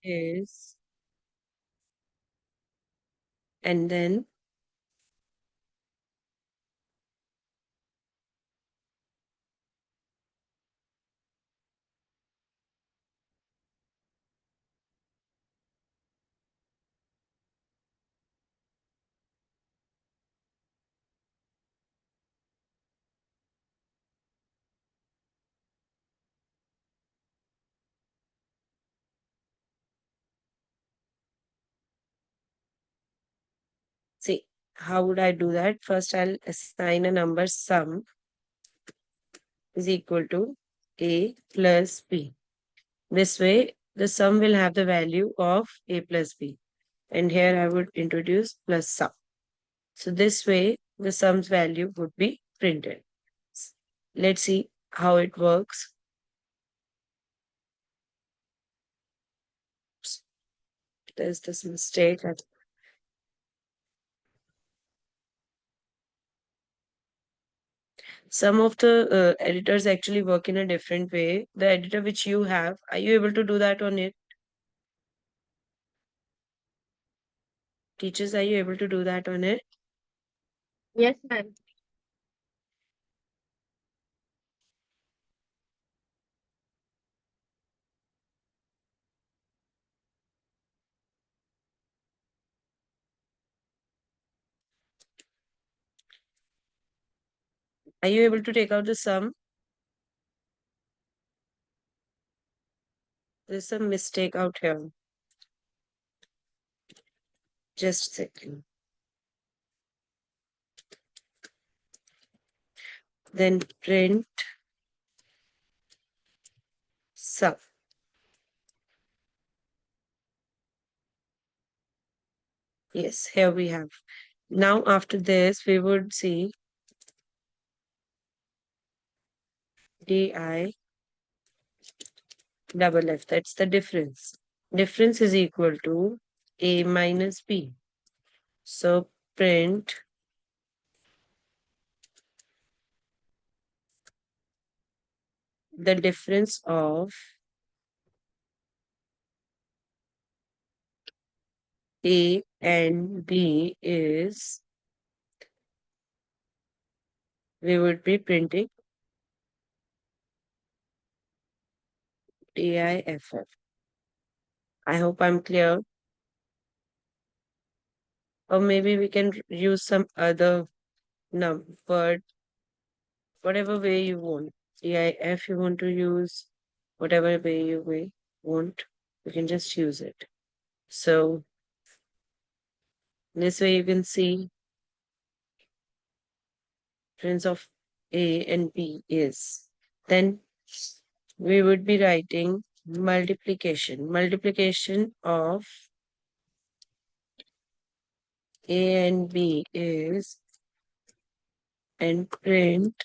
is, and then see, how would I do that? First, I'll assign a number sum is equal to a plus b. This way, the sum will have the value of a plus b. And here I would introduce plus sum. So this way, the sum's value would be printed. Let's see how it works. There's this mistake. Some of the editors actually work in a different way. The editor which you have, are you able to do that on it? Teachers, are you able to do that on it? Yes, ma'am. Are you able to take out the sum? There's some mistake out here. Just a second. Then print sum. Yes, here we have. Now after this, we would see di double f. That's the difference. Difference is equal to a minus b. So print the difference of a and b is, we would be printing diff. I hope I'm clear. Or maybe we can use some other word, whatever way you want. If you want to use, whatever way you want, you can just use it. So this way you can see difference of A and B is. Then we would be writing multiplication. Multiplication of A and B is, and print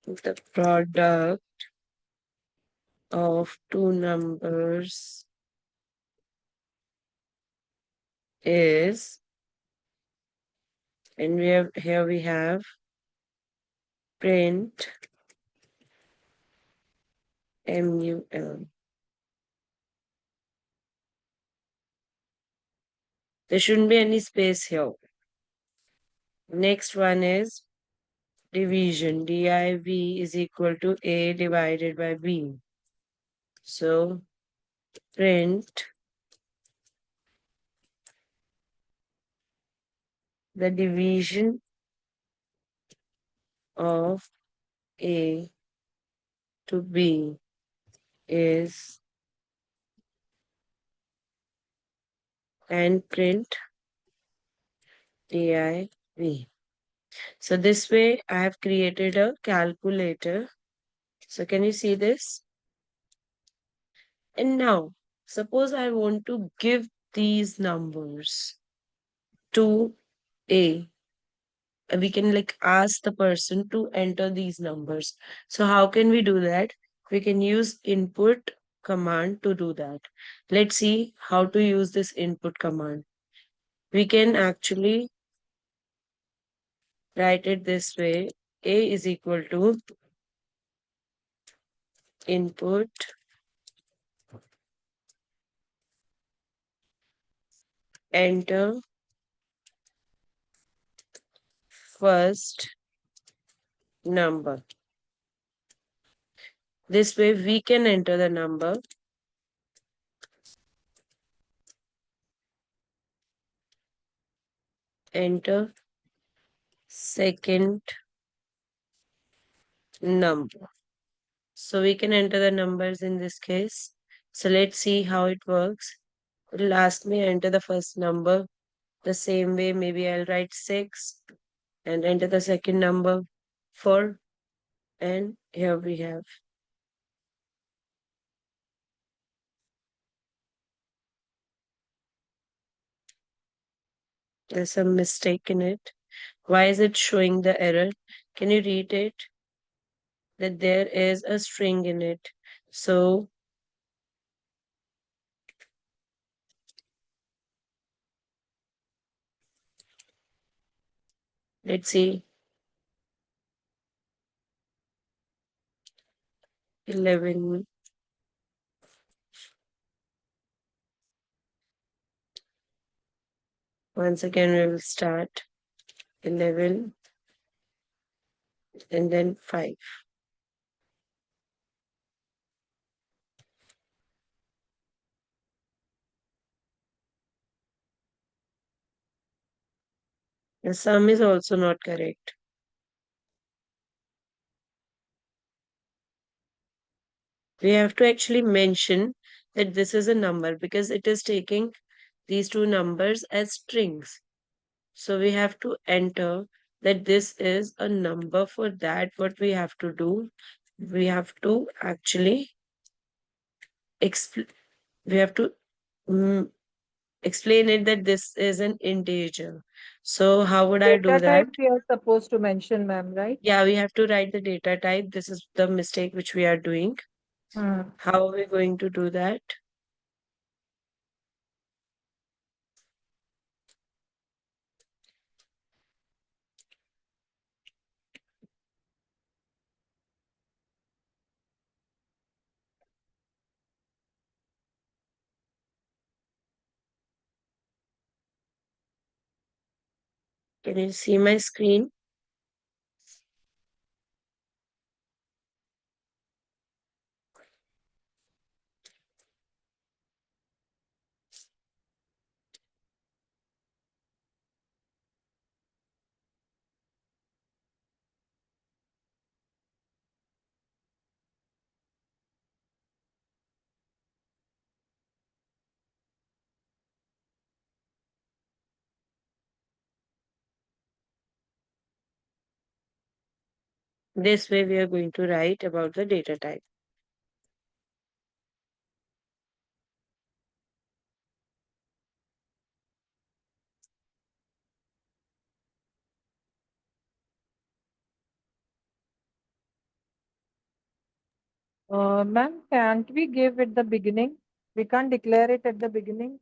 the product of two numbers is, and we have here we have print MUL. There shouldn't be any space here. Next one is division. Div is equal to A divided by B. So print the division of A to B is, and print div. So this way I have created a calculator. So can you see this? And now suppose I want to give these numbers to A. We can like ask the person to enter these numbers. So how can we do that? We can use input command to do that. Let's see how to use this input command. We can actually write it this way. A is equal to input, enter first number. This way we can enter the number, enter second number. So we can enter the numbers in this case. So let's see how it works. It'll ask me enter the first number. The same way, maybe I'll write 6 and enter the second number 4. And here we have. There's some mistake in it. Why is it showing the error? Can you read it? That there is a string in it. So let's see. 11. Once again, we will start 11 and then 5. The sum is also not correct. We have to actually mention that this is a number because it is taking these two numbers as strings. So we have to enter that this is a number. For that, what we have to do, we have to actually we have to mm, explain it that this is an integer. So how would I do Data that? type we are supposed to mention, ma'am, right? Yeah, we have to write the data type. This is the mistake which we are doing. Hmm. How are we going to do that? Can you see my screen? This way we are going to write about the data type. Ma'am, can't we give it the beginning? We can't declare it at the beginning.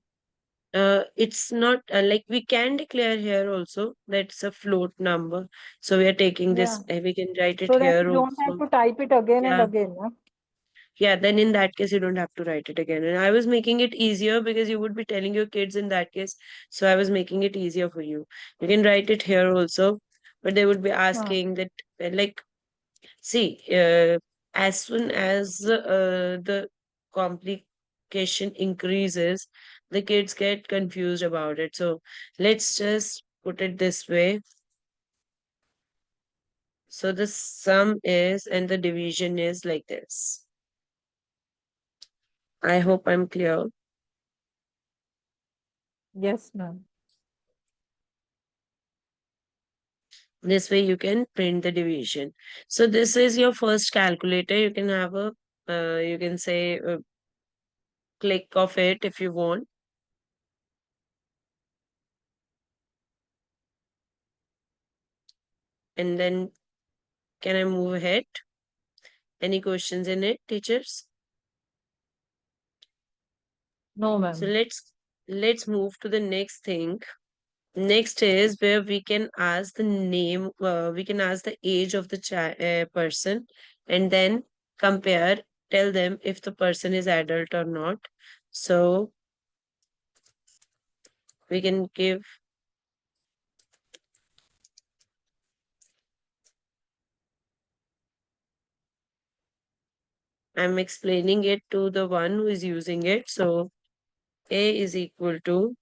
It's not like we can declare here also that's a float number. So we are taking Yeah. this, we can write it So that here you don't have also. to type it again and Yeah. again. Huh? Yeah, then in that case, you don't have to write it again. And I was making it easier because you would be telling your kids in that case. So I was making it easier for you. You can write it here also, but they would be Huh. asking that, like, see, as soon as the complication increases, the kids get confused about it. So let's just put it this way. So the sum is and the division is like this. I hope I'm clear. Yes, ma'am. This way you can print the division. So this is your first calculator. You can have a, you can say, click of it if you want. And then can I move ahead? Any questions in it, teachers? No, So ma'am. let's move to the next thing. Next is where we can ask the name, we can ask the age of the person and then compare tell them if the person is adult or not. So we can give I'm explaining it to the one who is using it. So A is equal to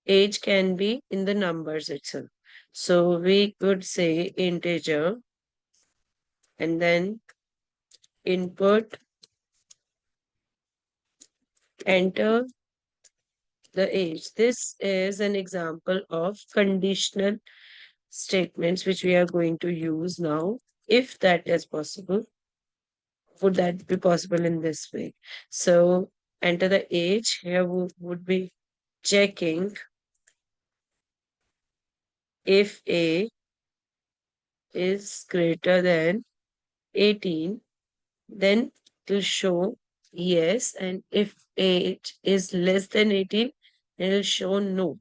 age can be in the numbers itself. So we could say integer and then input, enter the age. This is an example of conditional statements which we are going to use now. If that is possible, would that be possible in this way? So enter the age. Here we would be checking if A is greater than 18, then it will show yes. And if age is less than 18, it will show no.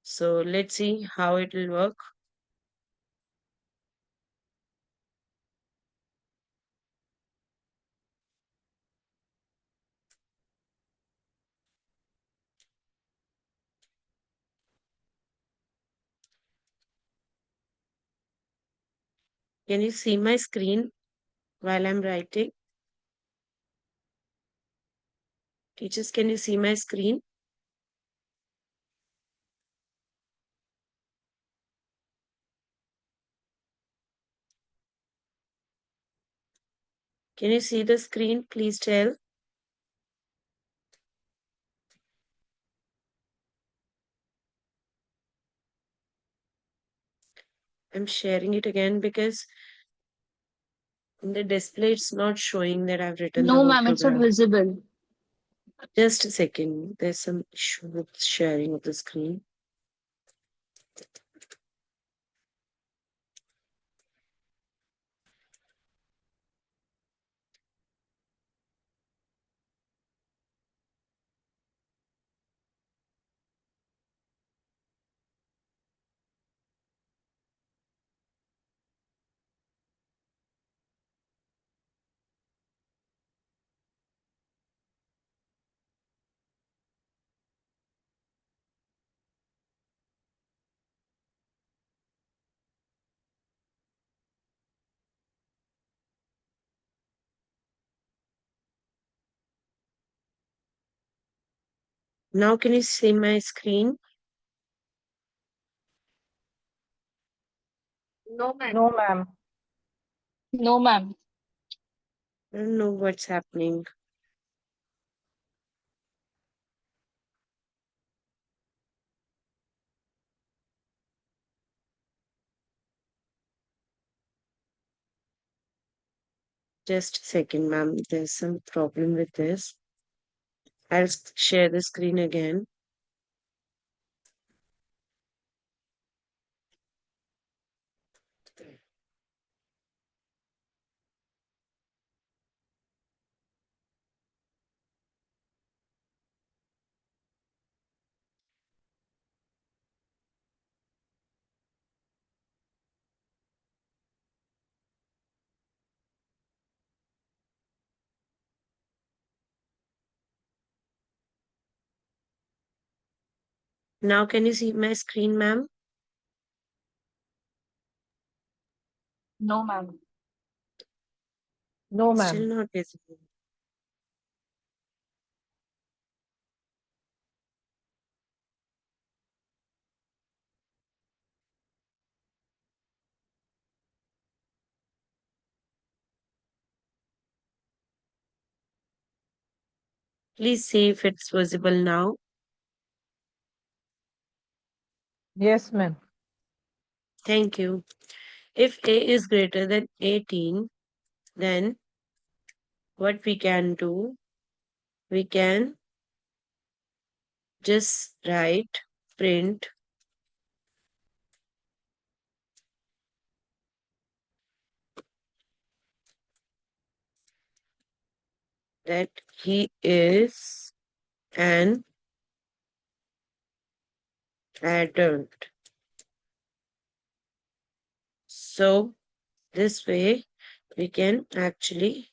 So let's see how it will work. Can you see my screen while I'm writing? Teachers, can you see my screen? Can you see the screen? Please tell. I'm sharing it again because in the display it's not showing that I've written the No, whole ma'am, it's not program. visible. Just a second. There's some issue with sharing of the screen. Now can you see my screen? No, ma'am. No, ma'am. No, ma'am. I don't know what's happening. Just a second, ma'am. There's some problem with this. I'll share the screen again. Now can you see my screen, ma'am? No, ma'am. No, Still ma'am. not visible. Please see if it's visible now. Yes, ma'am. Thank you. If A is greater than 18, then what we can do, we can just write print that he is an adult. So this way we can actually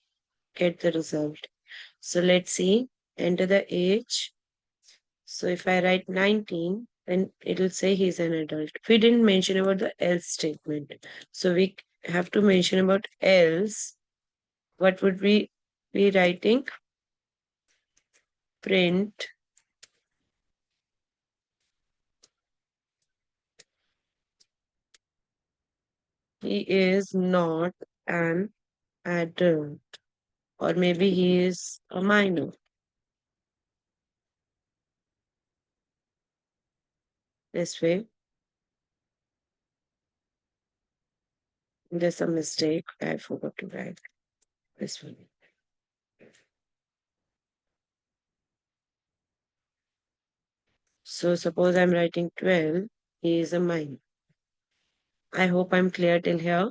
get the result. So let's see, enter the age. So if I write 19, then it'll say he's an adult. We didn't mention about the else statement. So we have to mention about else. What would we be writing? Print he is not an adult, or maybe he is a minor. This way, there's a mistake. I forgot to write this one. So suppose I'm writing 12, he is a minor. I hope I'm clear till here.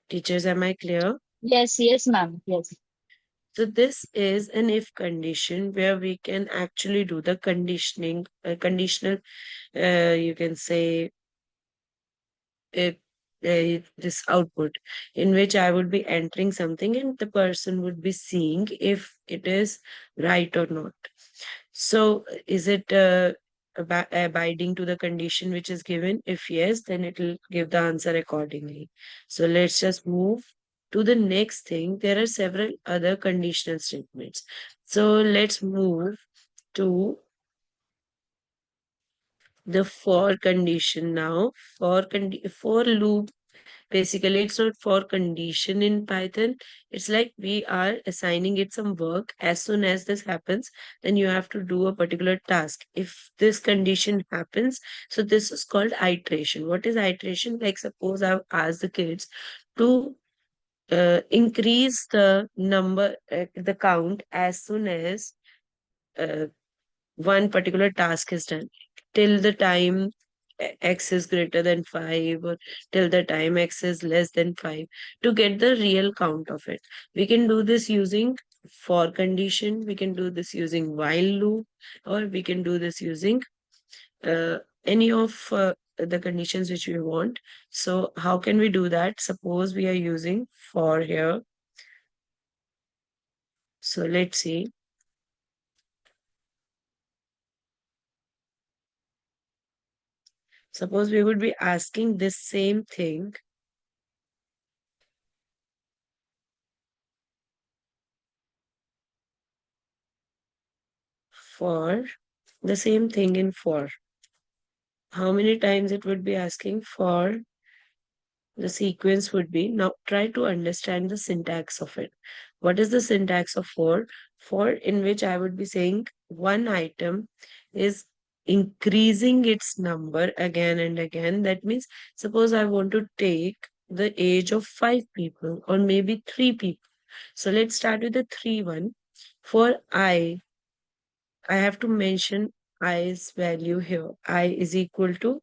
Teachers, am I clear? Yes, yes, ma'am. Yes. So this is an if condition where we can actually do the conditioning, conditional, you can say uh, this output in which I would be entering something and the person would be seeing if it is right or not. So is it abiding to the condition which is given? If yes, then it will give the answer accordingly. So let's just move to the next thing. There are several other conditional statements. So let's move to the for condition now. For loop, basically it's not for condition in Python. It's like we are assigning it some work. As soon as this happens, then you have to do a particular task. If this condition happens, so this is called iteration. What is iteration? Like suppose I've asked the kids to increase the number, the count as soon as uh, one particular task is done till the time x is greater than 5, or till the time x is less than 5, to get the real count of it. We can do this using for condition, we can do this using while loop, or we can do this using any of the conditions which we want. So how can we do that? Suppose we are using for here. So let's see. Suppose we would be asking this same thing for the same thing in for. How many times it would be asking for the sequence would be. Now try to understand the syntax of it. What is the syntax of for? For in which I would be saying one item is increasing its number again and again. That means suppose I want to take the age of 5 people or maybe 3 people. So let's start with the 3 one. For I have to mention i's value here. I is equal to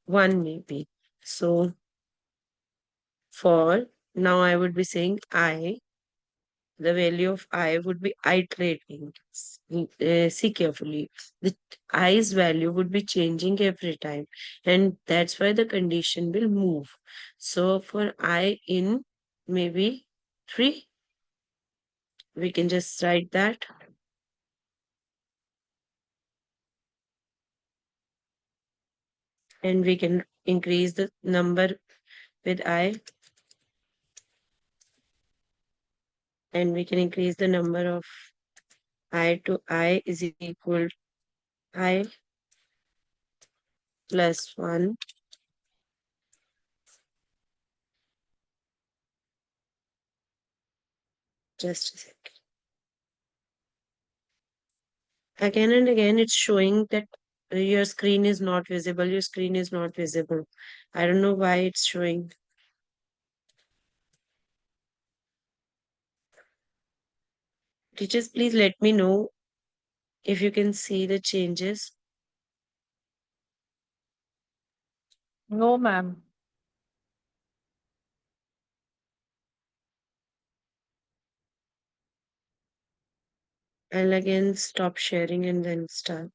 1 maybe. So for now, I would be saying the value of I would be iterating. See carefully. The i's value would be changing every time, and that's why the condition will move. So for I in maybe 3, we can just write that, and we can increase the number with I, and we can increase the number of I to I is equal I plus 1. Just a second. Again and again, it's showing that your screen is not visible. Your screen is not visible. I don't know why it's showing. Teachers, please let me know if you can see the changes. No, ma'am. I'll again stop sharing and then start.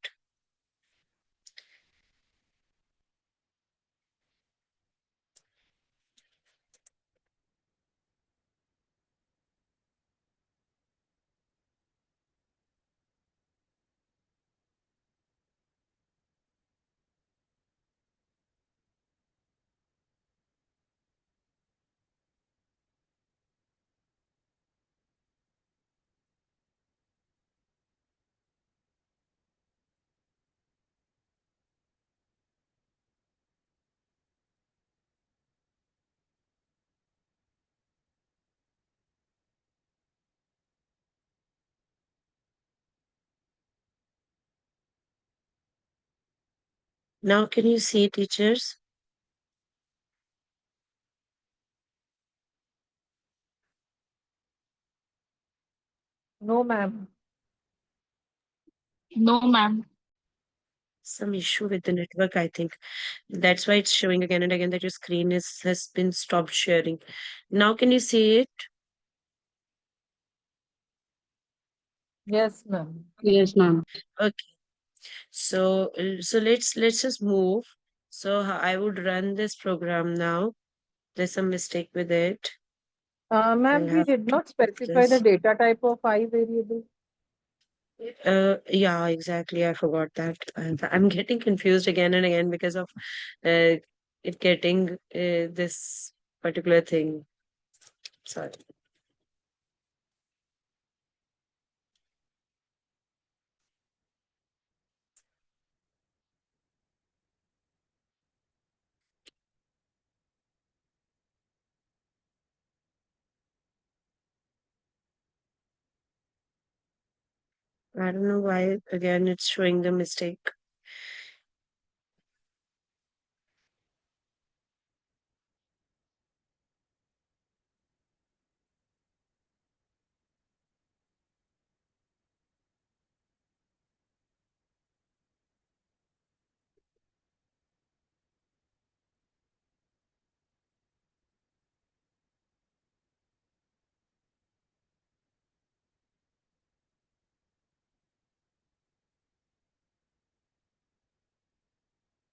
Now, can you see, teachers? No, ma'am. No, ma'am. Some issue with the network, I think. That's why it's showing again and again that your screen has been stopped sharing. Now, can you see it? Yes, ma'am. Yes, ma'am. Okay. So let's just move. So I would run this program now. There's some mistake with it. I'll Ma'am, we have did to not specify the this. data type of I variable. Yeah, exactly. I forgot that. I'm getting confused again and again because of uh, it getting this particular thing. Sorry. I don't know why again it's showing the mistake.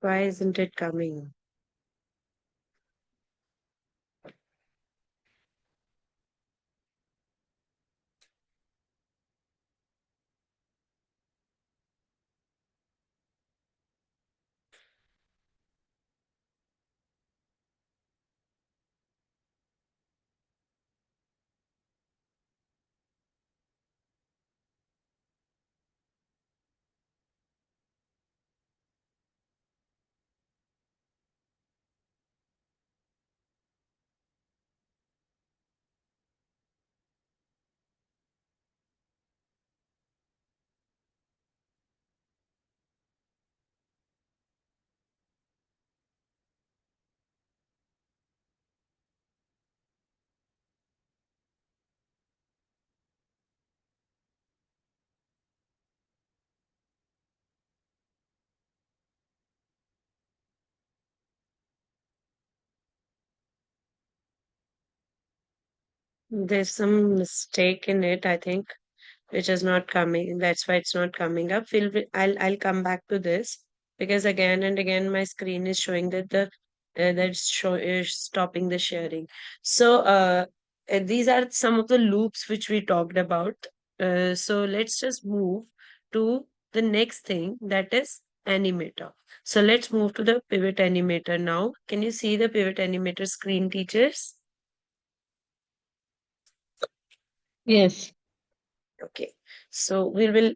Why isn't it coming? There's some mistake in it, I think, which is not coming. That's why it's not coming up. I'll come back to this because again and again my screen is showing that the that's show is stopping the sharing. So these are some of the loops which we talked about. So let's just move to the next thing, that is animator. So let's move to the pivot animator now. Can you see the pivot animator screen, teachers? Yes. Okay. So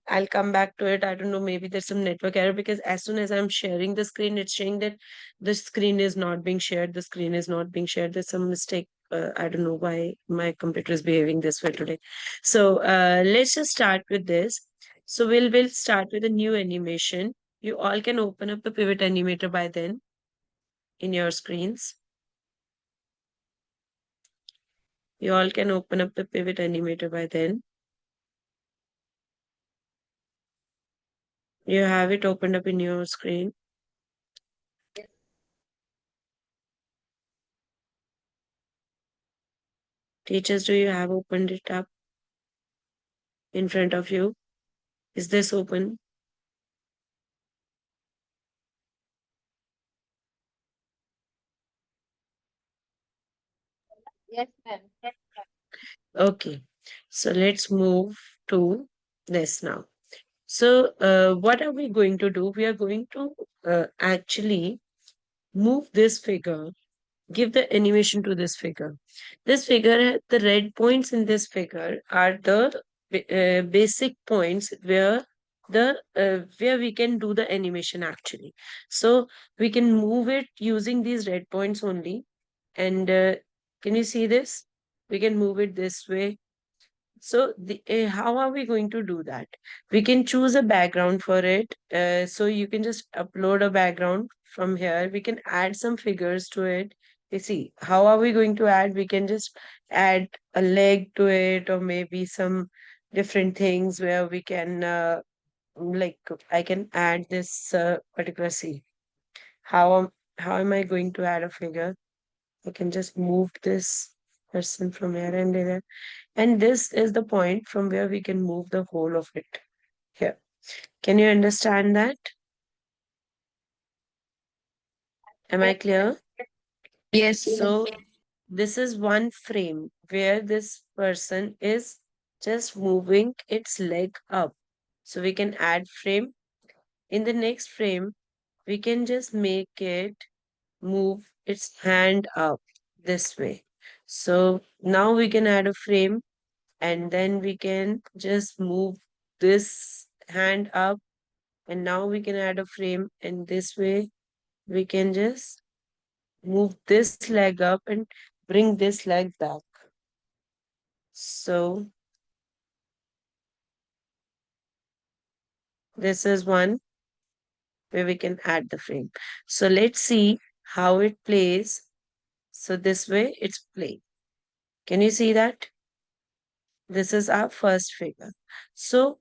I'll come back to it. I don't know, maybe there's some network error because as soon as I'm sharing the screen, it's saying that the screen is not being shared. The screen is not being shared. There's some mistake. I don't know why my computer is behaving this way today. So let's just start with this. So we'll start with a new animation. You all can open up the pivot animator by then in your screens. You all can open up the pivot animator by then. You have it opened up in your screen. Teachers, do you have opened it up in front of you? Is this open? Yes, ma'am. Okay. So let's move to this now. So what are we going to do? We are going to actually move this figure, give the animation to this figure. This figure, the red points in this figure are the basic points where we can do the animation actually. So we can move it using these red points only. And can you see this? We can move it this way, So how are we going to do that? We can choose a background for it. So you can just upload a background from here. We can add some figures to it. You see, how are we going to add? We can just add a leg to it, or maybe some different things where we can, like, I can add this particular C. How am I going to add a figure? I can just move this person from here and there. And this is the point from where we can move the whole of it here. Can you understand that? Am I clear? Yes. So this is one frame where this person is just moving its leg up. So we can add frame. In the next frame, we can just make it move its hand up this way. So now we can add a frame, and then we can just move this hand up, and now we can add a frame, and this way we can just move this leg up and bring this leg back. So this is one where we can add the frame. So let's see how it plays. So this way it's playing. Can you see that? This is our first figure. So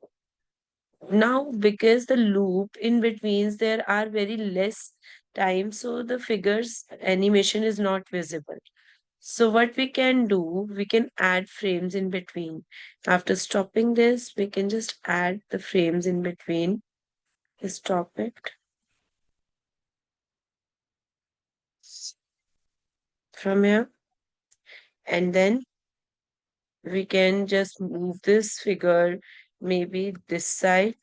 now, because the loop in betweens, there are very less time, so the figures animation is not visible. So what we can do, we can add frames in between. After stopping this, we can just add the frames in between. Stop it from here, and then we can just move this figure maybe this side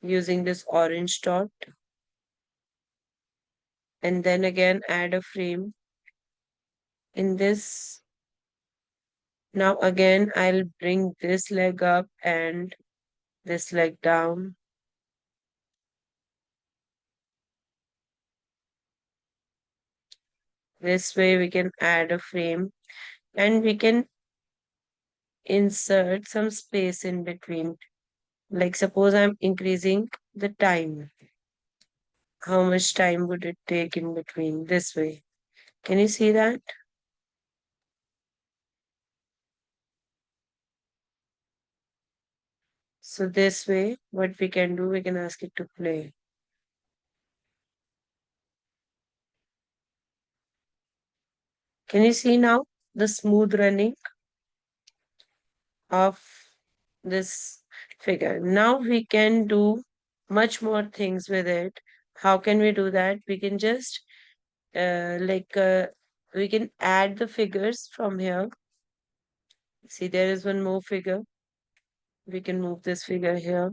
using this orange dot, and then again add a frame in this. Now again, I'll bring this leg up and this leg down. This way we can add a frame, and we can insert some space in between. Like suppose I'm increasing the time. How much time would it take in between this way? Can you see that? So this way, what we can do, we can ask it to play. Can you see now the smooth running of this figure? Now we can do much more things with it. How can we do that? We can just like we can add the figures from here. See, there is one more figure. We can move this figure here,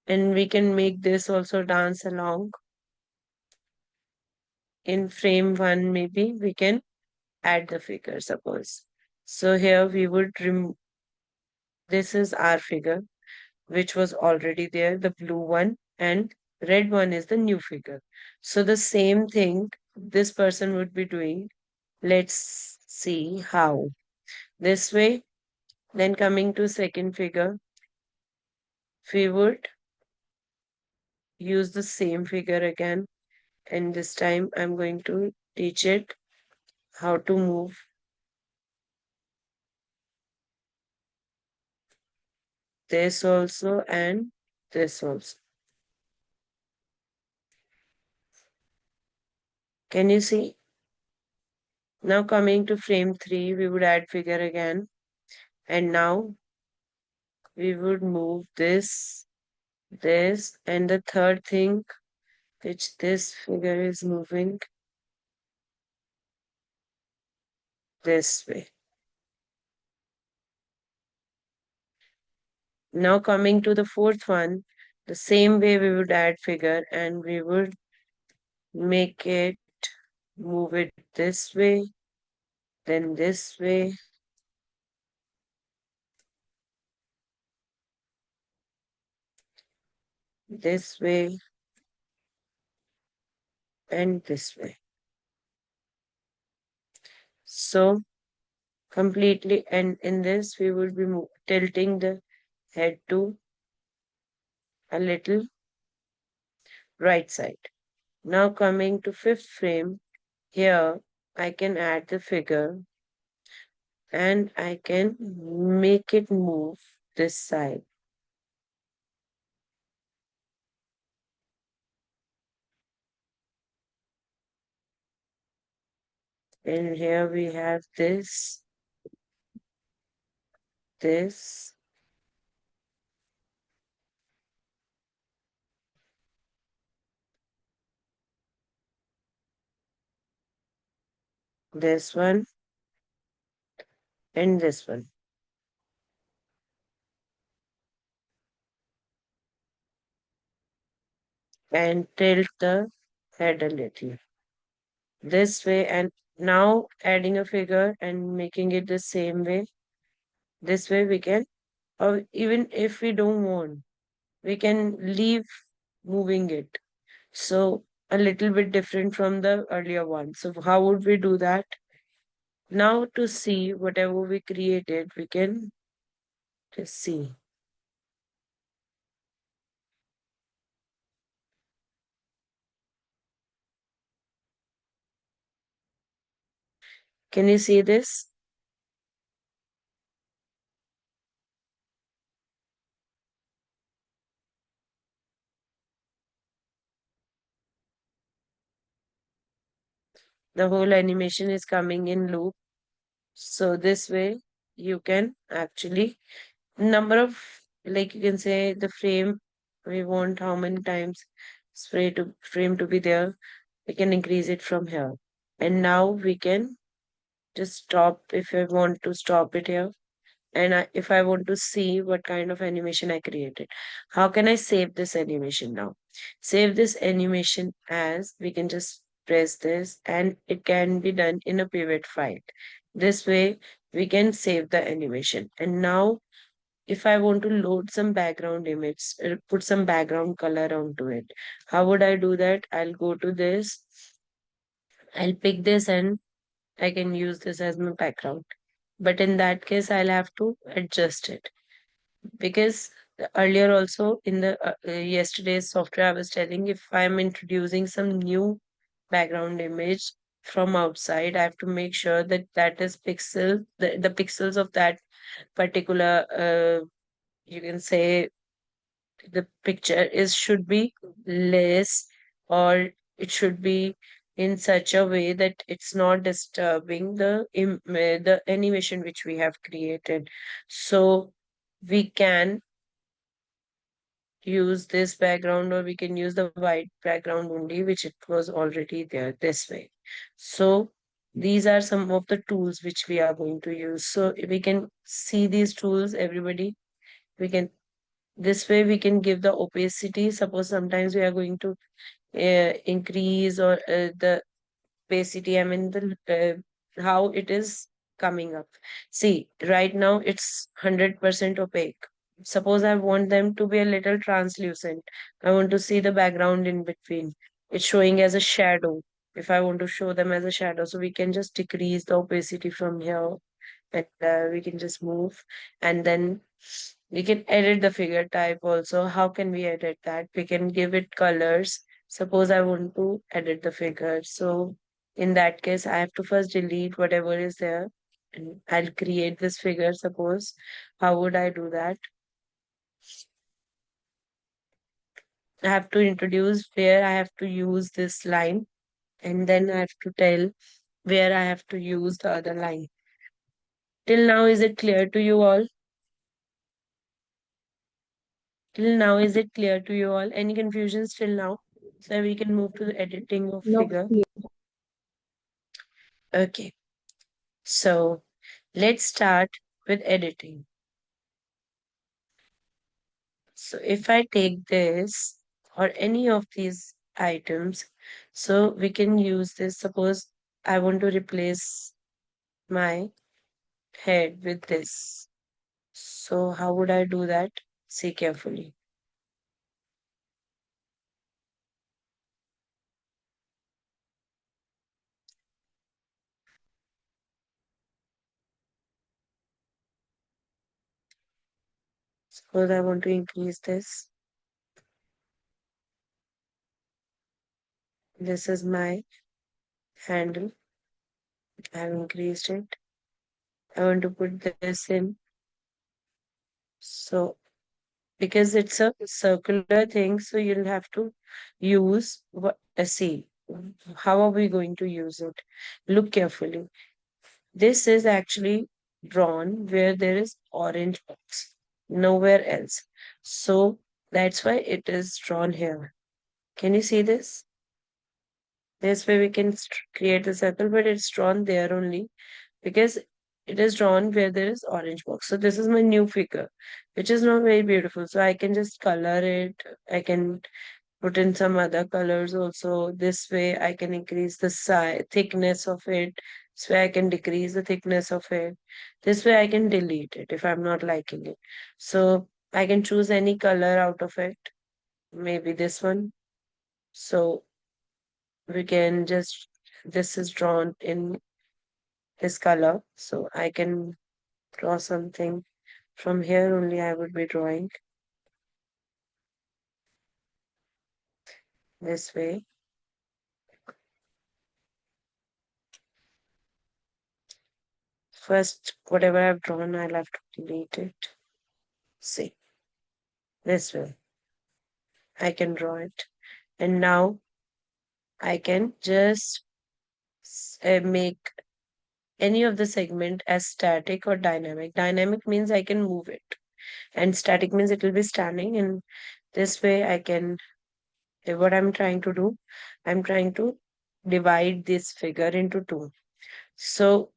and we can make this also dance along. In frame one, maybe we can add the figure, suppose. So here we would this is our figure, which was already there, the blue one, and red one is the new figure. So the same thing this person would be doing. Let's see how. This way, then coming to second figure, we would use the same figure again, and this time I'm going to teach it how to move this also and this also. Can you see? Now coming to frame 3, we would add figure again, and now we would move this, and the third thing which this figure is moving this way. Now coming to the fourth one, the same way we would add figure, and we would make it move it this way, then this way, this way, and this way. So completely, and in this we will be tilting the head to a little right side. Now coming to fifth frame, here I can add the figure and I can make it move this side. And here we have this, this one, and this one. And tilt the head a little this way. And now adding a figure and making it the same way. This way we can, or even if we don't want, we can leave moving it. So a little bit different from the earlier one. So how would we do that? Now to see whatever we created, we can just see. Can you see this? The whole animation is coming in loop. So this way you can actually number of, like you can say the frame we want how many times spray to frame to be there. We can increase it from here. And now we can just stop if I want to stop it here. And if I want to see what kind of animation I created, how can I save this animation now? Save this animation as we can just press this and it can be done in a pivot file. This way we can save the animation. And now if I want to load some background image, put some background color onto it, how would I do that? I'll go to this, I'll pick this and I can use this as my background. But in that case, I'll have to adjust it because earlier also in the yesterday's software I was telling, if I'm introducing some new background image from outside, I have to make sure that that is the pixels of that particular you can say the picture is should be less, or it should be in such a way that it's not disturbing the animation which we have created. So we can use this background or we can use the white background only which it was already there this way. So these are some of the tools which we are going to use. So if we can see these tools, everybody, we can, this way we can give the opacity. Suppose sometimes we are going to increase or the opacity, I mean how it is coming up. See, right now it's 100% opaque. Suppose I want them to be a little translucent. I want to see the background in between. It's showing as a shadow. If I want to show them as a shadow, so we can just decrease the opacity from here and we can just move, and then we can edit the figure type also. How can we edit that? We can give it colors. Suppose I want to edit the figure. So in that case, I have to first delete whatever is there and I'll create this figure. Suppose, how would I do that? I have to introduce where I have to use this line, and then I have to tell where I have to use the other line. Till now, is it clear to you all? Till now, is it clear to you all? Any confusions till now? So we can move to the editing of No. figure. Okay, so let's start with editing. So if I take this or any of these items, so we can use this. Suppose I want to replace my head with this. So how would I do that? See carefully. Suppose I want to increase this. This is my handle. I've increased it. I want to put this in. So because it's a circular thing, so you'll have to use what see. How are we going to use it? Look carefully. This is actually drawn where there is orange box, nowhere else. So that's why it is drawn here. Can you see this? This way we can create the circle, but it's drawn there only because it is drawn where there is orange box. So this is my new figure, which is not very beautiful. So I can just color it. I can put in some other colors also. This way I can increase the size, thickness of it. This way I can decrease the thickness of it. This way I can delete it if I'm not liking it. So I can choose any color out of it. Maybe this one. So we can just, this is drawn in this color. So I can draw something from here only. I would be drawing this way. First, whatever I've drawn, I'll have to delete it. See, this way. I can draw it. And now I can just make any of the segment as static or dynamic. Dynamic means I can move it, and static means it will be standing. And this way, I can, what I'm trying to do, I'm trying to divide this figure into two. So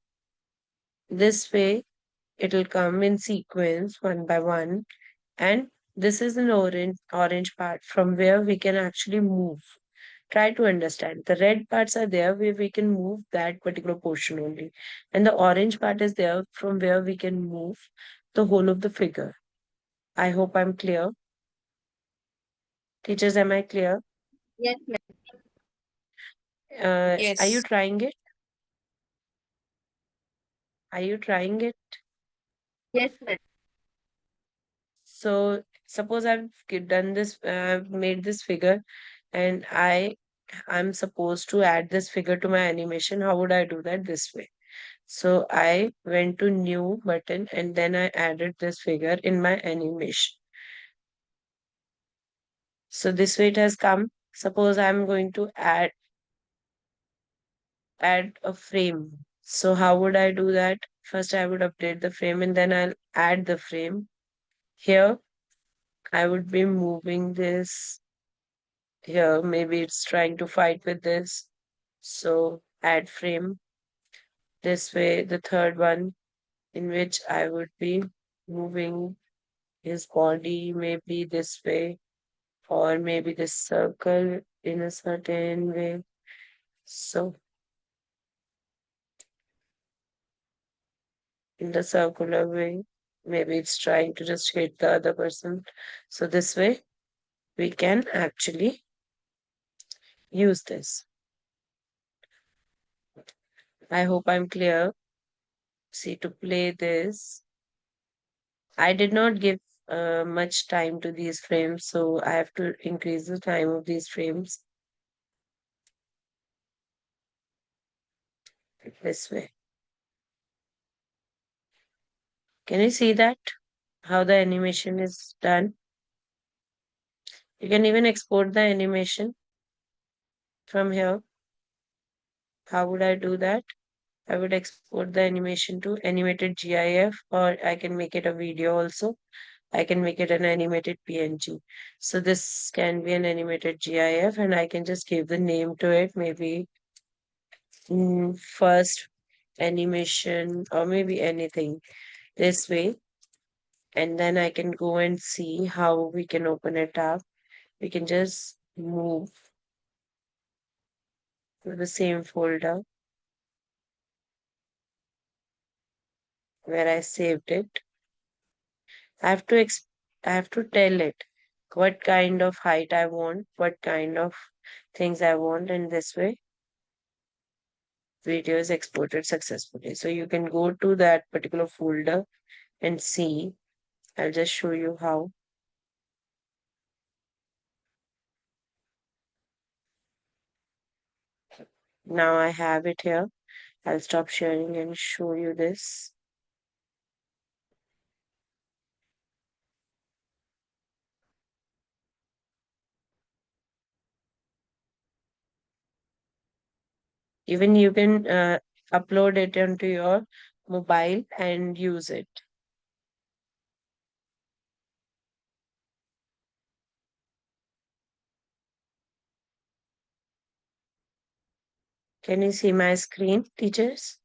this way, it'll come in sequence one by one. And this is an orange part from where we can actually move. Try to understand. The red parts are there where we can move that particular portion only. And the orange part is there from where we can move the whole of the figure. I hope I'm clear. Teachers, am I clear? Yes, ma'am. Are you Yes. trying it? Are you trying it? Yes, ma'am. So suppose I've done this, I've made this figure, and I'm supposed to add this figure to my animation. How would I do that? This way. So I went to new button and then I added this figure in my animation. So this way it has come. Suppose I'm going to add a frame. So how would I do that? First I would update the frame and then I'll add the frame. Here I would be moving this here. Maybe it's trying to fight with this. So add frame. This way the third one in which I would be moving his body maybe this way or maybe this circle in a certain way. So in the circular way, maybe it's trying to just hit the other person. So this way we can actually use this. I hope I'm clear. See, to play this, I did not give much time to these frames, so I have to increase the time of these frames this way. Can you see that? How the animation is done? You can even export the animation from here. How would I do that? I would export the animation to animated GIF, or I can make it a video also. I can make it an animated PNG. So this can be an animated GIF, and I can just give the name to it, maybe first animation or maybe anything this way. And then I can go and see how we can open it up. We can just move to the same folder where I saved it. I have to I have to tell it what kind of height I want, what kind of things I want, and this way video is exported successfully. So you can go to that particular folder and see I'll just show you how. Now I have it here. I'll stop sharing and show you this. Even you can upload it onto your mobile and use it. Can you see my screen, teachers?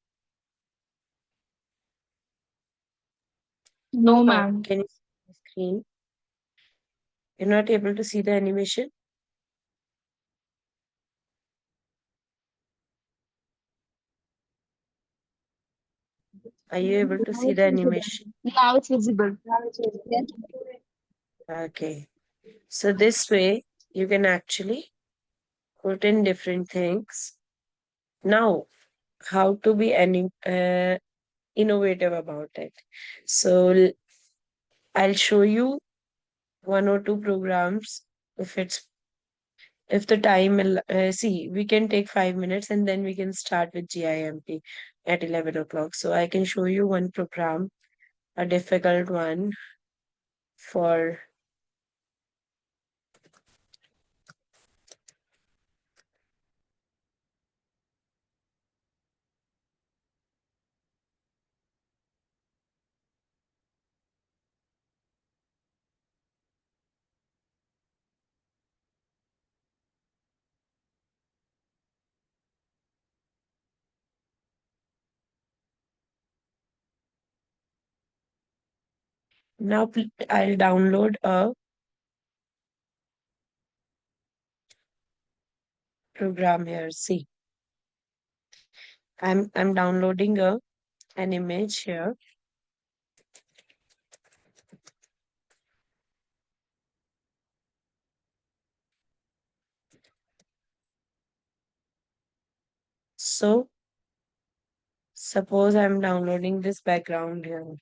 No, ma'am. Can you see my screen? You're not able to see the animation? Are you able to Now see it's the visible. animation? Now it's visible. Now it's visible. Yes. Okay. So this way you can actually put in different things. Now, how to be innovative about it. So I'll show you one or two programs if it's if the time see we can take 5 minutes and then we can start with GIMP at 11 o'clock. So I can show you one program, a difficult one for now I'll download a program here. See, I'm downloading an image here. So suppose I'm downloading this background here.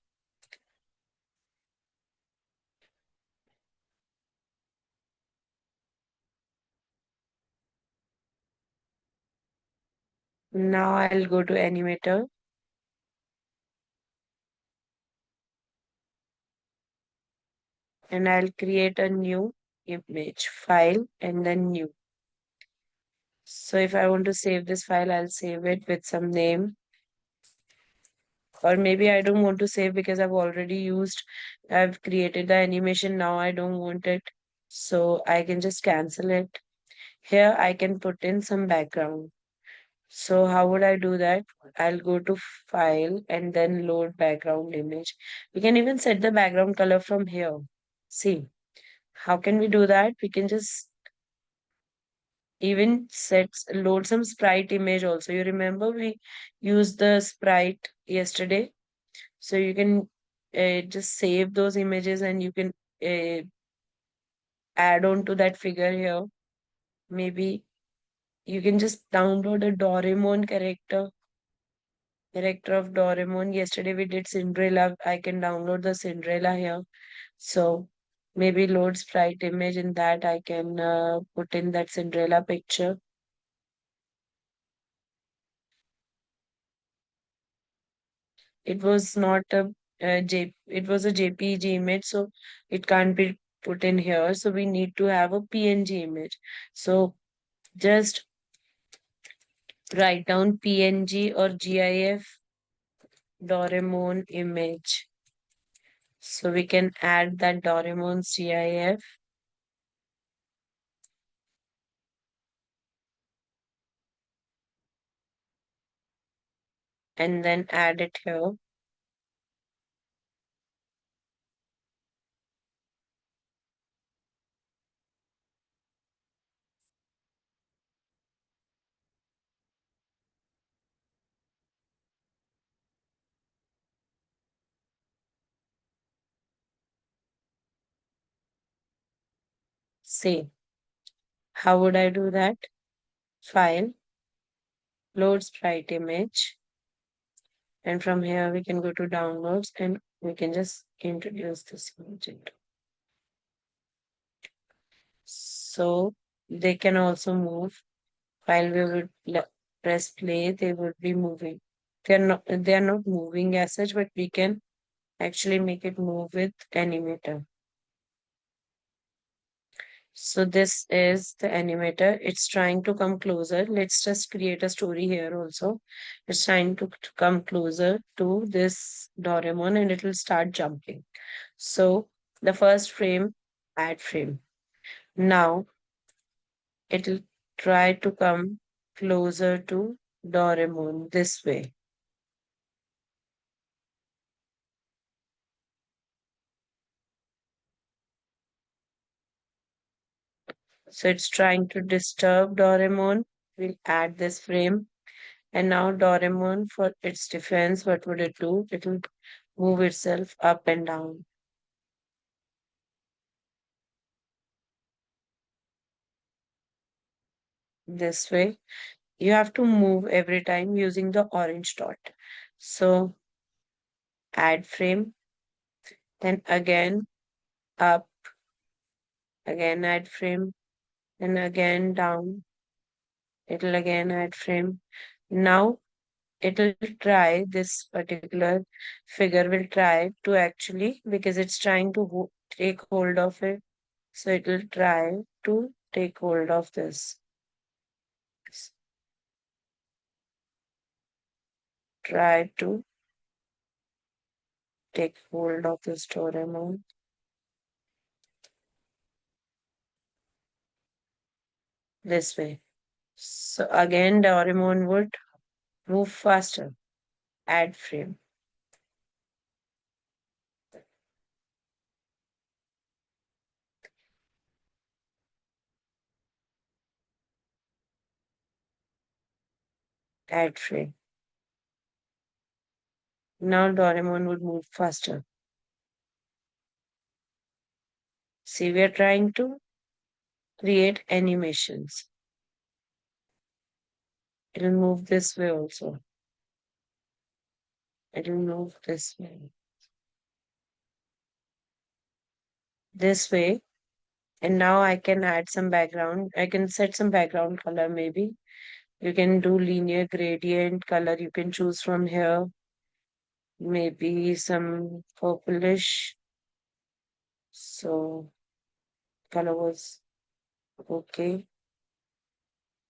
Now I'll go to animator and I'll create a new image file and then new. So if I want to save this file, I'll save it with some name. Or maybe I don't want to save because I've created the animation. Now I don't want it. So I can just cancel it. Here I can put in some background. So how would I do that? I'll go to file and then load background image. We can even set the background color from here. See, how can we do that? We can just even load some sprite image also. You remember we used the sprite yesterday? So you can just save those images and you can uh, add on to that figure here. Maybe you can just download a Doraemon character of Doraemon. Yesterday we did Cinderella. I can download the Cinderella here. So maybe load sprite image in that I can put in that Cinderella picture. It was not it was a JPG image, so it can't be put in here. So we need to have a PNG image. So just write down PNG or GIF Doraemon image. So we can add that Doraemon's GIF and then add it here. See, how would I do that? File, load sprite image, and from here we can go to downloads and we can just introduce this object. So they can also move while we would press play, they would be moving. They are not moving as such, but we can actually make it move with animator. So this is the animator. It's trying to come closer. Let's just create a story here also. It's trying to come closer to this Doraemon and it will start jumping. So the first frame, add frame. Now it'll try to come closer to Doraemon this way. So it's trying to disturb Doraemon. We'll add this frame. And now Doraemon, for its defense, what would it do? It will move itself up and down this way. You have to move every time using the orange dot. So add frame, then again up, again add frame, and again down. It'll again add frame. Now it'll try, this particular figure will try to actually, because it's trying to take hold of it. So it'll try to take hold of this. Try to take hold of this Doraemon this way. So again, Doraemon would move faster. Add frame. Add frame. Now Doraemon would move faster. See, we are trying to create animations. It'll move this way also. It'll move this way. This way. And now I can add some background. I can set some background color maybe. You can do linear gradient color. You can choose from here. Maybe some purplish. So color was okay.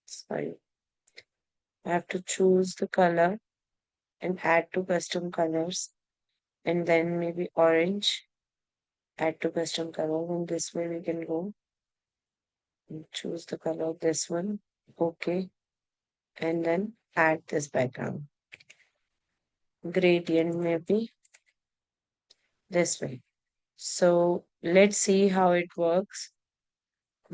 Sorry. I have to choose the color and add to custom colors. And then maybe orange. Add to custom color. And this way we can go and choose the color of this one. Okay. And then add this background. Gradient maybe this way. So let's see how it works.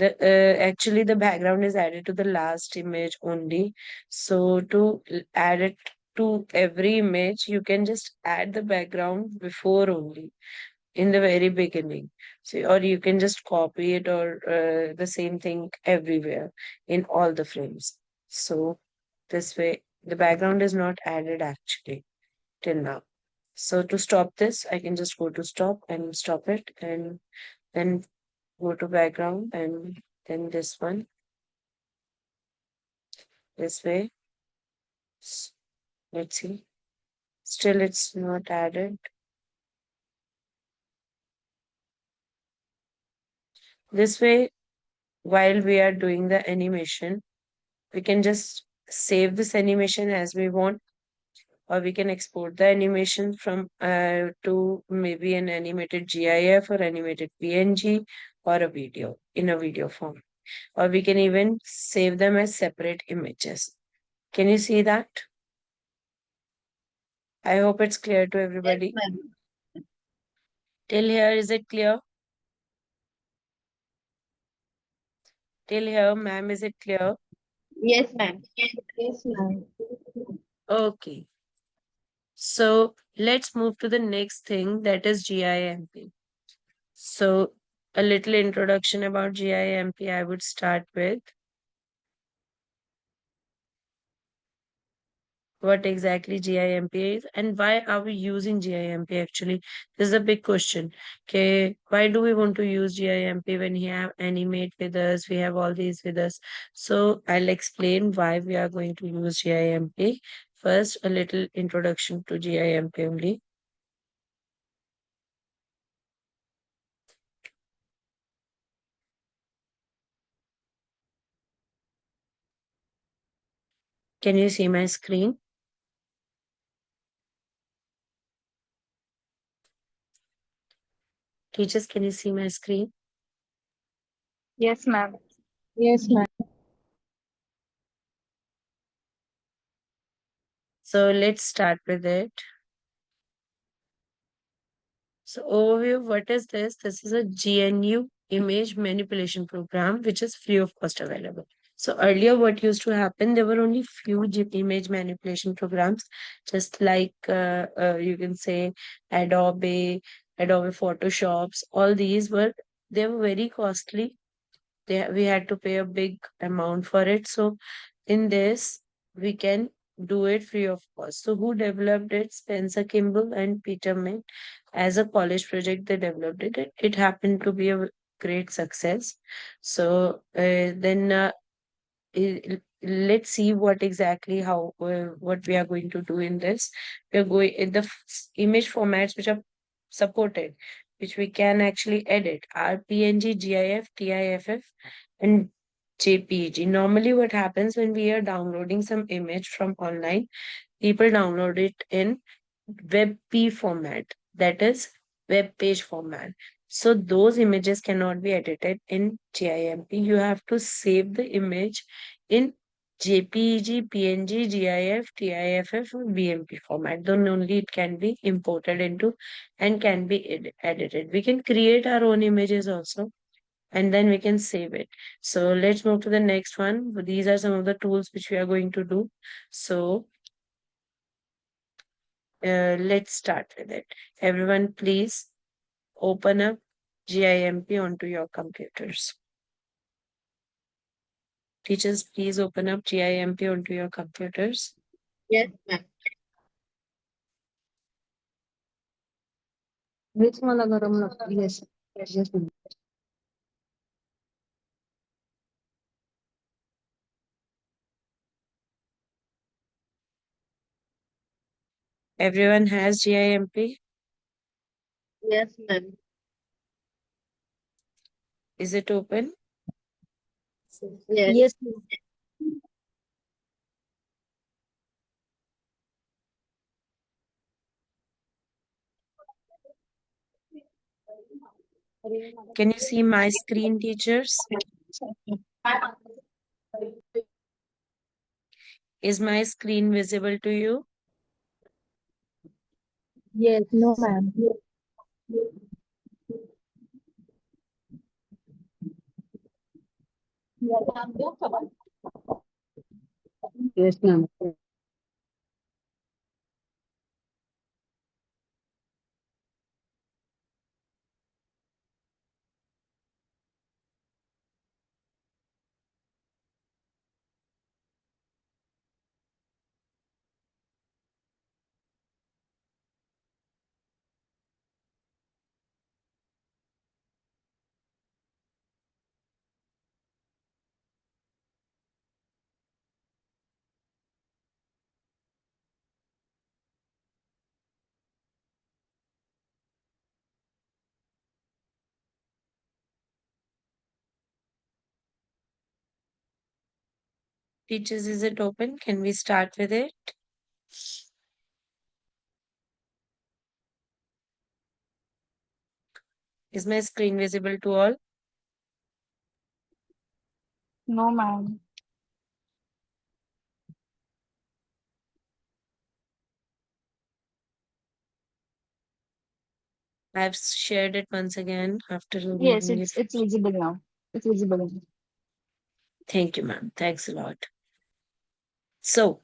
Actually the background is added to the last image only. So to add it to every image, you can just add the background before only in the very beginning. So, or you can just copy it or the same thing everywhere in all the frames. So this way, the background is not added actually till now. So to stop this, I can just go to stop and stop it and then go to background and then this one this way. Let's see. Still it's not added. This way, while we are doing the animation, we can just save this animation as we want, or we can export the animation from to maybe an animated GIF or animated PNG or a video in a video form. Or we can even save them as separate images. Can you see that? I hope it's clear to Yes, everybody. ma'am. Till here, is it clear? Till here, ma'am, is it clear? Yes, ma'am. Yes, ma'am. Okay. So let's move to the next thing, that is GIMP. So a little introduction about GIMP I would start with. what exactly GIMP is and why are we using GIMP actually? This is a big question. Okay, why do we want to use GIMP when we have Animate with us, we have all these with us? So I'll explain why we are going to use GIMP. First, a little introduction to GIMP only. Can you see my screen? Teachers, can you see my screen? Yes, ma'am. Yes, ma'am. So let's start with it. So overview, what is this? This is a GNU image manipulation program, which is free of cost available. So earlier what used to happen, there were only few image manipulation programs, just like you can say Adobe, Adobe Photoshops, all these were, they were very costly. We had to pay a big amount for it. So in this, we can do it free of cost. So who developed it? Spencer Kimball and Peter Mint. As a college project, they developed it. It happened to be a great success. So then let's see what exactly how what we are going to do in this. We are going in the image formats which are supported, which we can actually edit are PNG, GIF, TIFF, and JPEG. Normally, what happens when we are downloading some image from online, people download it in WebP format, that is web page format. So those images cannot be edited in GIMP. You have to save the image in JPEG, PNG, GIF, TIFF, or BMP format. Then only it can be imported into and can be edited. We can create our own images also and then we can save it. So let's move to the next one. These are some of the tools which we are going to do. So let's start with it. Everyone, please open up GIMP onto your computers. Teachers, please open up GIMP onto your computers. Yes, ma'am. Which मला गरम लागतं? Yes. Yes, ma'am. Everyone has GIMP. Yes, ma'am. Is it open? Yes. Yes, ma'am. Can you see my screen, teachers? Is my screen visible to you? Yes, no, ma'am. Yes, ma'am. Teachers, is it open? Can we start with it? Is my screen visible to all? No, ma'am. I've shared it once again after Yes, removing it. it's visible now. It's visible now. Thank you, ma'am. Thanks a lot. So,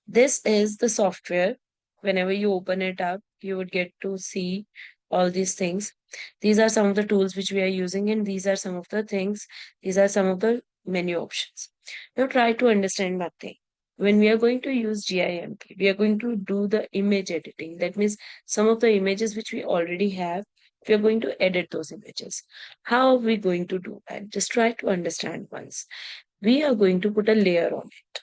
this is the software. Whenever you open it up, you would get to see all these things. These are some of the tools which we are using, and these are some of the things, these are some of the menu options. Now, try to understand one thing. when we are going to use GIMP, we are going to do the image editing. That means some of the images which we already have, we are going to edit those images. How are we going to do that? Just try to understand once. We are going to put a layer on it.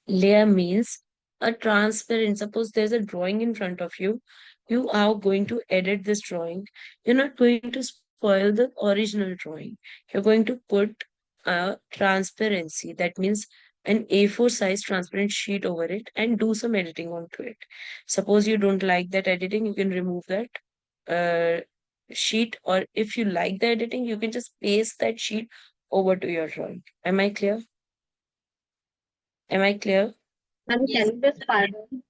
Layer means a transparent. Suppose there's a drawing in front of you. You are going to edit this drawing. You're not going to spoil the original drawing. You're going to put a transparency. That means an A4 size transparent sheet over it and do some editing onto it. Suppose you don't like that editing, you can remove that uh, sheet, or if you like the editing, you can just paste that sheet over to your drawing. Am I clear? Am I clear? Ma'am, Yes. can you just pardon?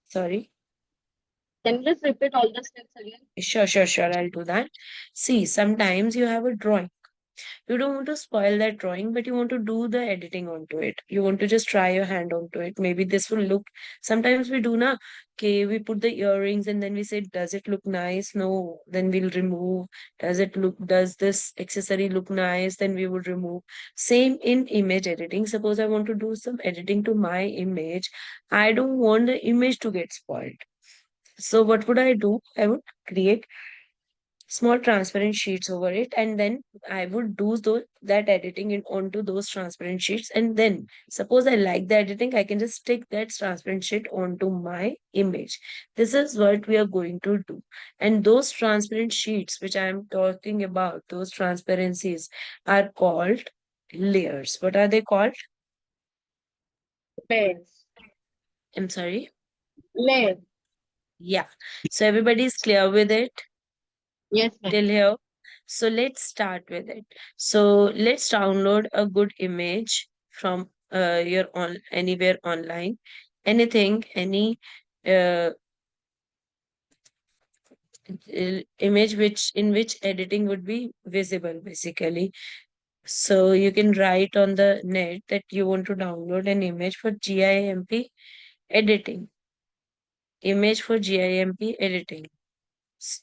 Sorry. Can you just repeat all the steps again? Sure. I'll do that. See, sometimes you have a drawing. You don't want to spoil that drawing, but you want to do the editing onto it. You want to just try your hand onto it. Maybe this will look. Sometimes we do na. Okay, we put the earrings and then we say, does it look nice? No. Then we'll remove. Does this accessory look nice? Then we would remove. Same in image editing. Suppose I want to do some editing to my image. I don't want the image to get spoiled. So what would I do? I would create small transparent sheets over it, and then I would do that editing onto those transparent sheets. And then suppose I like the editing, I can just stick that transparent sheet onto my image. This is what we are going to do. And those transparent sheets which I am talking about, those transparencies, are called layers. What are they called? Layers. I'm sorry. Layer. Yeah. So everybody is clear with it Yes, ma'am. till here. So let's start with it. So let's download a good image from your on anywhere online. Anything, any uh, image which in which editing would be visible basically. So you can write on the net that you want to download an image for GIMP editing. Image for GIMP editing.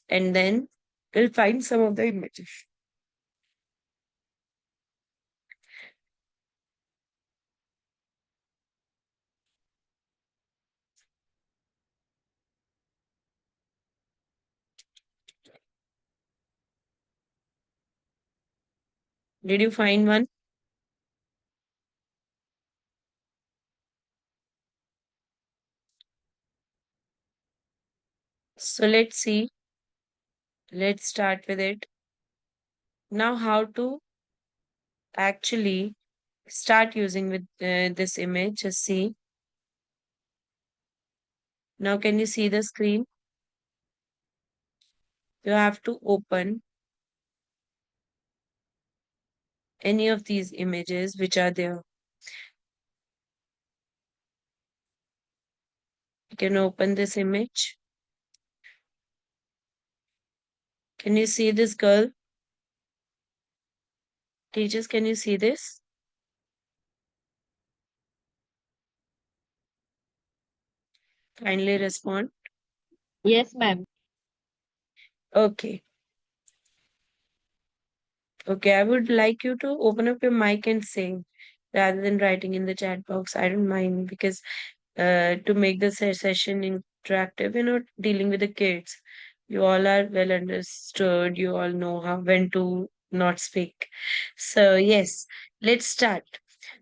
And then we'll find some of the images. Did you find one? So let's see. Let's start with it. Now, how to actually start using with this image? Just see. Now, can you see the screen? You have to open any of these images which are there. You can open this image. Can you see this girl? Teachers, can you see this? Kindly respond. Yes, ma'am. Okay. Okay, I would like you to open up your mic and say rather than writing in the chat box. I don't mind because to make the session interactive, dealing with the kids. You all are well understood. You all know how when to not speak. So yes, let's start.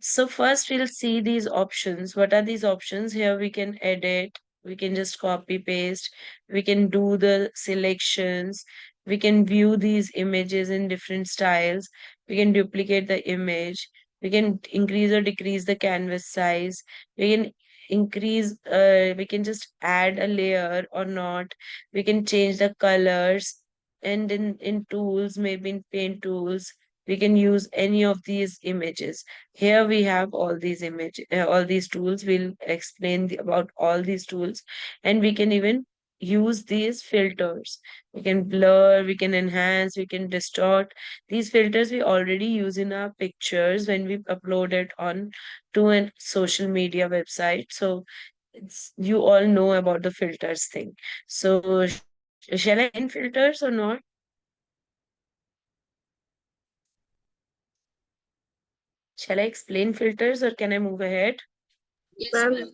So first we'll see these options. What are these options? Here we can edit, we can just copy paste, we can do the selections, we can view these images in different styles, we can duplicate the image, we can increase or decrease the canvas size, we can we can just add a layer or not, we can change the colors, and in tools, maybe in paint tools, we can use any of these images. Here we have all these tools. We'll explain about all these tools, and we can even use these filters. We can blur, we can enhance, we can distort. These filters we already use in our pictures when we upload it on to a social media website. So you all know about the filters thing. So shall I explain filters or not? Shall I explain filters or can I move ahead? Yes, Ma'am, ma'am.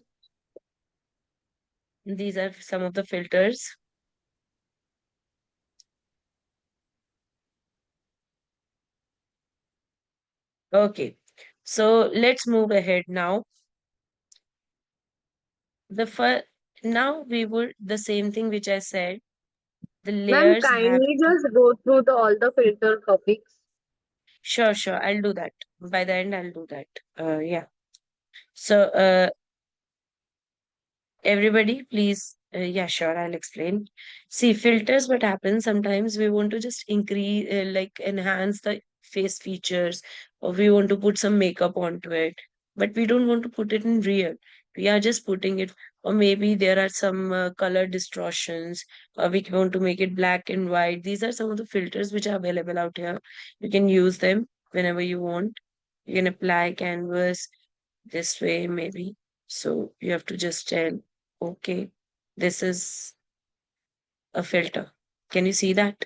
These are some of the filters. Okay, so let's move ahead now. The first, now we would the same thing which I said. The ma'am, layers have kindly to. just go through all the filter topics. Sure, sure. I'll do that. By the end, I'll do that. Yeah. So, everybody, please. Yeah, sure. I'll explain. See, filters, what happens sometimes we want to just increase, like enhance the face features, or we want to put some makeup onto it, but we don't want to put it in real. We are just putting it, or maybe there are some color distortions, or we want to make it black and white. These are some of the filters which are available out here. You can use them whenever you want. You can apply canvas this way, maybe. So you have to just tell, okay, this is a filter. Can you see that?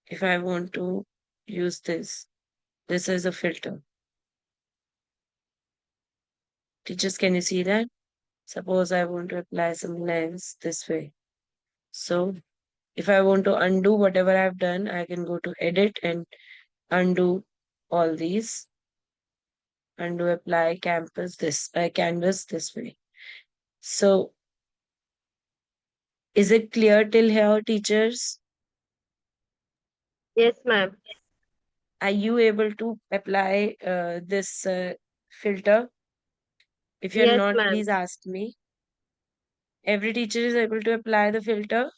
If I want to use this is a filter. Teachers, can you see that? Suppose I want to apply some lens this way. So if I want to undo whatever I've done, I can go to edit and undo all these. Undo apply canvas this way. So is it clear till here, teachers? Yes, ma'am. Are you able to apply this filter? If you're Yes, not, ma'am. please ask me. Every teacher is able to apply the filter.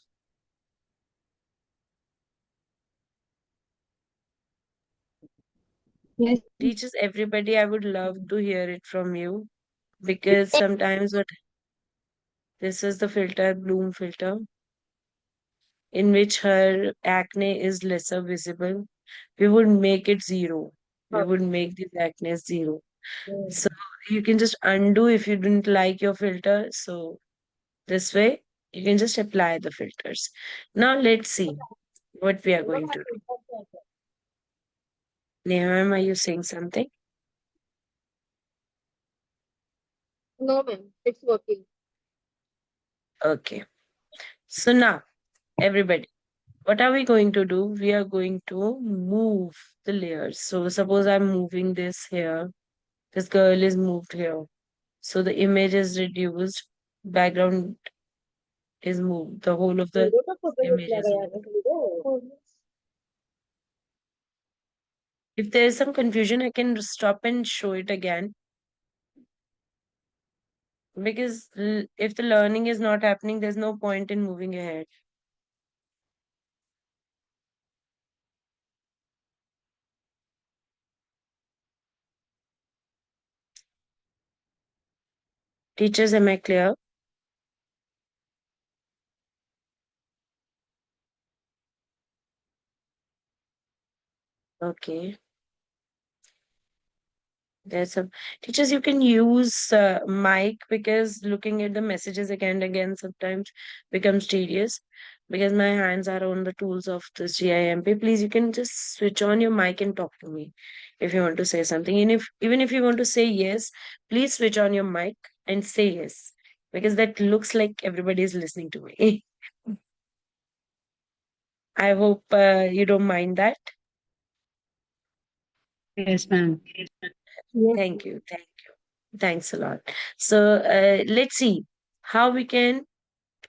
Yes. Teachers, everybody, I would love to hear it from you because sometimes what this is the filter, bloom filter, in which her acne is lesser visible. We would make it zero. We would make this acne zero. So you can just undo if you didn't like your filter. So this way, you can just apply the filters. Now let's see what we are going to do. Neha, are you saying something? No, ma'am. It's working. Okay. So now, everybody, what are we going to do? We are going to move the layers. So suppose I'm moving this here. This girl is moved here. So the image is reduced. Background is moved. The whole of the hero का photo image निकला is गया moved. है hero If there is some confusion, I can stop and show it again. Because if the learning is not happening, there's no point in moving ahead. Teachers, am I clear? Okay. There's some teachers you can use mic because looking at the messages again and again sometimes becomes tedious because my hands are on the tools of this GIMP. Please, you can just switch on your mic and talk to me if you want to say something. And if even if you want to say yes, please switch on your mic and say yes because that looks like everybody is listening to me. I hope you don't mind that. Yes, ma'am. Yes. Thank you. Thanks a lot. So let's see how we can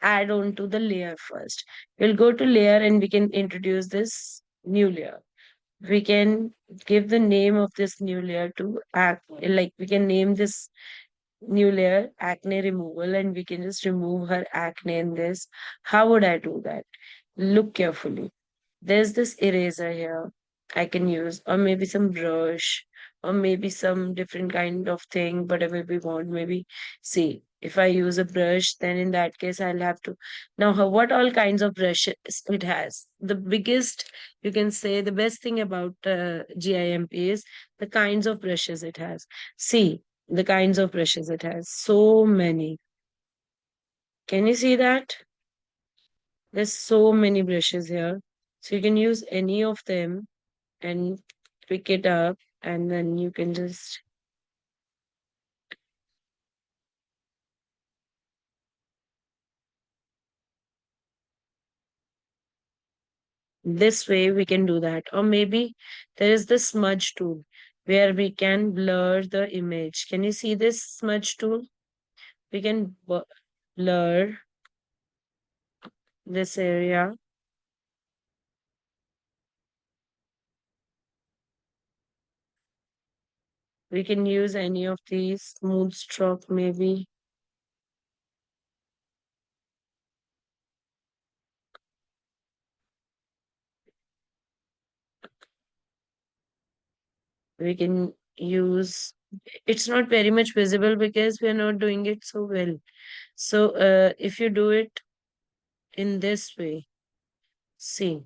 add on to the layer first. We'll go to layer and we can introduce this new layer. We can give the name of this new layer to act like we can name this new layer acne removal and we can just remove her acne in this. How would I do that? Look carefully. There's this eraser here I can use, or maybe some brush, or maybe some different kind of thing, whatever we want. Maybe see if I use a brush, then in that case I'll have to now what all kinds of brushes it has. The biggest you can say the best thing about GIMP is the kinds of brushes it has. See the kinds of brushes it has. So many. Can you see that? There's so many brushes here. So you can use any of them and pick it up, and then you can just this way we can do that. Or maybe there is the smudge tool where we can blur the image. Can you see this smudge tool? We can blur this area. We can use any of these, smooth stroke maybe. We can use, it's not very much visible because we are not doing it so well. So if you do it in this way, see,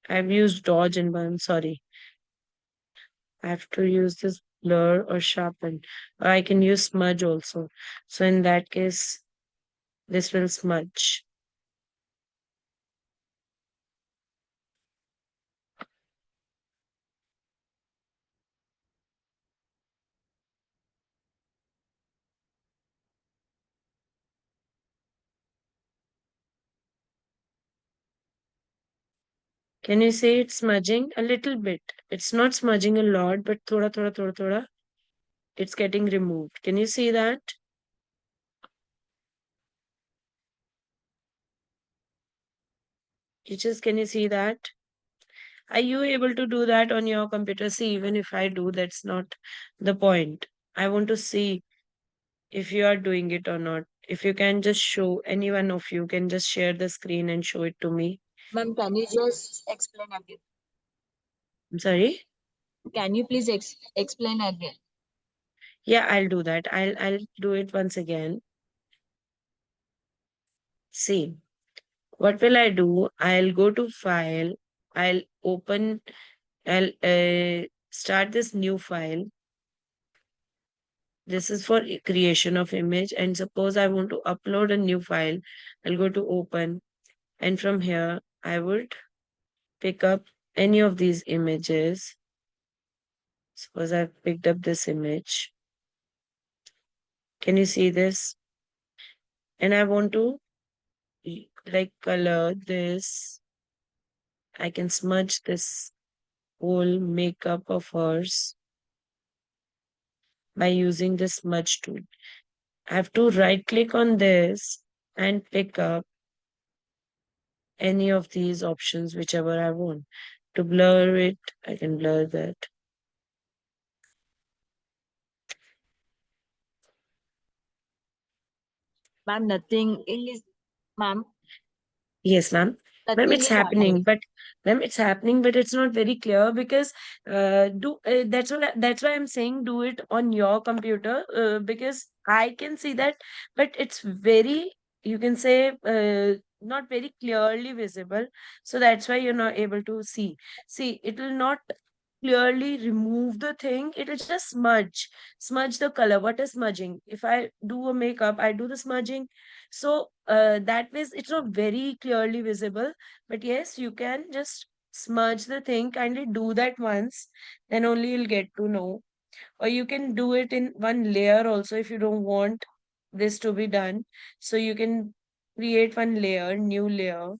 I've used dodge and burn, sorry. I have to use this blur or sharpen. Or I can use smudge also. So in that case, this will smudge. Can you see it's smudging a little bit? It's not smudging a lot, but thoda, it's getting removed. Can you see that? Teachers, can you see that? Are you able to do that on your computer? See, even if I do, that's not the point. I want to see if you are doing it or not. If you can just show, any one of you can just share the screen and show it to me. Ma'am, can you just explain again? I'm sorry. Can you please explain again? Yeah, I'll do that. I'll do it once again. See, what will I do? I'll go to file. I'll open. I'll start this new file. This is for creation of image. And suppose I want to upload a new file. I'll go to open. And from here, I would pick up any of these images. Suppose I've picked up this image. Can you see this? And I want to like color this. I can smudge this whole makeup of hers by using the smudge tool. I have to right click on this and pick up any of these options, whichever I want. To blur it, I can blur that. Ma'am, nothing is, ma'am, Yes, ma'am. Ma'am, nothing it's is happening. happening, but ma'am, it's happening, but it's not very clear because do that's why I'm saying do it on your computer because I can see that, but it's very, you can say not very clearly visible. So that's why you're not able to see. See, it will not clearly remove the thing. It will just smudge the color. What is smudging? If I do a makeup, I do the smudging, so that means it's not very clearly visible. But yes, you can just smudge the thing. Kindly do that once, then only you'll get to know. Or you can do it in one layer also if you don't want this to be done. So you can create one layer, new layer,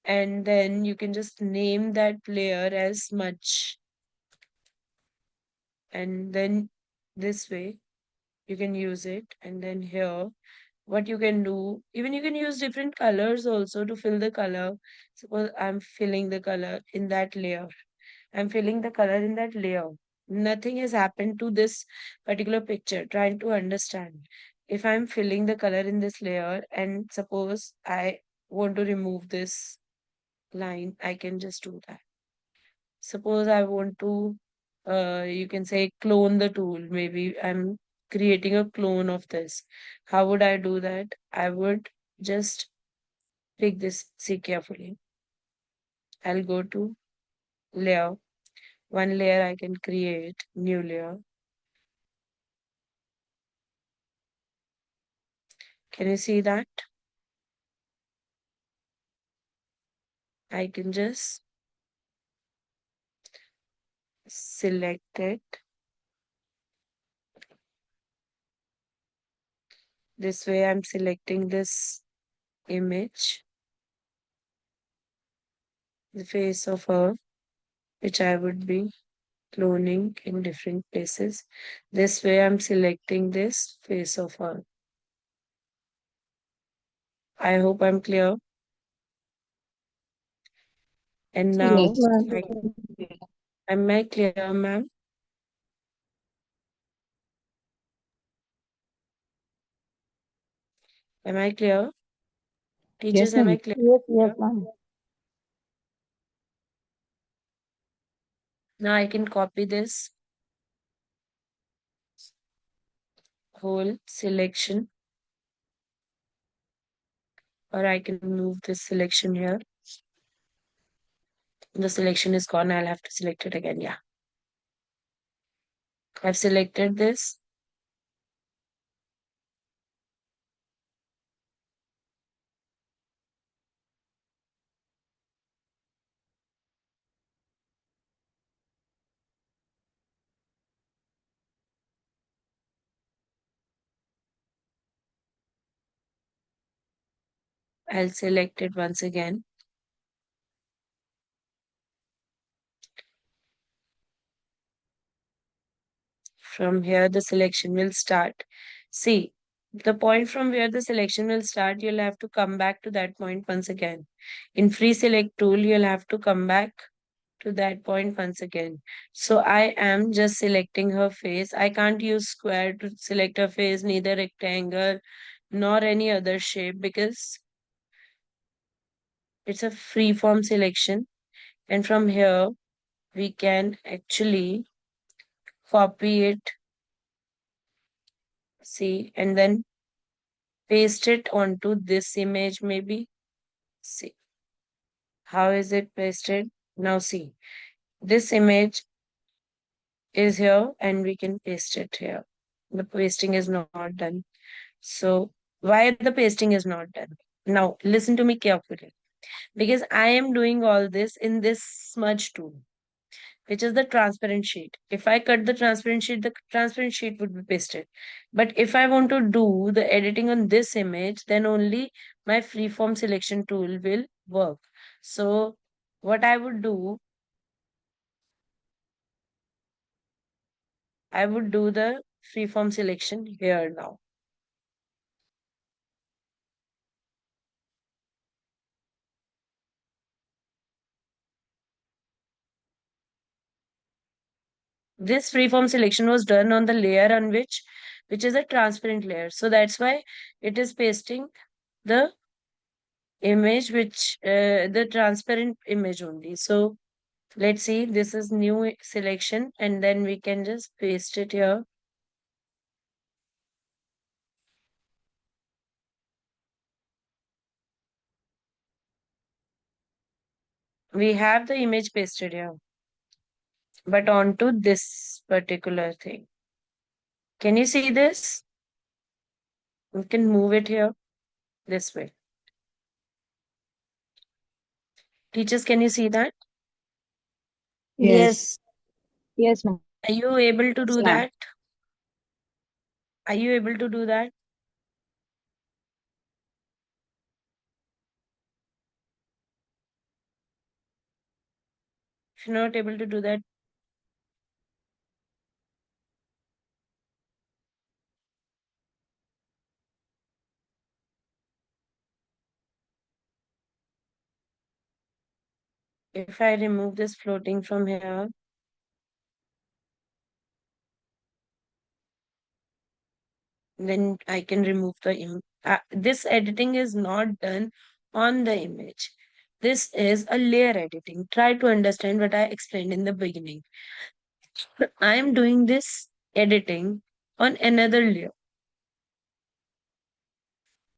and then you can just name that layer as smudge. And then this way you can use it. And then here what you can do, even you can use different colors also to fill the color. Suppose I'm filling the color in that layer. I'm filling the color in that layer. Nothing has happened to this particular picture. Trying to understand. If I'm filling the color in this layer and suppose I want to remove this line, I can just do that. Suppose I want to, you can say clone the tool. Maybe I'm creating a clone of this. How would I do that? I would just pick this, see carefully. I'll go to layer. One layer I can create, new layer. Can you see that? I can just select it. This way I'm selecting this image, the face of her, which I would be cloning in different places. This way I'm selecting this face of her. I hope I'm clear. And now, am I clear, ma'am? Am I clear? Teachers, am I clear? Yes, ma'am. Now I can copy this whole selection, or I can move this selection here. The selection is gone. I'll have to select it again. Yeah. I've selected this. I'll select it once again. From here, the selection will start. See, the point from where the selection will start, you'll have to come back to that point once again. In free select tool, you'll have to come back to that point once again. So I am just selecting her face. I can't use square to select her face, neither rectangle nor any other shape, because it's a free form selection. And from here, we can actually copy it, see, and then paste it onto this image maybe. See, how is it pasted? Now see, this image is here and we can paste it here. The pasting is not done. So why the pasting is not done? Now listen to me carefully, because I am doing all this in this smudge tool, which is the transparent sheet. If I cut the transparent sheet would be pasted. But if I want to do the editing on this image, then only my freeform selection tool will work. So what I would do, I would do the freeform selection here now. This freeform selection was done on the layer on which is a transparent layer. So that's why it is pasting the image the transparent image only. So let's see, this is new selection and then we can just paste it here. We have the image pasted here, but onto this particular thing. Can you see this? We can move it here this way. Teachers, can you see that? Yes. Yes, ma'am. Are you able to do ma'am. that? Are you able to do that? If you're not able to do that, if I remove this floating from here, then I can remove the image. This editing is not done on the image. This is a layer editing. Try to understand what I explained in the beginning. I am doing this editing on another layer,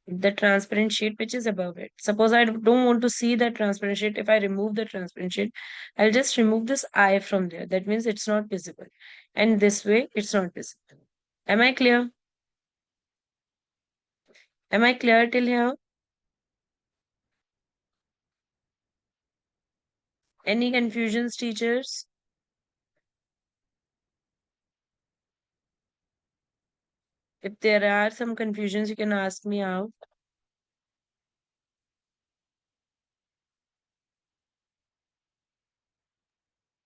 the transparent sheet which is above it. Suppose I don't want to see the transparent sheet. If I remove the transparent sheet, I'll just remove this eye from there. That means it's not visible. And this way, it's not visible. Am I clear? Am I clear till here? Any confusions, teachers? If there are some confusions, you can ask me out.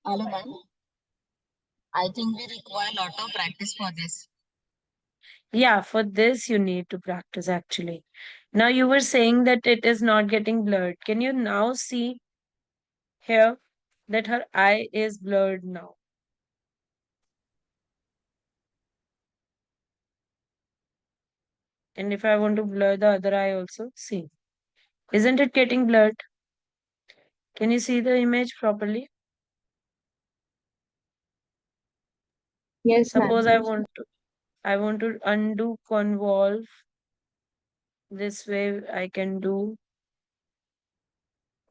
Hello, ma'am. I think we require a lot of practice for this. Yeah, for this you need to practice actually. Now you were saying that it is not getting blurred. Can you now see here that her eye is blurred now? And if I want to blur the other eye also, see. Isn't it getting blurred? Can you see the image properly? Yes, ma'am. Suppose I want to undo convolve. This way I can do.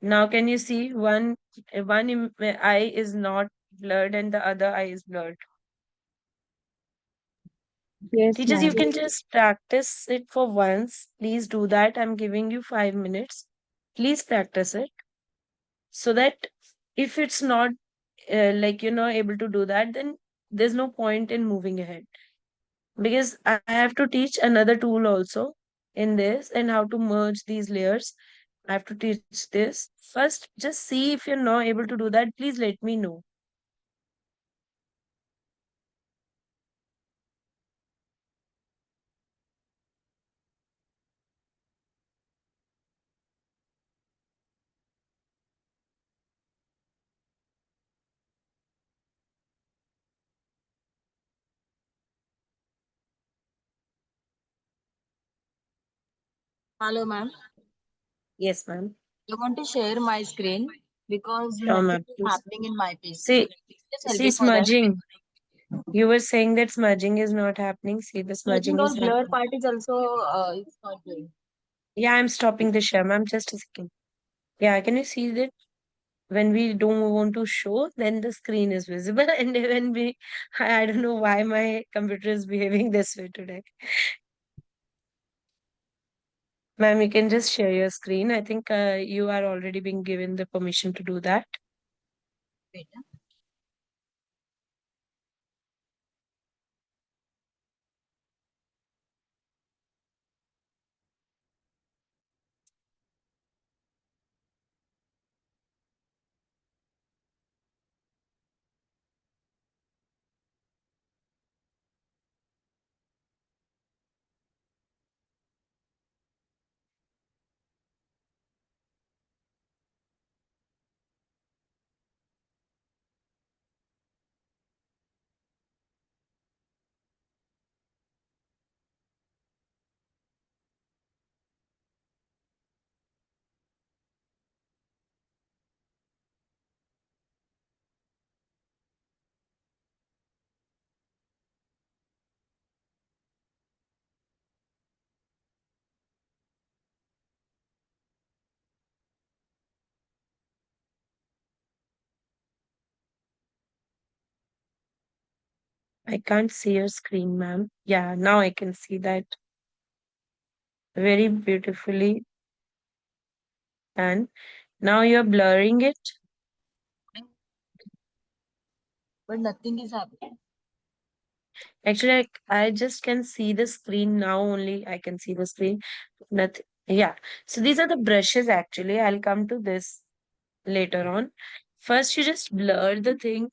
Now can you see one eye is not blurred and the other eye is blurred. Yes, Teachers, you ma'am. can just practice it for once. Please do that. I'm giving you 5 minutes. Please practice it so that if it's not like you're not able to do that, then there's no point in moving ahead. Because I have to teach another tool also in this and how to merge these layers. I have to teach this. First, just see if you're not able to do that. Please let me know. Hello, ma'am. Yes, ma'am. I want to share my screen because Sure, nothing ma'am. is Please. happening in my piece. See, Just help see me for that. smudging. You were saying that smudging is not happening. See, the Smudging smudging or is blur happening. part is also it's not doing. Yeah, I'm stopping the share, ma'am. Just a second. Yeah, can you see that when we don't want to show, then the screen is visible, and when we, I don't know why my computer is behaving this way today. Ma'am, you can just share your screen. I think you are already being given the permission to do that. Wait, I can't see your screen, ma'am. Yeah, now I can see that very beautifully. And now you're blurring it. but nothing is happening. Actually, I just can see the screen now only. I can see the screen. Nothing. Yeah. So these are the brushes actually. I'll come to this later on. First, you just blur the thing.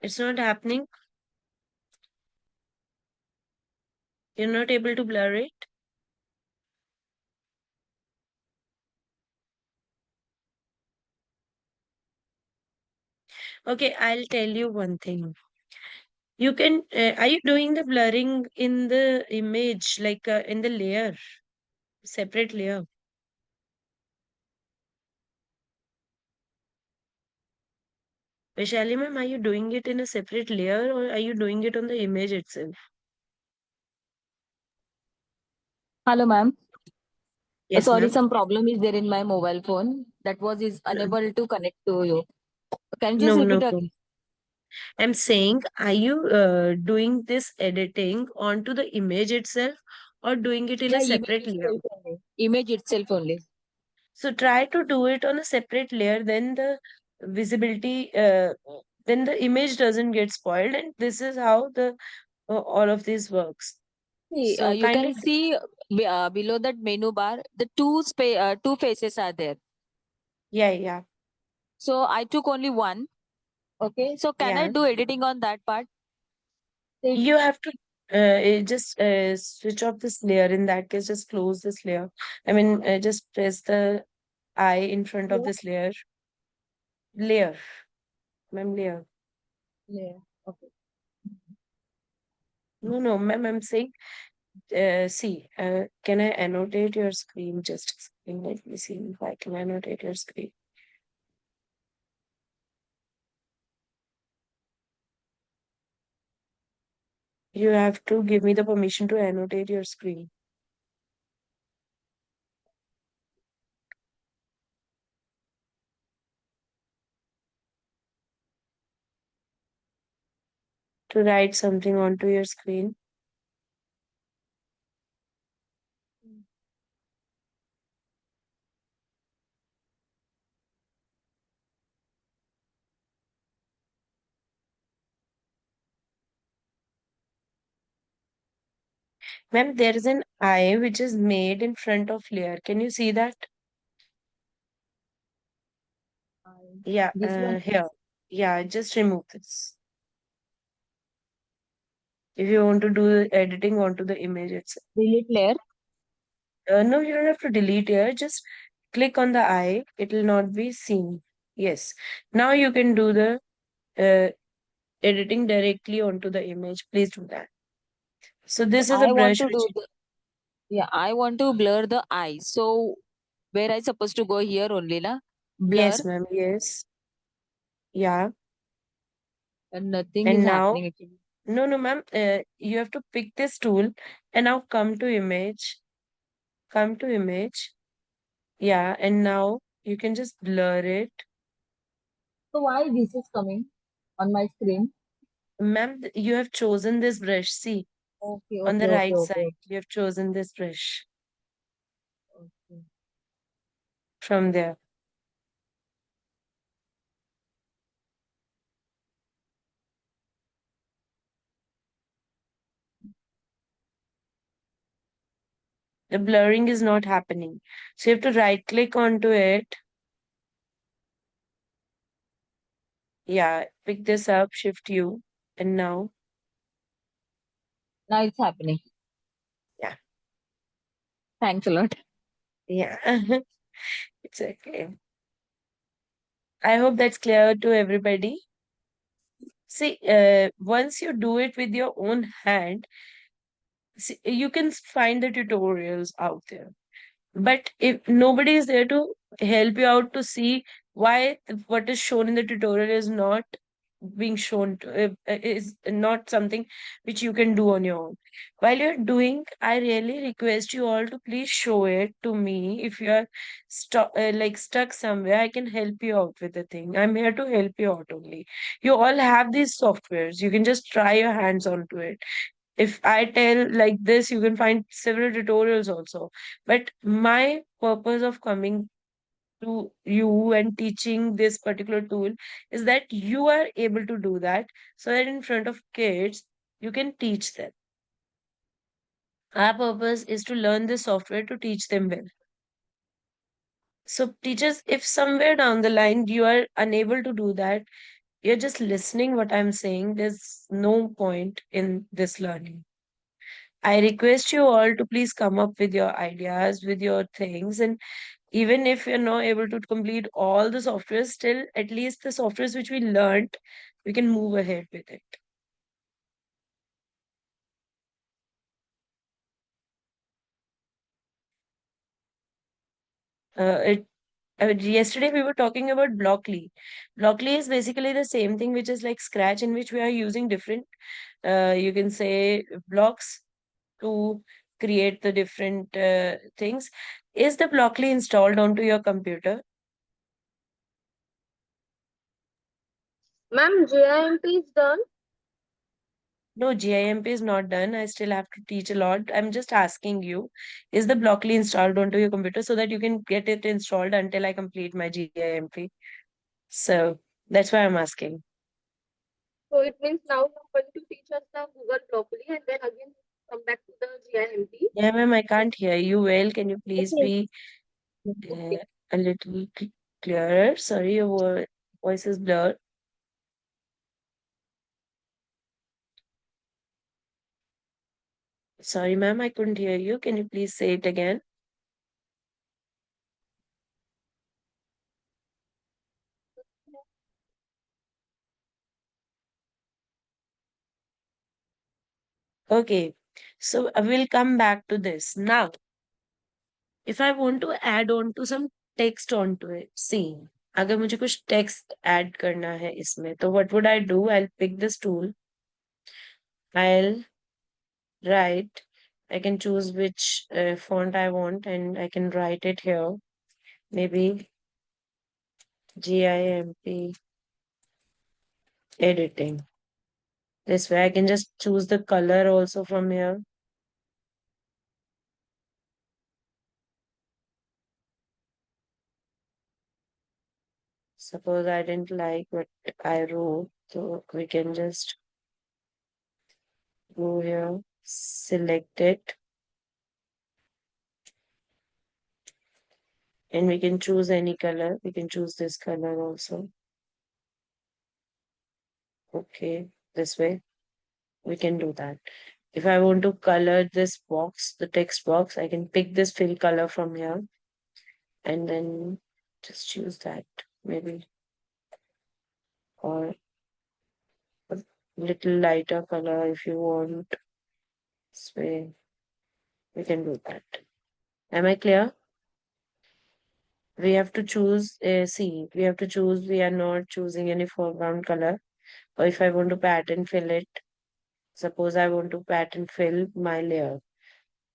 It's not happening. You're not able to blur it. Okay, I'll tell you one thing. You can, are you doing the blurring in the image, like in the layer, separate layer? Vaishali ma'am, are you doing it in a separate layer or are you doing it on the image itself? Hello, ma'am. Yes, Sorry, ma'am. some problem is there in my mobile phone. That was is unable to connect to you. Can you just No, no, repeat no. again? I'm saying, are you doing this editing onto the image itself or doing it in a Yeah, image separate layer? itself only. Image itself only. So try to do it on a separate layer, then the visibility, then the image doesn't get spoiled, and this is how the all of this works. See, So you kindly, can see below that menu bar, the two faces are there. yeah, So I took only one. Okay. So can I yeah. do editing on that part? You have to just switch off this layer. In that case, just close this layer. I mean, just press the eye in front of this layer. Layer, ma'am, layer. Yeah. Okay. No, ma'am, I'm saying, see, can I annotate your screen? Just a second, let me see if I can annotate your screen. You have to give me the permission to annotate your screen. To write something onto your screen. Ma'am, there is an eye which is made in front of layer. Can you see that? Yeah, This one. here. Yeah, just remove this. If you want to do the editing onto the image itself. Delete layer. No, you don't have to delete here. Just click on the eye. It will not be seen. Yes. Now you can do the uh, editing directly onto the image. Please do that. So this is a I want brush to which, do the Yeah, I want to blur the eyes. So where I supposed to go here only, na? Blur, yes, ma'am. Yes. Yeah. and nothing is And now, happening actually. no, ma'am. You have to pick this tool and now come to image. Come to image. Yeah. And now you can just blur it. So why this is coming on my screen? Ma'am, you have chosen this brush. See, Okay, on the okay, okay, right okay, side, you have chosen this brush okay. from there. The blurring is not happening. So you have to right click onto it. Yeah, pick this up, shift U, and now, Now it's happening. yeah, Thanks a lot. yeah, it's okay. I hope that's clear to everybody. See, once you do it with your own hand, see, you can find the tutorials out there. But if nobody is there to help you out to see why what is shown in the tutorial is not being shown to, is not something which you can do on your own. While you're doing, I really request you all to please show it to me. If you're stuck somewhere, I can help you out with the thing. I'm here to help you out only. You all have these softwares. You can just try your hands onto it. If I tell like this, you can find several tutorials also. But my purpose of coming to you and teaching this particular tool is that you are able to do that so that in front of kids, you can teach them. Our purpose is to learn this software to teach them well. So, teachers, if somewhere down the line you are unable to do that, you're just listening what I'm saying, there's no point in this learning. I request you all to please come up with your ideas, with your things, and even if you're not able to complete all the softwares, still at least the softwares which we learned, we can move ahead with it. It Yesterday we were talking about Blockly. Blockly is basically the same thing, which is like Scratch, in which we are using different, you can say, blocks to create the different things. Is the Blockly installed onto your computer? Ma'am, JIMP is done. No, GIMP is not done. I still have to teach a lot. I'm just asking you, is the Blockly installed onto your computer so that you can get it installed until I complete my GIMP? So that's why I'm asking. So it means now you're going to teach us the Google properly and then again come back to the GIMP. Yeah, ma'am, I can't hear you well. Can you please Okay. be Okay. a little clearer? Sorry, your voice is blurred. Sorry, ma'am, I couldn't hear you. Can you please say it again? Okay, so I will come back to this. Now, if I want to add on to some text onto it, see, अगर मुझे कुछ text add करना है इसमें, तो what would I do? I'll pick this tool. I'll write. I can choose which font I want, and I can write it here. Maybe GIMP editing. This way I can just choose the color also from here. Suppose I didn't like what I wrote, so we can just go here, select it, and we can choose any color. We can choose this color also. Okay, this way we can do that. If I want to color this box, the text box, I can pick this fill color from here and then just choose that maybe, or a little lighter color if you want. This way we can do that. Am I clear? We have to choose, see, we have to choose, we are not choosing any foreground color. Or if I want to pattern fill it, suppose I want to pattern fill my layer.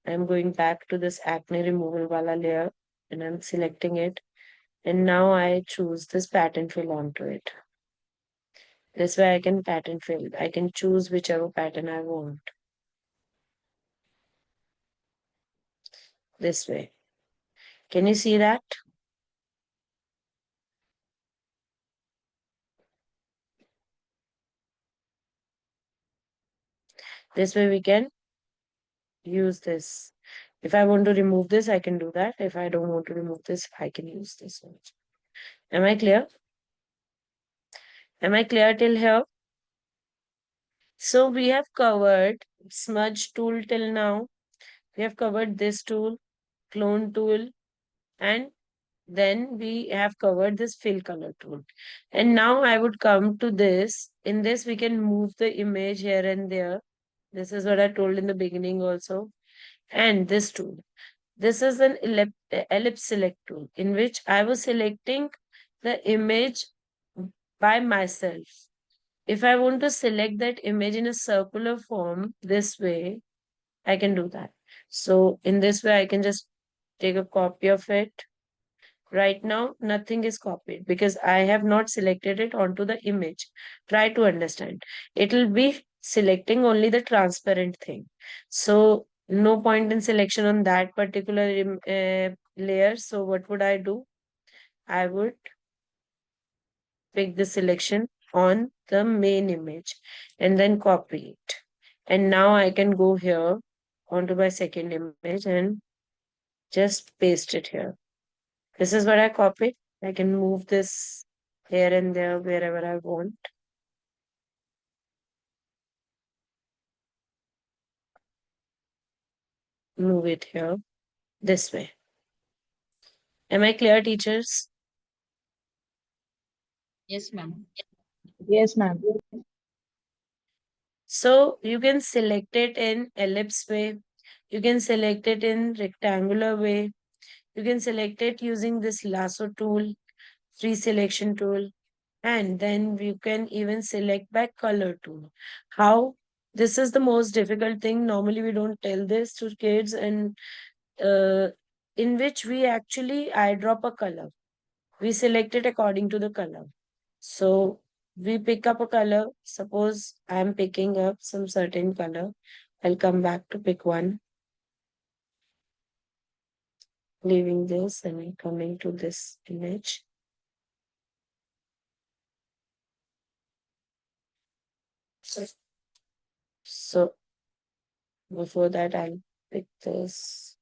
I'm going back to this acne removal wala layer and I'm selecting it. And now I choose this pattern fill onto it. This way I can pattern fill. I can choose whichever pattern I want. This way. Can you see that? This way we can use this. If I want to remove this, I can do that. If I don't want to remove this, I can use this one. Am I clear? Am I clear till here? So we have covered smudge tool till now. We have covered this tool, clone tool, and then we have covered this fill color tool. And now I would come to this. In this, we can move the image here and there. This is what I told in the beginning also. And this tool. This is an ellipse select tool in which I was selecting the image by myself. If I want to select that image in a circular form this way, I can do that. So in this way, I can just take a copy of it. Right now, nothing is copied because I have not selected it onto the image. Try to understand. It will be selecting only the transparent thing. So no point in selection on that particular layer. So what would I do? I would pick the selection on the main image and then copy it. And now I can go here onto my second image and just paste it here. This is what I copied. I can move this here and there wherever I want. Move it here this way. Am I clear, teachers? Yes, ma'am. Yes, ma'am. So you can select it in ellipse way. You can select it in rectangular way. You can select it using this lasso tool, free selection tool, and then you can even select by color tool. How? This is the most difficult thing. Normally, we don't tell this to kids, and uh, in which we actually eyedrop a color. We select it according to the color. So we pick up a color. Suppose I'm picking up some certain color. I'll come back to pick one, leaving this and coming to this image. So before that, I'll pick this.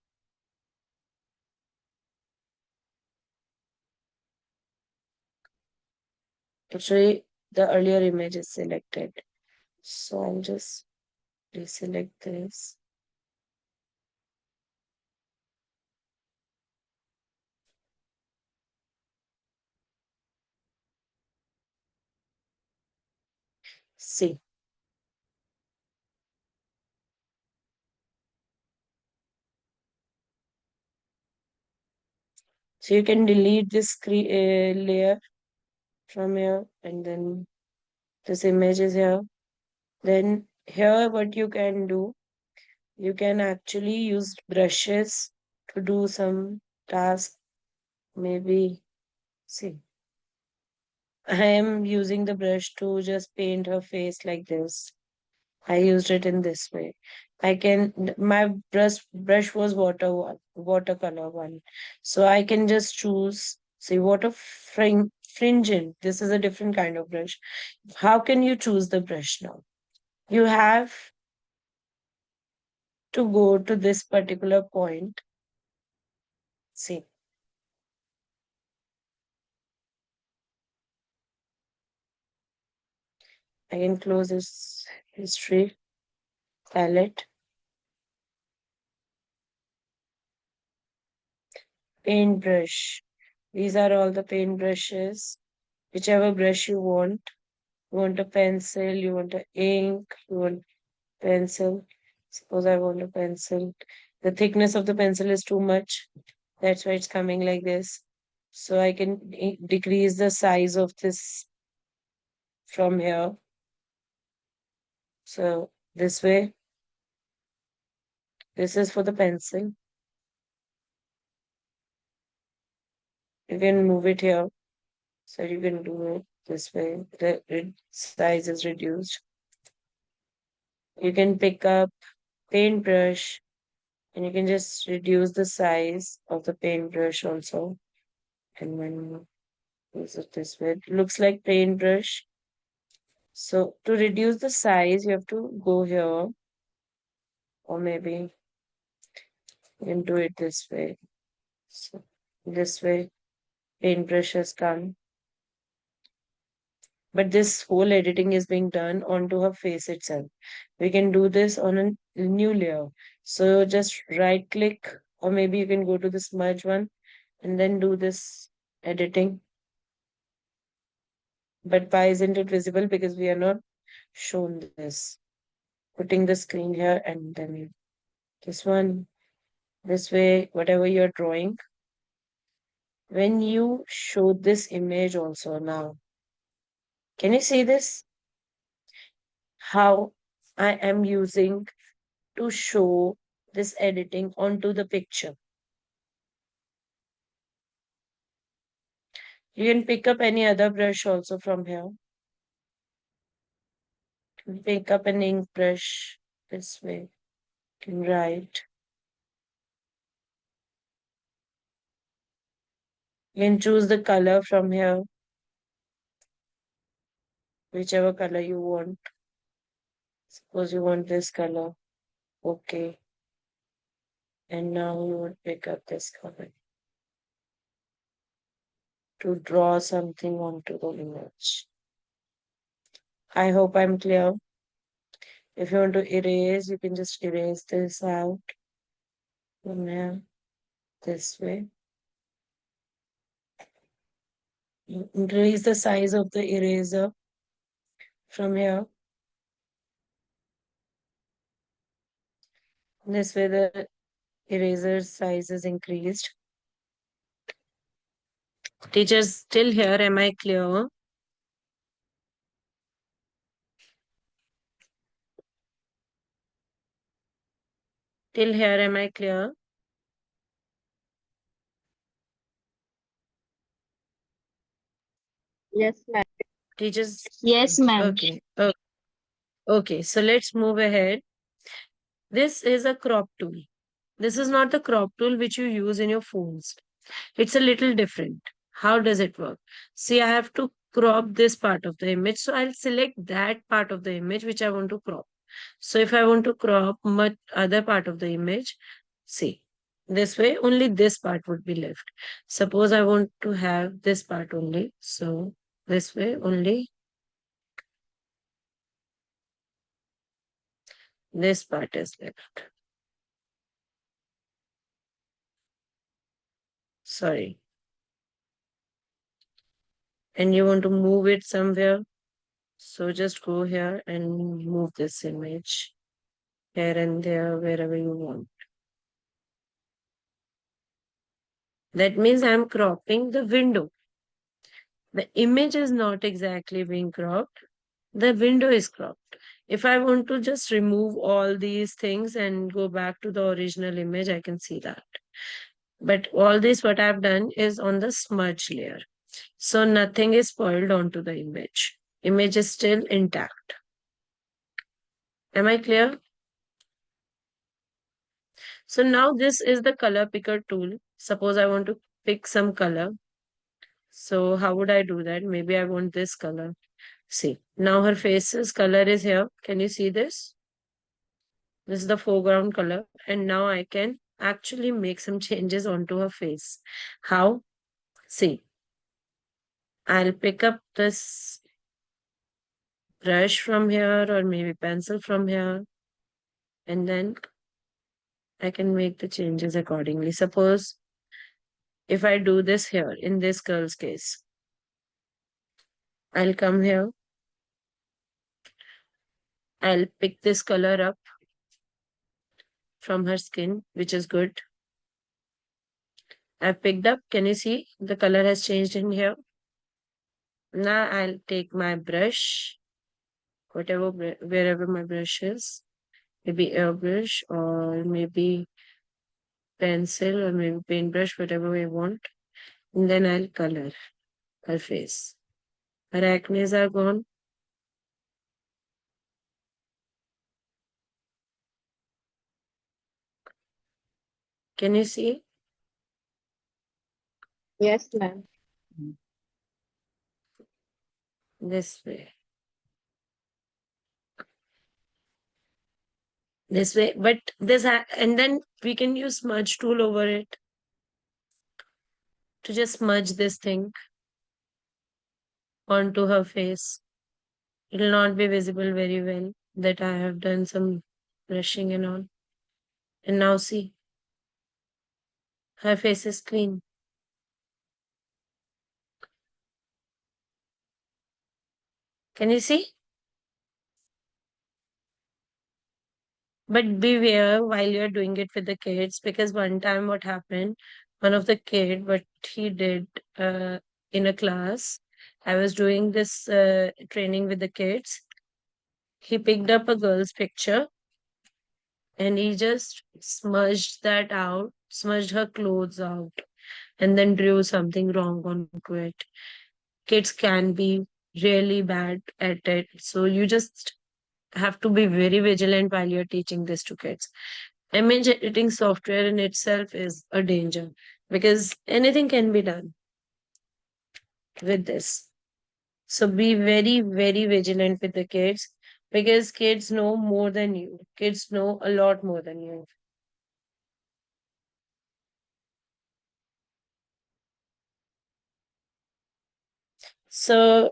Actually, the earlier image is selected. So I'll just deselect this. See. So you can delete this layer from here, and then this image is here. Then here what you can do, you can actually use brushes to do some task. Maybe, see, I am using the brush to just paint her face like this. I used it in this way. My brush was watercolor one. So I can just choose, see, fringent. This is a different kind of brush. How can you choose the brush now? You have to go to this particular point. See, I can close this history palette, paintbrush. These are all the paint brushes. Whichever brush you want. You want a pencil, you want a ink, you want pencil. Suppose I want a pencil. The thickness of the pencil is too much. That's why it's coming like this. So I can decrease the size of this from here. So this way, this is for the pencil. You can move it here. So you can do it this way. The size is reduced. You can pick up paintbrush and you can just reduce the size of the paintbrush also. And then use it this way. It looks like paintbrush. So to reduce the size, you have to go here, or maybe you can do it this way. So this way, paintbrush has come. But this whole editing is being done onto her face itself. We can do this on a new layer. So just right click, or maybe you can go to the smudge one and then do this editing. But why isn't it visible? Because we are not shown this. Putting the screen here and then this one, this way, whatever you're drawing. When you show this image also now, can you see this? How I am using to show this editing onto the picture. You can pick up any other brush also from here. Pick up an ink brush this way. You can write. You can choose the color from here, whichever color you want. Suppose you want this color. Okay. And now you would pick up this color to draw something onto the image. I hope I'm clear. If you want to erase, you can just erase this out from here this way. Increase the size of the eraser from here. This way the eraser size is increased. Teachers, still here, am I clear? Till here, am I clear? Yes, ma'am. Teachers, Yes, ma'am. okay. Okay, so let's move ahead. This is a crop tool. This is not the crop tool which you use in your phones. It's a little different. How does it work? See, I have to crop this part of the image. So I'll select that part of the image which I want to crop. So if I want to crop much other part of the image, see, this way only this part would be left. Suppose I want to have this part only. So this way only this part is left. Sorry. And you want to move it somewhere. So just go here and move this image here and there, wherever you want. That means I'm cropping the window. The image is not exactly being cropped. The window is cropped. If I want to just remove all these things and go back to the original image, I can see that. But all this, what I've done is on the smudge layer. So nothing is spoiled onto the image. Image is still intact. Am I clear? So now this is the color picker tool. Suppose I want to pick some color. So how would I do that? Maybe I want this color. See, now her face's color is here. Can you see this? This is the foreground color. And now I can actually make some changes onto her face. How? See, I'll pick up this brush from here or maybe pencil from here. And then I can make the changes accordingly. Suppose if I do this here in this girl's case, I'll come here. I'll pick this color up from her skin, which is good. I've picked up. Can you see the color has changed in here? Now I'll take my brush, wherever my brush is, maybe airbrush or maybe pencil or maybe paintbrush, whatever we want. And then I'll color her face. Her acnes are gone. Can you see? Yes, ma'am. This way. This way. But and then we can use smudge tool over it to just smudge this thing onto her face. It will not be visible very well that I have done some brushing and all. And now see, her face is clean. Can you see? But beware while you're doing it with the kids, because one time what happened, one of the kid, what he did in a class, I was doing this training with the kids. He picked up a girl's picture and he just smudged that out, smudged her clothes out, and then drew something wrong onto it. Kids can be really bad at it. So you just have to be very vigilant while you're teaching this to kids. Image editing software in itself is a danger because anything can be done with this. So be very, very vigilant with the kids because kids know more than you. Kids know a lot more than you. So,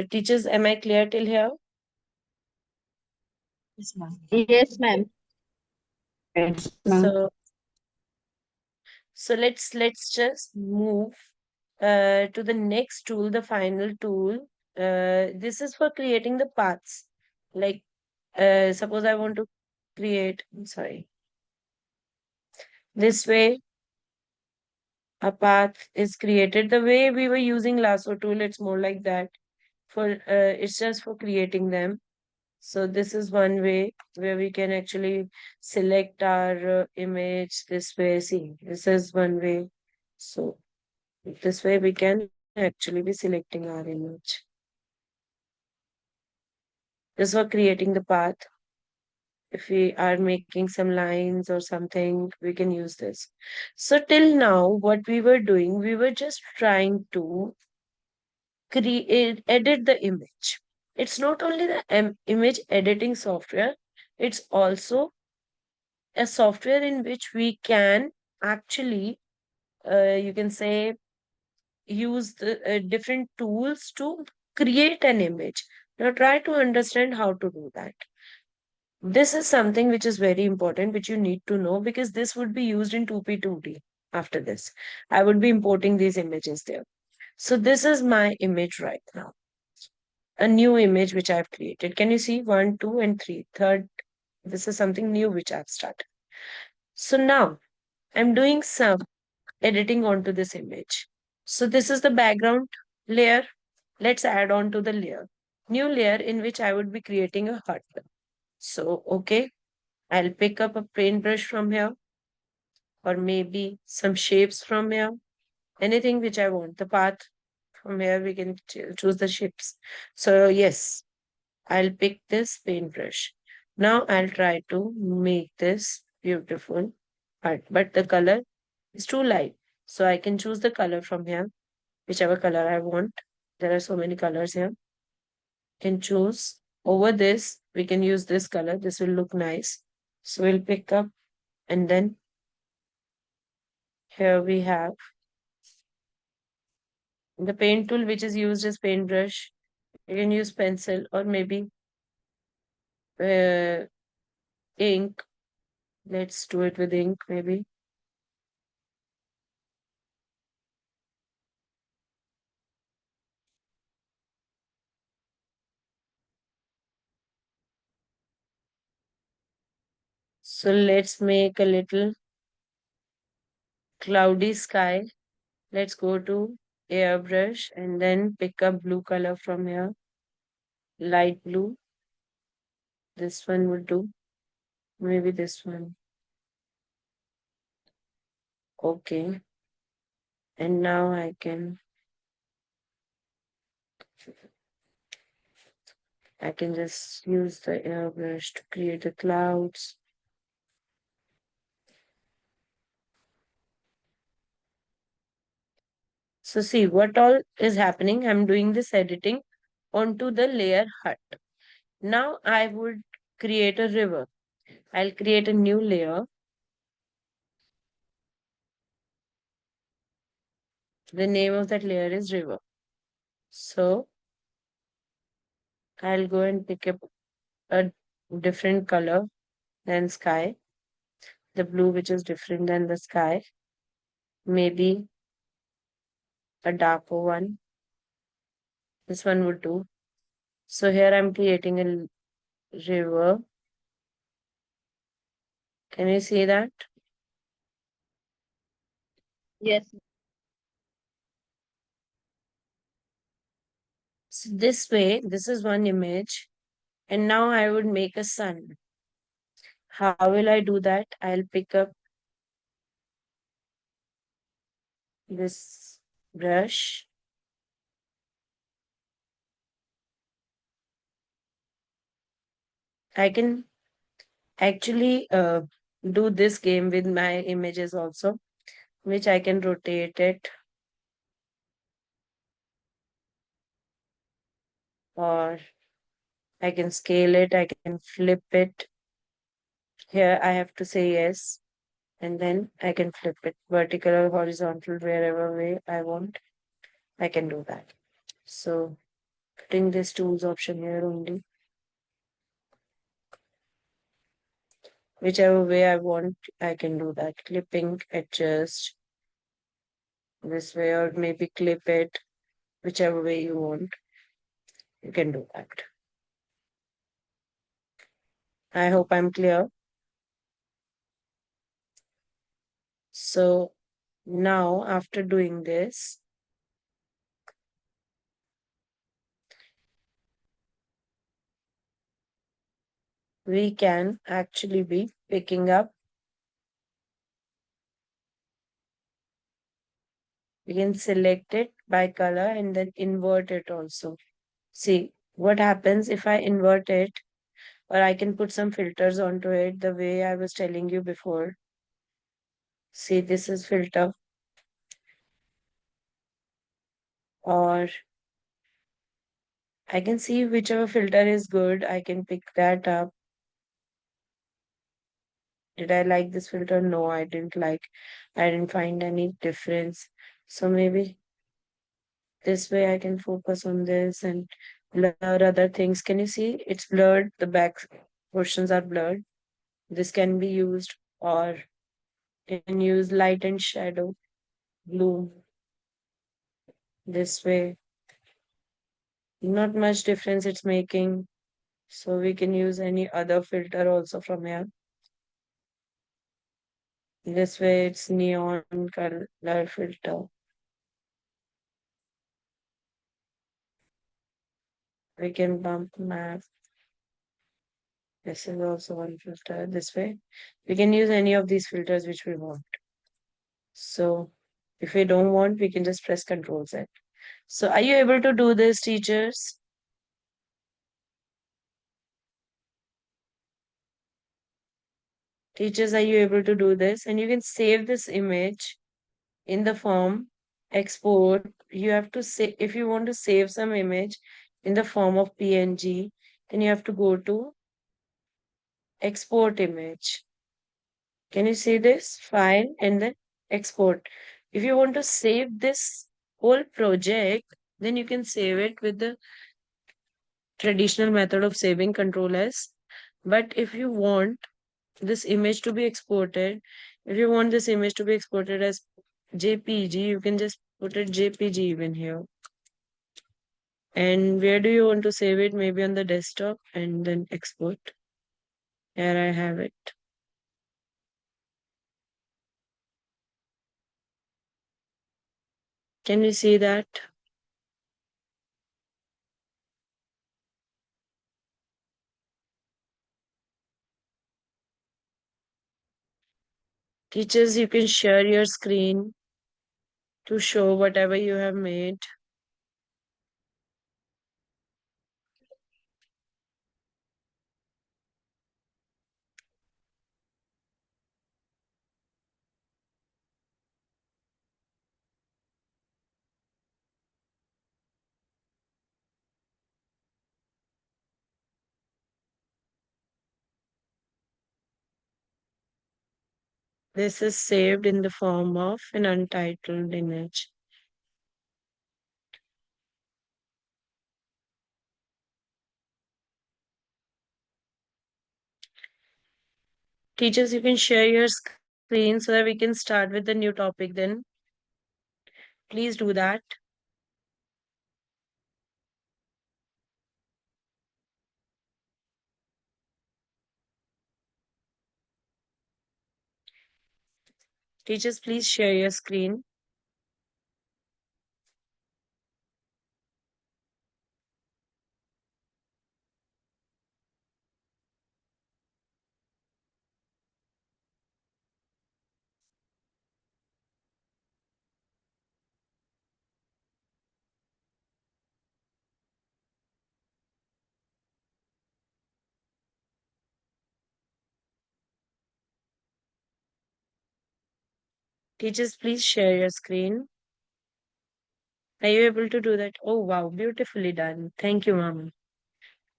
teachers, am I clear till here? Yes, ma'am. Yes, ma'am. Yes, ma'am. So let's just move to the next tool, the final tool. This is for creating the paths. Like, suppose I want to create, sorry, this way a path is created. The way we were using lasso tool, it's more like that. It's just for creating them. So this is one way where we can actually select our image this way. See, this is one way. So this way we can actually be selecting our image. This for creating the path. If we are making some lines or something, we can use this. So till now, what we were doing, we were just trying to edit the image. It's not only the image editing software, it's also a software in which we can actually, you can say, use the different tools to create an image. Now try to understand how to do that. This is something which is very important, which you need to know, because this would be used in 2P2D. After this, I would be importing these images there. So this is my image right now, a new image which I've created. Can you see 1, 2, and 3? Third, this is something new which I've started. So now I'm doing some editing onto this image. So this is the background layer. Let's add on to the layer. New layer in which I would be creating a hut. So, okay, I'll pick up a paintbrush from here, or maybe some shapes from here, anything which I want. The path from here, we can choose the shapes. So, yes, I'll pick this paintbrush. Now I'll try to make this beautiful art, but the color is too light. So I can choose the color from here, whichever color I want. There are so many colors here. Can choose over this. We can use this color. This will look nice. So we'll pick up, and then here we have the paint tool, which is used as paintbrush. You can use pencil or maybe uh, ink. Let's do it with ink, maybe. So let's make a little cloudy sky. Let's go to airbrush and then pick up blue color from here. Light blue. This one would do. Maybe this one. Okay. And now I can just use the airbrush to create the clouds. So see what all is happening. I'm doing this editing onto the layer hut. Now I would create a river. I'll create a new layer. The name of that layer is river. So I'll go and pick up a different color than sky. The blue which is different than the sky. Maybe a darker one. This one would do. So here I'm creating a river. Can you see that? Yes. So this way, this is one image. And now I would make a sun. How will I do that? I'll pick up this brush. I can actually do this game with my images also, which I can rotate it, or I can scale it, I can flip it. Here I have to say yes, and then I can flip it vertical or horizontal, wherever way I want. I can do that. So putting this tools option here only. Whichever way I want, I can do that. Clipping, adjust this way, or maybe clip it, whichever way you want. You can do that. I hope I'm clear. So now, after doing this, we can actually be picking up. We can select it by color and then invert it also. See, what happens if I invert it, or I can put some filters onto it the way I was telling you before. See, this is filter, or I can see whichever filter is good, I can pick that up. Did I like this filter? No, I didn't like. I didn't find any difference. So maybe this way I can focus on this and blur other things. Can you see? It's blurred. The back portions are blurred. This can be used, or you can use light and shadow, blue. This way, not much difference it's making. So we can use any other filter also from here. This way it's neon color filter. We can bump map. This is also one filter. This way we can use any of these filters which we want. So if we don't want, we can just press Control Z. So are you able to do this, teachers? Teachers, are you able to do this? And you can save this image in the form export. You have to say, if you want to save some image in the form of PNG, then you have to go to export image. Can you see this? File and then export. If you want to save this whole project, then you can save it with the traditional method of saving, Control S. But if you want this image to be exported, if you want this image to be exported as JPG, you can just put it JPG even here. And where do you want to save it? Maybe on the desktop and then export. Here I have it. Can you see that? Teachers, you can share your screen to show whatever you have made. This is saved in the form of an untitled image. Teachers, you can share your screen so that we can start with the new topic then. Please do that. Teachers, please share your screen. Teachers, please share your screen. Are you able to do that? Oh, wow, beautifully done. Thank you, ma'am.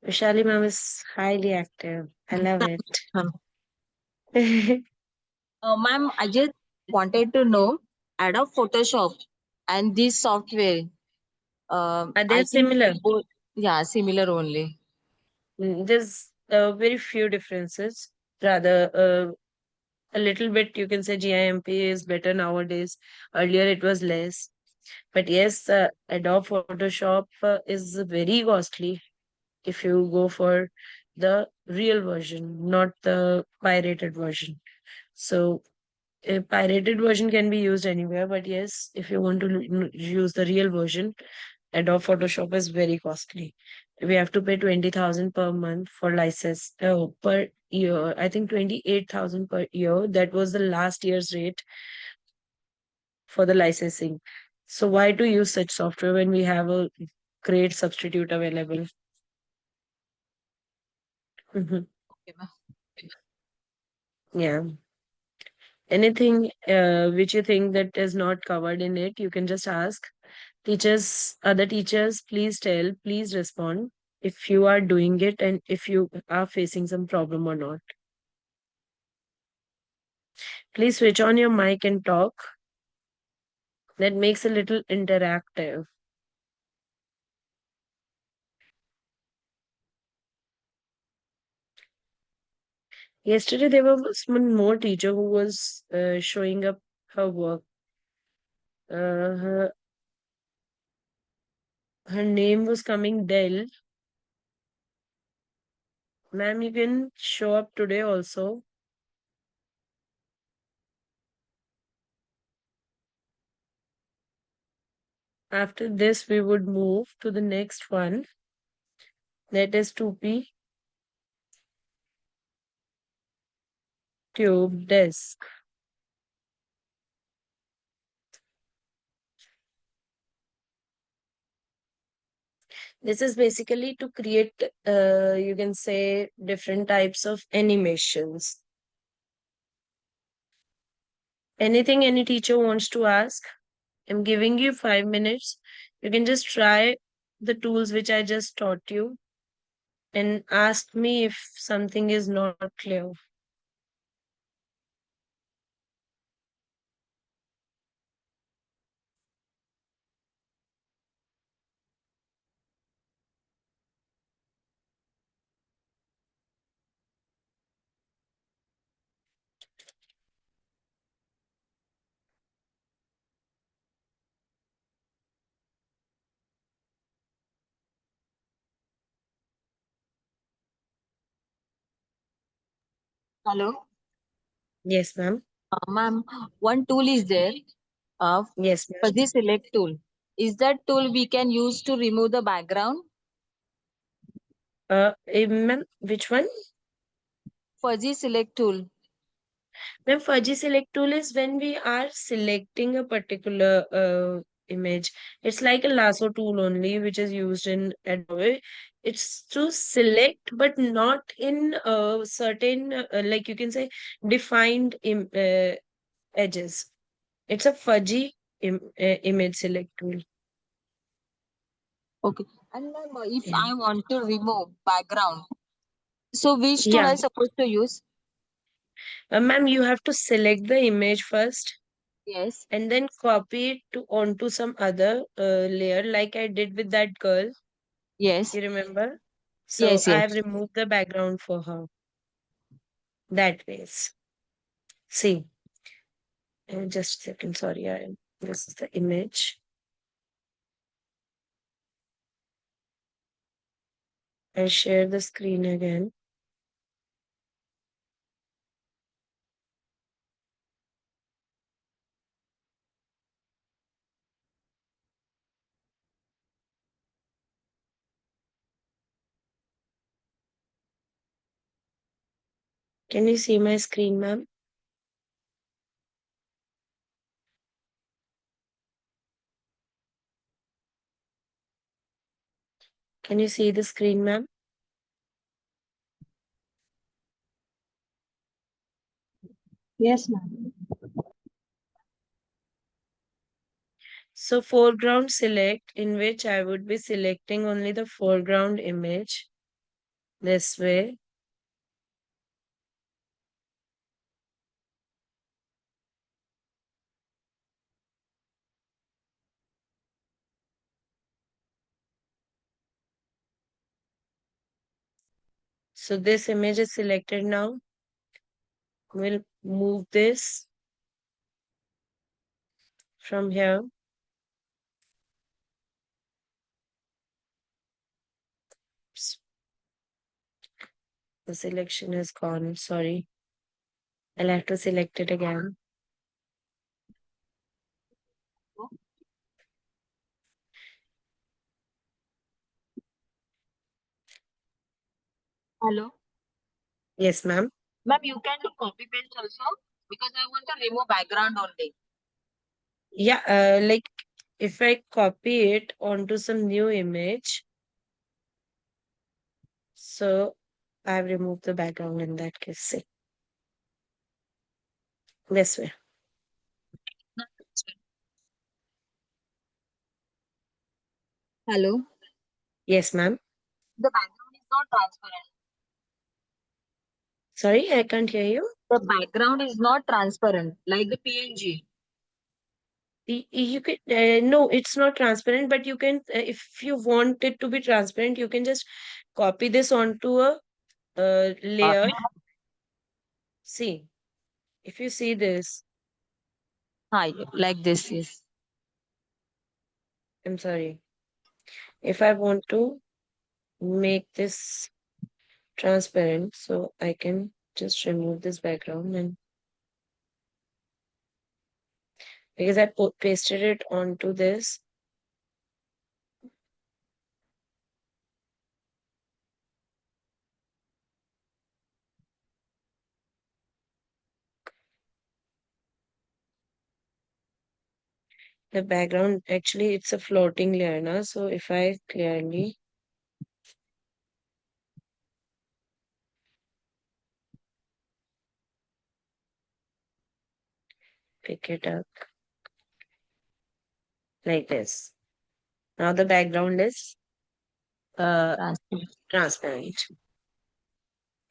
Vishali ma'am is highly active. I love it. Ma'am, I just wanted to know Adobe Photoshop and this software. Are they I think similar? both, yeah, similar only. There's very few differences. Rather, a little bit, you can say GIMP is better nowadays. Earlier, it was less. But yes, Adobe Photoshop is very costly if you go for the real version, not the pirated version. So a pirated version can be used anywhere, but yes, if you want to use the real version, Adobe Photoshop is very costly. We have to pay 20,000 per month for license per year. I think 28,000 per year. That was the last year's rate for the licensing. So why to use such software when we have a great substitute available? Mhm. Okay, ma'am. Yeah. Anything which you think that is not covered in it, you can just ask. Teachers, other teachers, please tell, please respond if you are doing it and if you are facing some problem or not. Please switch on your mic and talk. That makes a little interactive. Yesterday, there was one more teacher who was showing up her work. Her name was coming Dell. Ma'am, you can show up today also. After this, we would move to the next one. That is 2P tube desk. This is basically to create, you can say, different types of animations. Anything any teacher wants to ask, I'm giving you 5 minutes. You can just try the tools which I just taught you and ask me if something is not clear. Hello. Yes, ma'am. Ma'am, one tool is there. Yes, ma'am. Fuzzy select tool. Is that tool we can use to remove the background? Ma'am, which one? Fuzzy select tool. Ma'am, fuzzy select tool is when we are selecting a particular image. It's like a lasso tool only, which is used in Adobe. It's to select, but not in certain, like you can say, defined edges. It's a fuzzy image select tool. Okay. And ma'am, if Yeah. I want to remove background, so which tool Yeah. I supposed to use? Ma'am, you have to select the image first Yes. and then copy it to onto some other layer, like I did with that girl. Yes. You remember? So Yes. I Yes. have removed the background for her. That ways. See, just a second. Sorry, this is the image. I share the screen again. Can you see my screen, ma'am? Can you see the screen, ma'am? Yes, ma'am. So foreground select, in which I would be selecting only the foreground image this way. So this image is selected now. We'll move this from here. Oops, the selection is gone. Sorry. I'll have to select it again. Hello. Yes, ma'am. Ma'am, you can do copy paste also because I want to remove background only. Yeah, like if I copy it onto some new image, so I've removed the background in that case. See, this way. Hello. Yes, ma'am. The background is not transparent. Sorry, I can't hear you. The background is not transparent like the PNG. You can no, it's not transparent, but you can if you want it to be transparent, you can just copy this onto a layer. See, if you see this, Hi, like this, yes. I'm sorry. If I want to make this transparent, so I can just remove this background, and because I pasted it onto this, the background actually it's a floating layer now. So if I clearly pick it up like this, now the background is Transparent. transparent.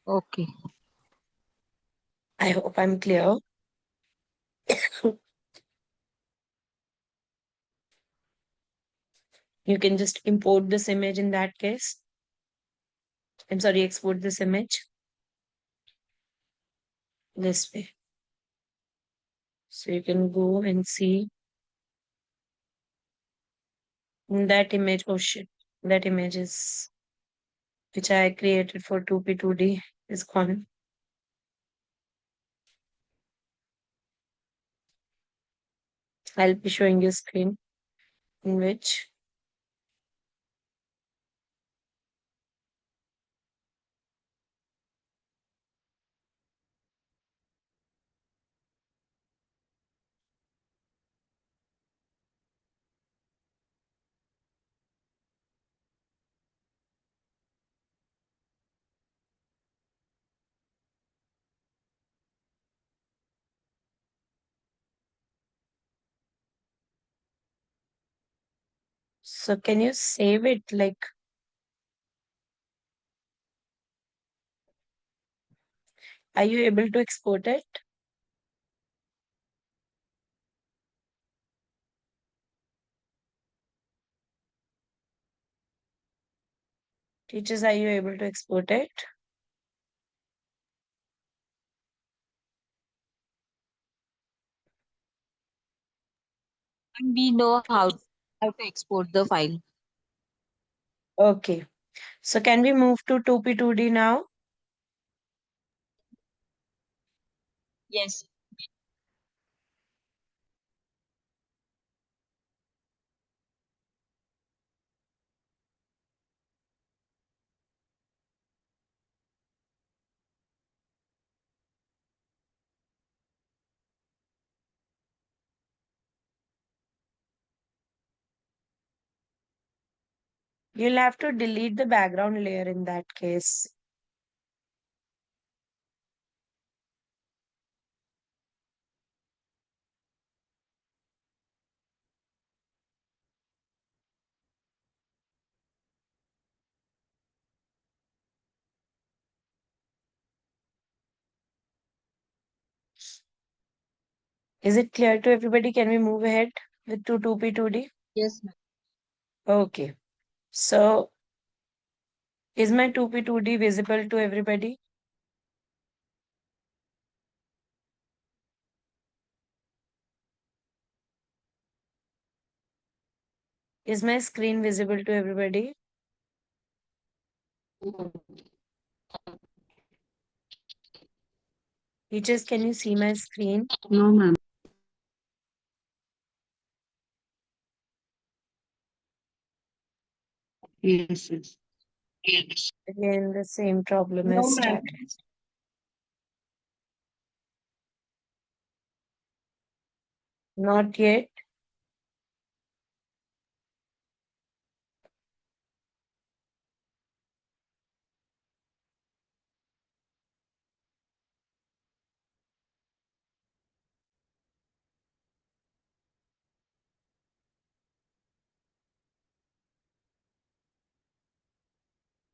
Okay. I hope I'm clear. You can just import this image in that case. I'm sorry, export this image this way. So you can go and see that image. Oh shit, that image is which I created for 2P2D is gone. I'll be showing you a screen in which so can you save it? Like, are you able to export it? Teachers, are you able to export it? And we know how to export the file. Okay. So can we move to 2P2D now? Yes. You'll have to delete the background layer in that case. Is it clear to everybody? Can we move ahead with 2P2D? Yes, ma'am. Okay. So is my 2P2D visible to everybody? Is my screen visible to everybody? Teachers, can you see my screen? No, ma'am. Yes, yes. Again, the same problem No, has ma'am. started. Not yet.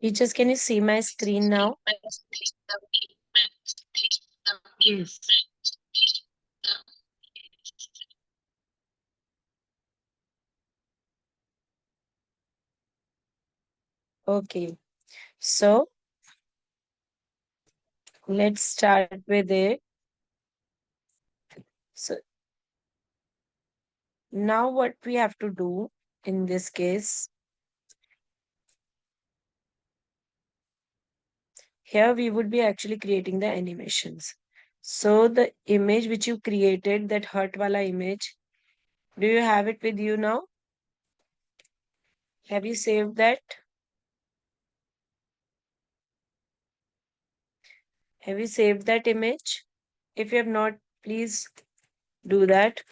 Teachers, can you see my screen now? Yes. Okay. So let's start with it. So now what we have to do in this case, here we would be actually creating the animations. So the image which you created, that heart wala image, do you have it with you now? Have you saved that? Have you saved that image? If you have not, please do that.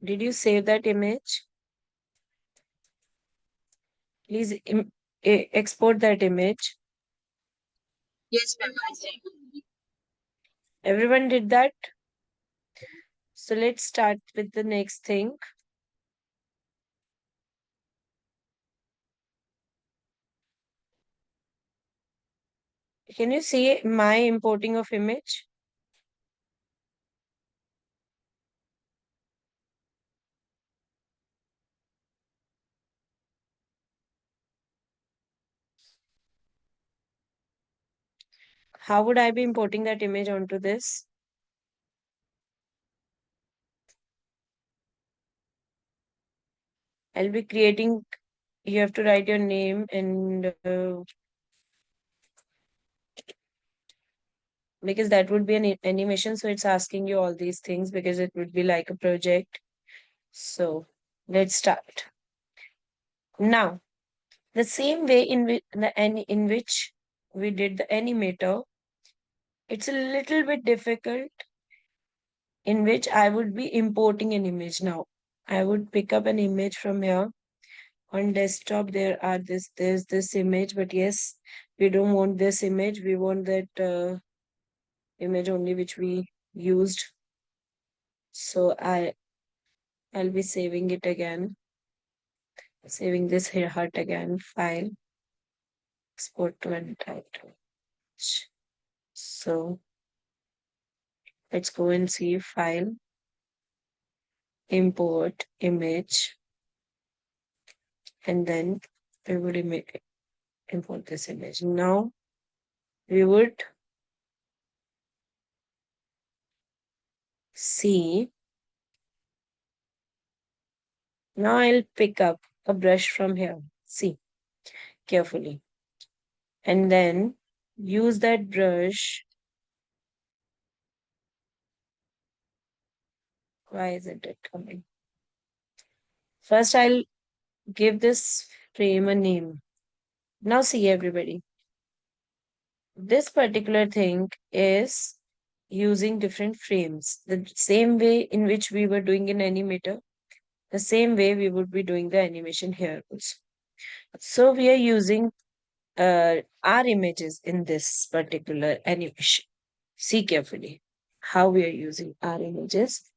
Did you save that image? Please export that image. Yes, ma'am. I see. Everyone did that? So let's start with the next thing. Can you see my importing of image? How would I be importing that image onto this? I'll be creating, you have to write your name and because that would be an animation. So it's asking you all these things because it would be like a project. So let's start. Now, the same way in which we did the animator, it's a little bit difficult in which I would be importing an image now. I would pick up an image from here. On desktop, there's this image, but yes, we don't want this image. We want that image only which we used. So I'll be saving it again. Saving this here hut again. File, export to an title. So let's go and see file, import image, and then we would import this image. Now we would see. Now I'll pick up a brush from here. See carefully. And then use that brush. Why isn't it coming? First, I'll give this frame a name. Now, see everybody. This particular thing is using different frames. The same way in which we were doing in animator, the same way we would be doing the animation here also. So we are using our images in this particular animation. See carefully how we are using our images.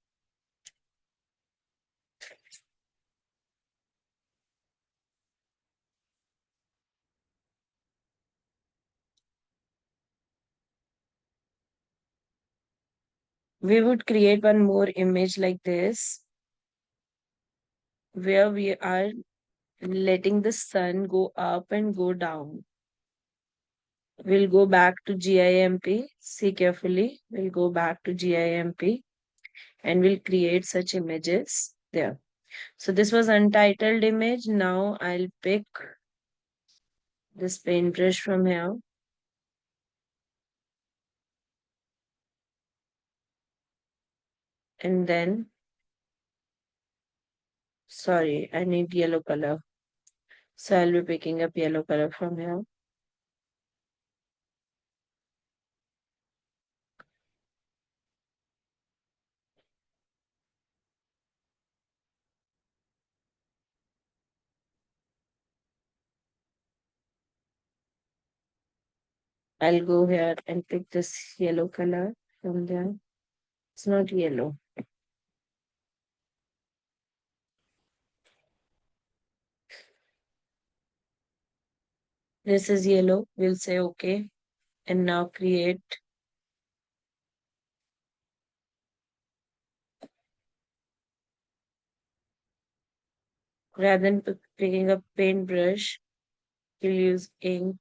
We would create one more image like this, where we are letting the sun go up and go down. We'll go back to GIMP. See carefully. We'll go back to GIMP and we'll create such images there. So this was untitled image. Now I'll pick this paintbrush from here. And then, sorry, I need yellow color. So I'll be picking up yellow color from here. I'll go here and pick this yellow color from there. It's not yellow. This is yellow. We'll say okay. And now create. Rather than picking a paintbrush, we'll use ink.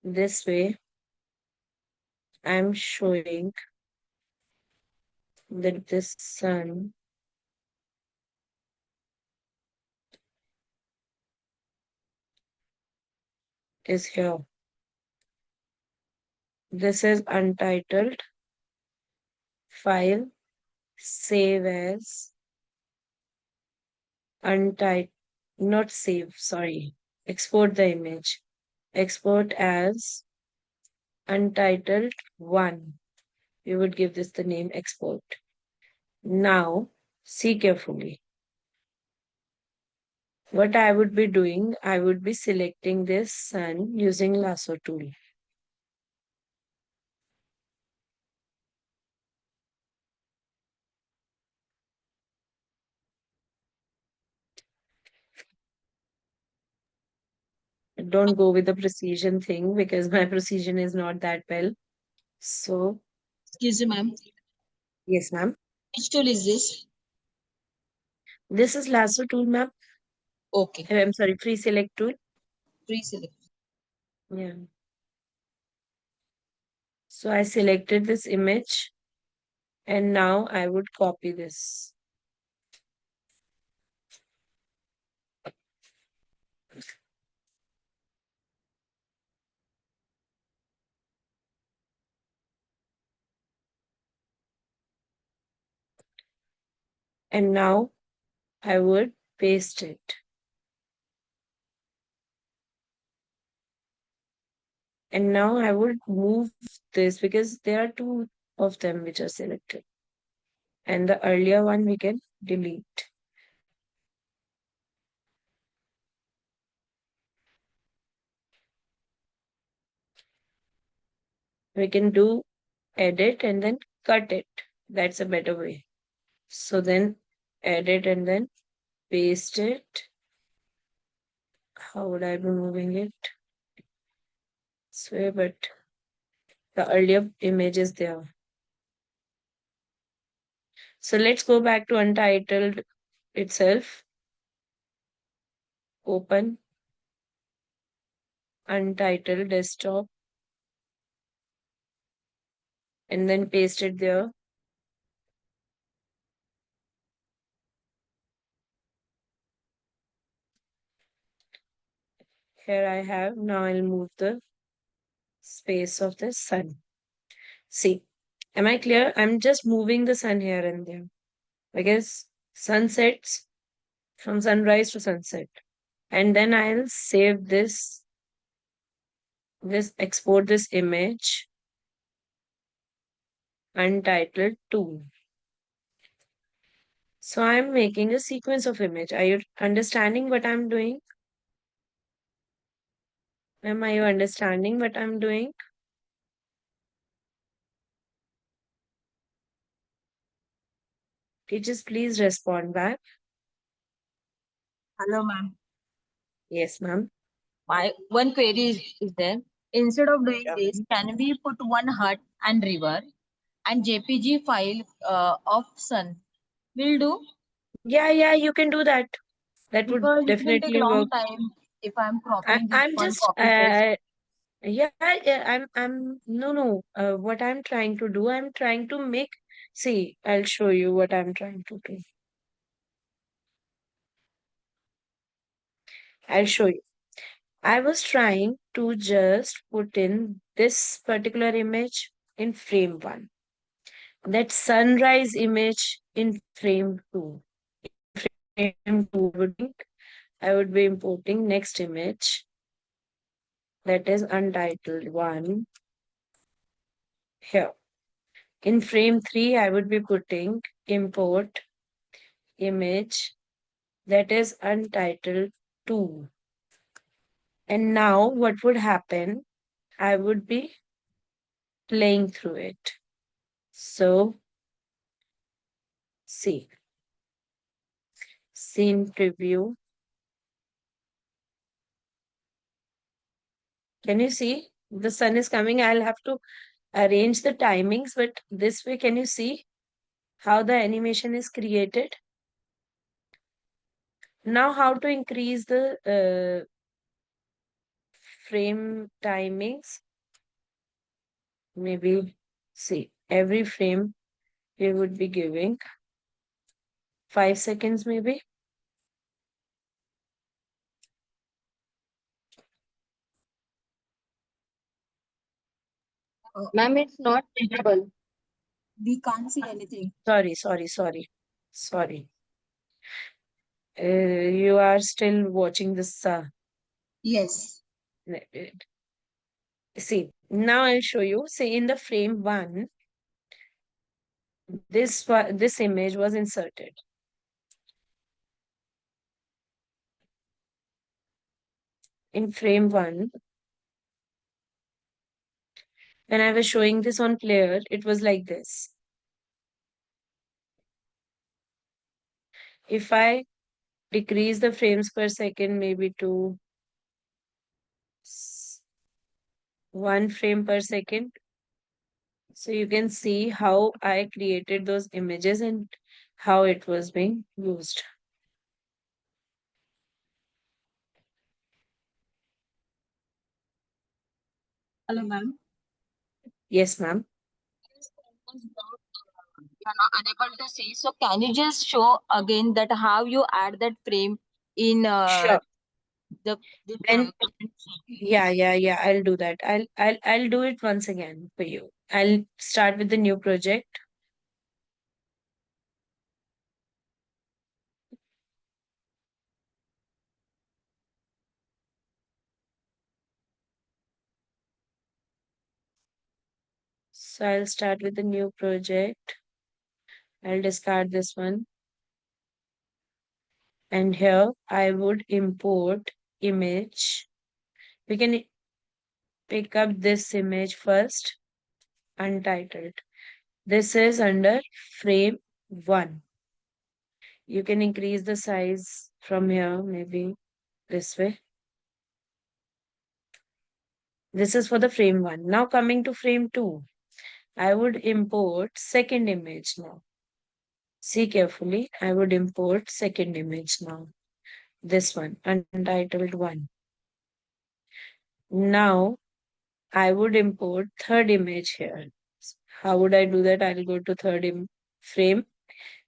This way, I'm showing that this sun is here. This is untitled file, save as untitled, not save, sorry, export the image. Export as untitled 1. We would give this the name export. Now, see carefully. What I would be doing, I would be selecting this sun using lasso tool. Don't go with the precision thing because my precision is not that well. So, Excuse me, ma'am. yes, ma'am. Which tool is this? This is lasso tool, ma'am. Okay. I'm sorry, free select tool. Pre-select. Yeah. So I selected this image and now I would copy this. And now I would paste it. And now I would move this because there are two of them which are selected. And the earlier one we can delete. We can do edit and then cut it. That's a better way. So then edit and then paste it. How would I be moving it? This way, but the earlier image is there. So let's go back to Untitled itself. Open Untitled desktop and then paste it there. Here I have. Now I'll move the space of the sun. See, am I clear? I'm just moving the sun here and there because sun sets from sunrise to sunset. And then I'll save this export this image untitled 2. So I'm making a sequence of image. Are you understanding what I'm doing? Am I you understanding what I'm doing? Teachers, please respond back. Hello, ma'am. Yes, ma'am. My one query is there. Instead of doing this, can we put one hut and river and JPG file of sun? Will do Yeah, you can do that. That would because it will take definitely long work. time if I'm cropping this I'm one just copy paste. I'm no. What I'm trying to do, I'm trying to make. See, I'll show you what I'm trying to do. I'll show you. I was trying to just put in this particular image in frame 1. That sunrise image in frame 2. Frame 2 I would be importing next image that is untitled 1 here. In frame 3, I would be putting import image that is untitled 2. And now what would happen? I would be playing through it. So, see, scene preview. Can you see? The sun is coming. I'll have to arrange the timings, but this way, can you see how the animation is created? Now, how to increase the frame timings? Maybe, see, every frame we would be giving 5 seconds, maybe. Ma'am, it's not visible. We can't see anything. Sorry. You are still watching this. Yes. See, now I'll show you. See, in the frame 1, this image was inserted. In frame 1, when I was showing this on player, it was like this. If I decrease the frames per second maybe to 1 frame per second, so you can see how I created those images and how it was being used. Hello, ma'am. Yes, ma'am. You're not unable to see. So can you just show again that how you add that frame in Sure. the this, Then comment? yeah, I'll do that. I'll do it once again for you. I'll start with the new project. So I'll start with the new project. I'll discard this one. And here I would import image. We can pick up this image first, untitled. This is under frame 1. You can increase the size from here, maybe this way. This is for the frame 1. Now coming to frame 2, I would import second image now. See carefully, I would import second image now. This one, untitled 1. Now I would import third image here. How would I do that? I'll go to third frame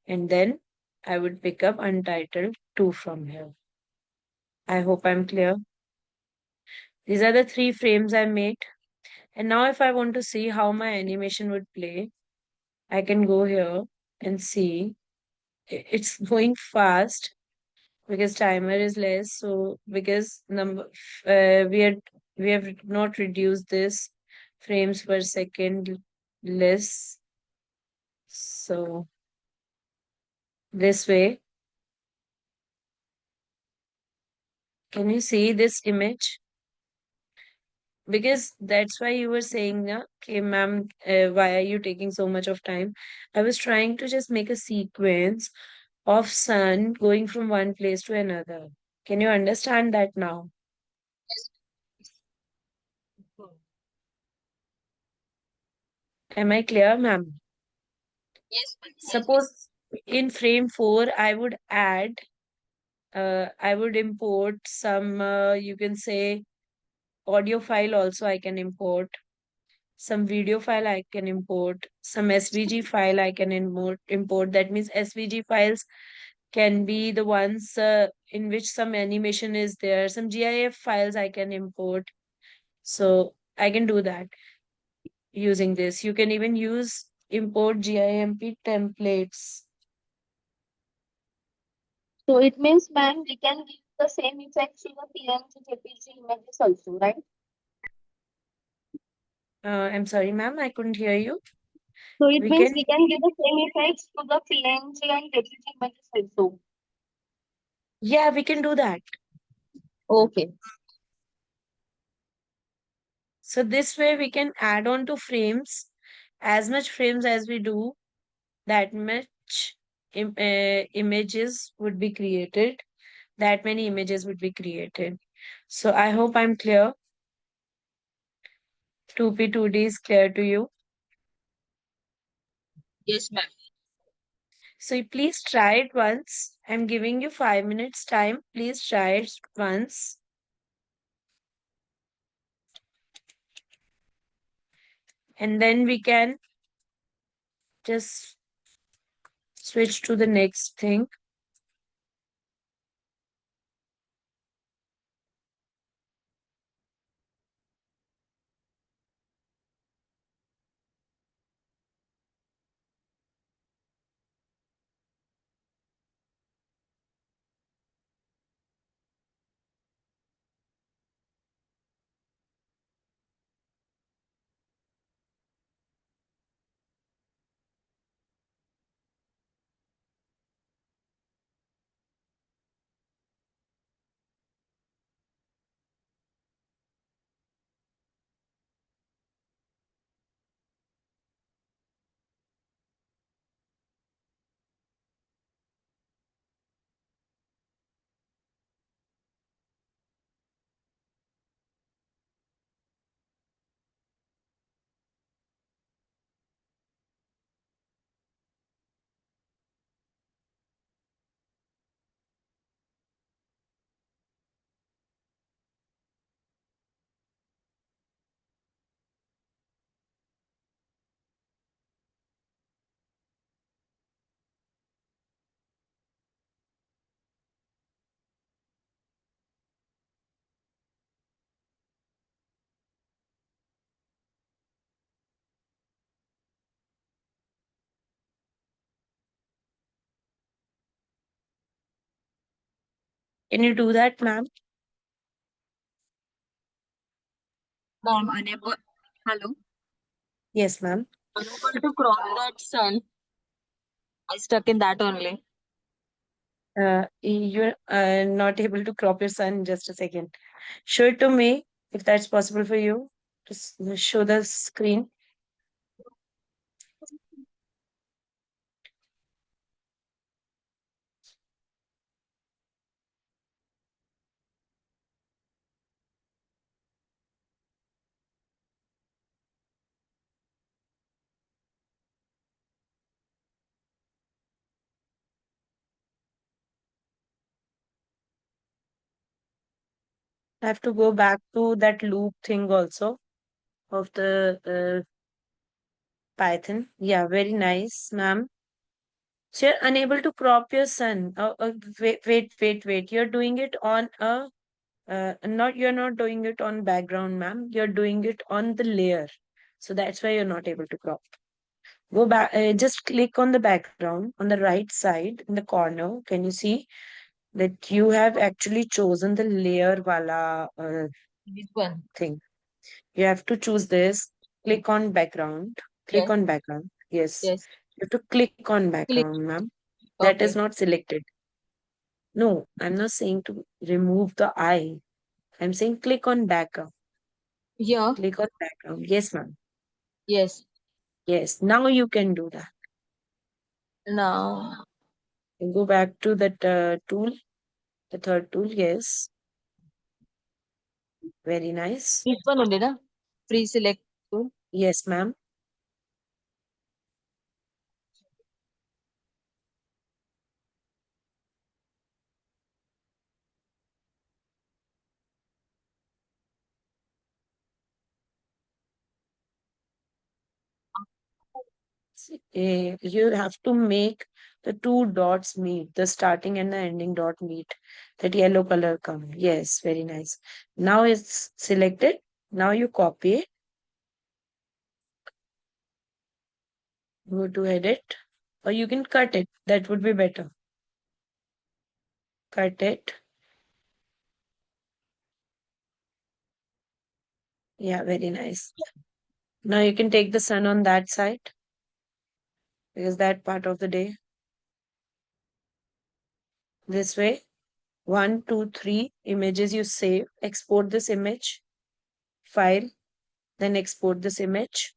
and then I would pick up untitled 2 from here. I hope I'm clear. These are the 3 frames I made. And now if I want to see how my animation would play, I can go here and see it's going fast because timer is less. So because we have not reduced this frames per second less. So this way, can you see this image? Because that's why you were saying, na, okay, ma'am, why are you taking so much of time? I was trying to just make a sequence of sun going from one place to another. Can you understand that now? Am I clear, ma'am? Yes, ma'am. Suppose in frame 4, I would import some, you can say, audio file also I can import. Some video file I can import. Some SVG file I can import. That means SVG files can be the ones in which some animation is there. Some GIF files I can import. So I can do that using this. You can even use import GIMP templates. So it means, ma'am, we can give the same effects to the PNG, JPG images also, right? I'm sorry, ma'am, I couldn't hear you. So it We means can, we can give the same effects to the PNG and JPG images also. Yeah, we can do that. Okay. So this way we can add on to frames. As much frames as we do, that much images would be created. That many images would be created. So I hope I'm clear. 2P2D is clear to you. Yes, ma'am. So you please try it once. I'm giving you 5 minutes time. Please try it once. And then we can just switch to the next thing. Can you do that, ma'am? No, I'm unable. Hello. Yes, ma'am. Unable to crop that sun. I stuck in that only. You're not able to crop your sun. Just a second. Show it to me if that's possible for you. Just show the screen. I have to go back to that loop thing also of the Python. Yeah, very nice, ma'am. So you're unable to crop your sun. Wait. You're doing it on a not you're not doing it on background, ma'am. You're doing it on the layer. So that's why you're not able to crop. Go back, just click on the background on the right side in the corner. Can you see that you have actually chosen the layer wala This one. thing? You have to choose this. Click on background. Click Yes. on background. Yes. Yes. You have to click on Click. background, ma'am. That is Okay. not selected. No, I'm not saying to remove the eye. I'm saying click on background. Here. Click on background. Yes, ma'am. Yes. Yes. Now you can do that. Now. You go back to that tool, the third tool. Yes. Very nice. This one only, na? Pre-select tool. Yes, ma'am. You have to make the two dots meet, the starting and the ending dot meet. That yellow color come. Yes, very nice. Now it's selected. Now you copy it. Go to edit. Or you can cut it. That would be better. Cut it. Yeah, very nice. Now you can take the sun on that side because that part of the day. This way. 1, 2, 3 images you save, export this image, file, then export this image.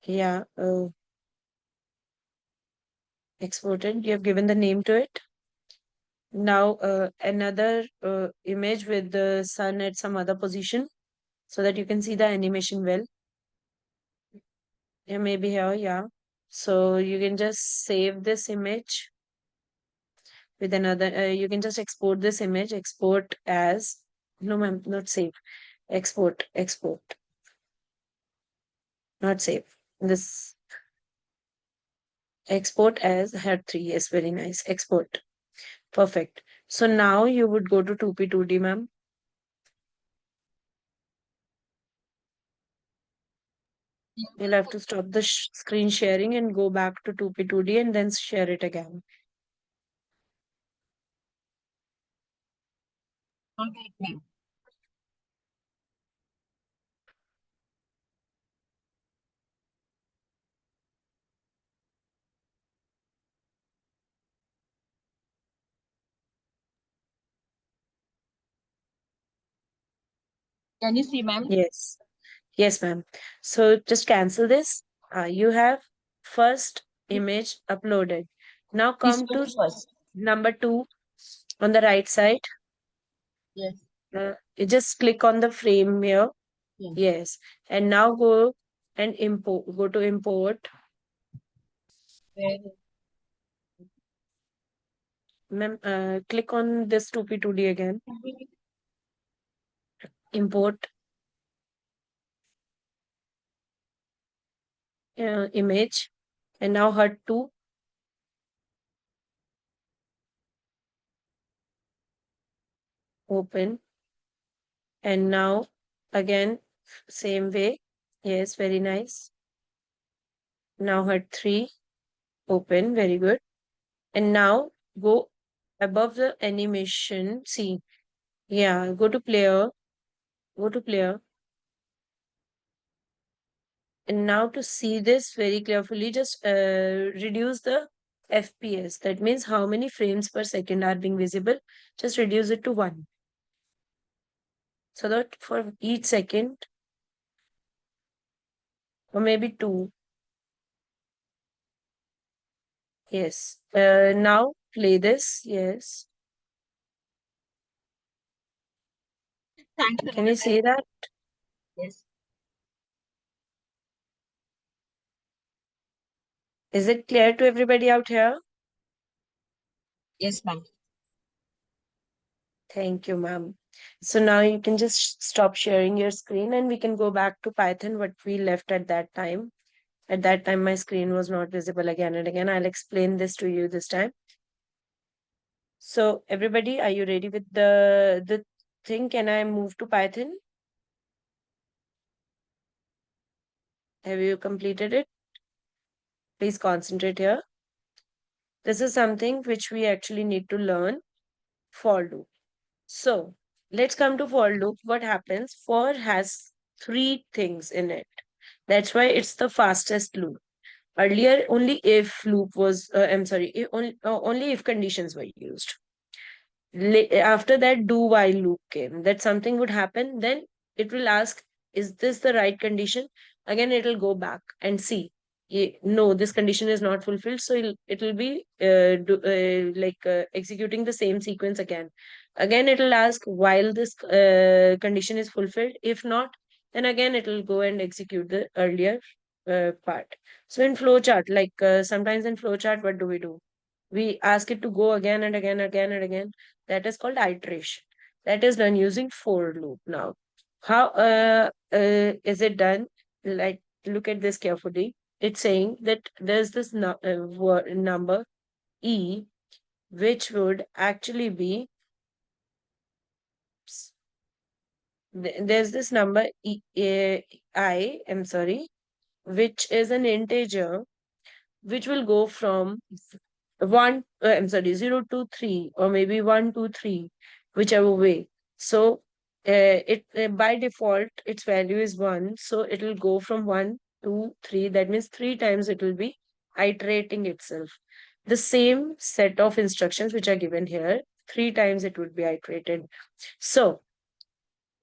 Yeah, exported. You have given the name to it. Now another image with the sun at some other position so that you can see the animation well. Yeah, maybe here, yeah. So you can just save this image with another, you can just export this image, export as, no ma'am, not save, export, not save. This export as head 3, yes, very nice, export. Perfect. So now you would go to 2P2D, ma'am. You'll have to stop the screen sharing and go back to 2P2D and then share it again. Okay, ma'am. Can you see, ma'am? Yes. Yes, ma'am. So just cancel this. You have first image uploaded. Now This come to one first. number 2 on the right side. Yes. You just click on the frame here. Yes. Yes. And now go and import. Go to import. Where? Ma'am, click on this 2P2D again. Import image. And now HUD2. Open. And now again, same way. Yes, very nice. Now HUD3. Open. Very good. And now go above the animation. See, yeah, go to player. Go to player. And now to see this very carefully, just reduce the FPS. That means how many frames per second are being visible. Just reduce it to 1. So that for each second, or maybe 2. Yes. Now play this. Yes. Thanks a Can lot. you see that? Yes. Is it clear to everybody out here? Yes, ma'am. Thank you, ma'am. So now you can just stop sharing your screen and we can go back to Python, what we left at that time. At that time, my screen was not visible again and again. I'll explain this to you this time. So everybody, are you ready with the thing? Can I move to Python? Have you completed it? Please concentrate here. This is something which we actually need to learn, for loop. So let's come to for loop. What happens? For has 3 things in it. That's why it's the fastest loop. Earlier, only if loop was, I'm sorry, only if conditions were used. After that, do while loop came. That something would happen, then it will ask, is this the right condition? Again, it will go back and see. No, this condition is not fulfilled. So it will be executing the same sequence again. Again, it will ask while this condition is fulfilled. If not, then again it will go and execute the earlier part. So in flowchart, sometimes in flowchart, what do? We ask it to go again and again, again and again. That is called iteration. That is done using for loop. Now, how is it done? Like, look at this carefully. It's saying that there's this number e, which would actually be, there's this number I, I'm sorry, which is an integer, which will go from 0 to 3, or maybe 1 to 3, whichever way. So it by default its value is 1, so it will go from 1 to 3. That means 3 times it will be iterating itself. The same set of instructions which are given here, 3 times it would be iterated. So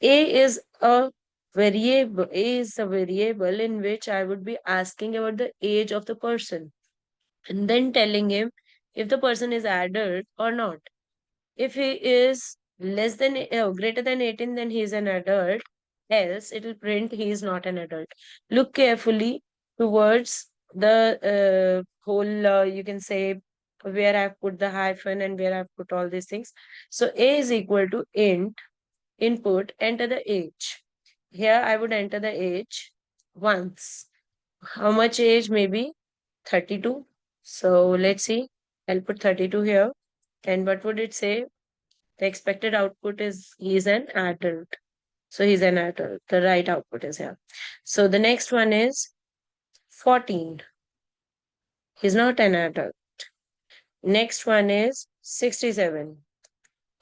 A is a variable. A is a variable in which I would be asking about the age of the person and then telling him if the person is adult or not. If he is greater than 18, then he is an adult. Else, it will print he is not an adult. Look carefully towards the whole, you can say, where I've put the hyphen and where I've put all these things. So A is equal to int, input, enter the age. Here I would enter the age once. How much age? Maybe 32. So let's see. I'll put 32 here. And what would it say? The expected output is he is an adult. So he's an adult. The right output is here. So the next one is 14. He's not an adult. Next one is 67.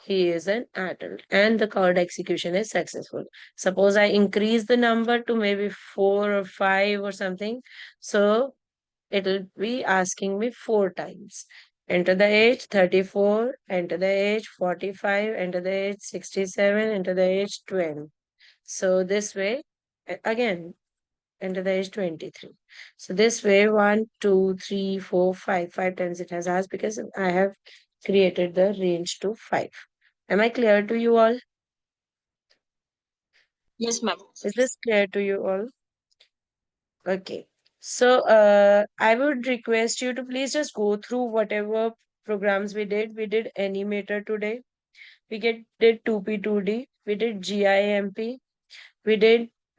He is an adult. And the code execution is successful. Suppose I increase the number to maybe 4 or 5 or something. So it'll be asking me 4 times. Enter the age 34, enter the age 45, enter the age 67, enter the age 12. So this way, again, enter the age 23. So this way, 1, 2, 3, 4, 5, 5 times it has asked because I have created the range to 5. Am I clear to you all? Yes, ma'am. Is this clear to you all? Okay. So I would request you to please just go through whatever programs we did. We did Animator today. Did 2P2D. We did GIMP.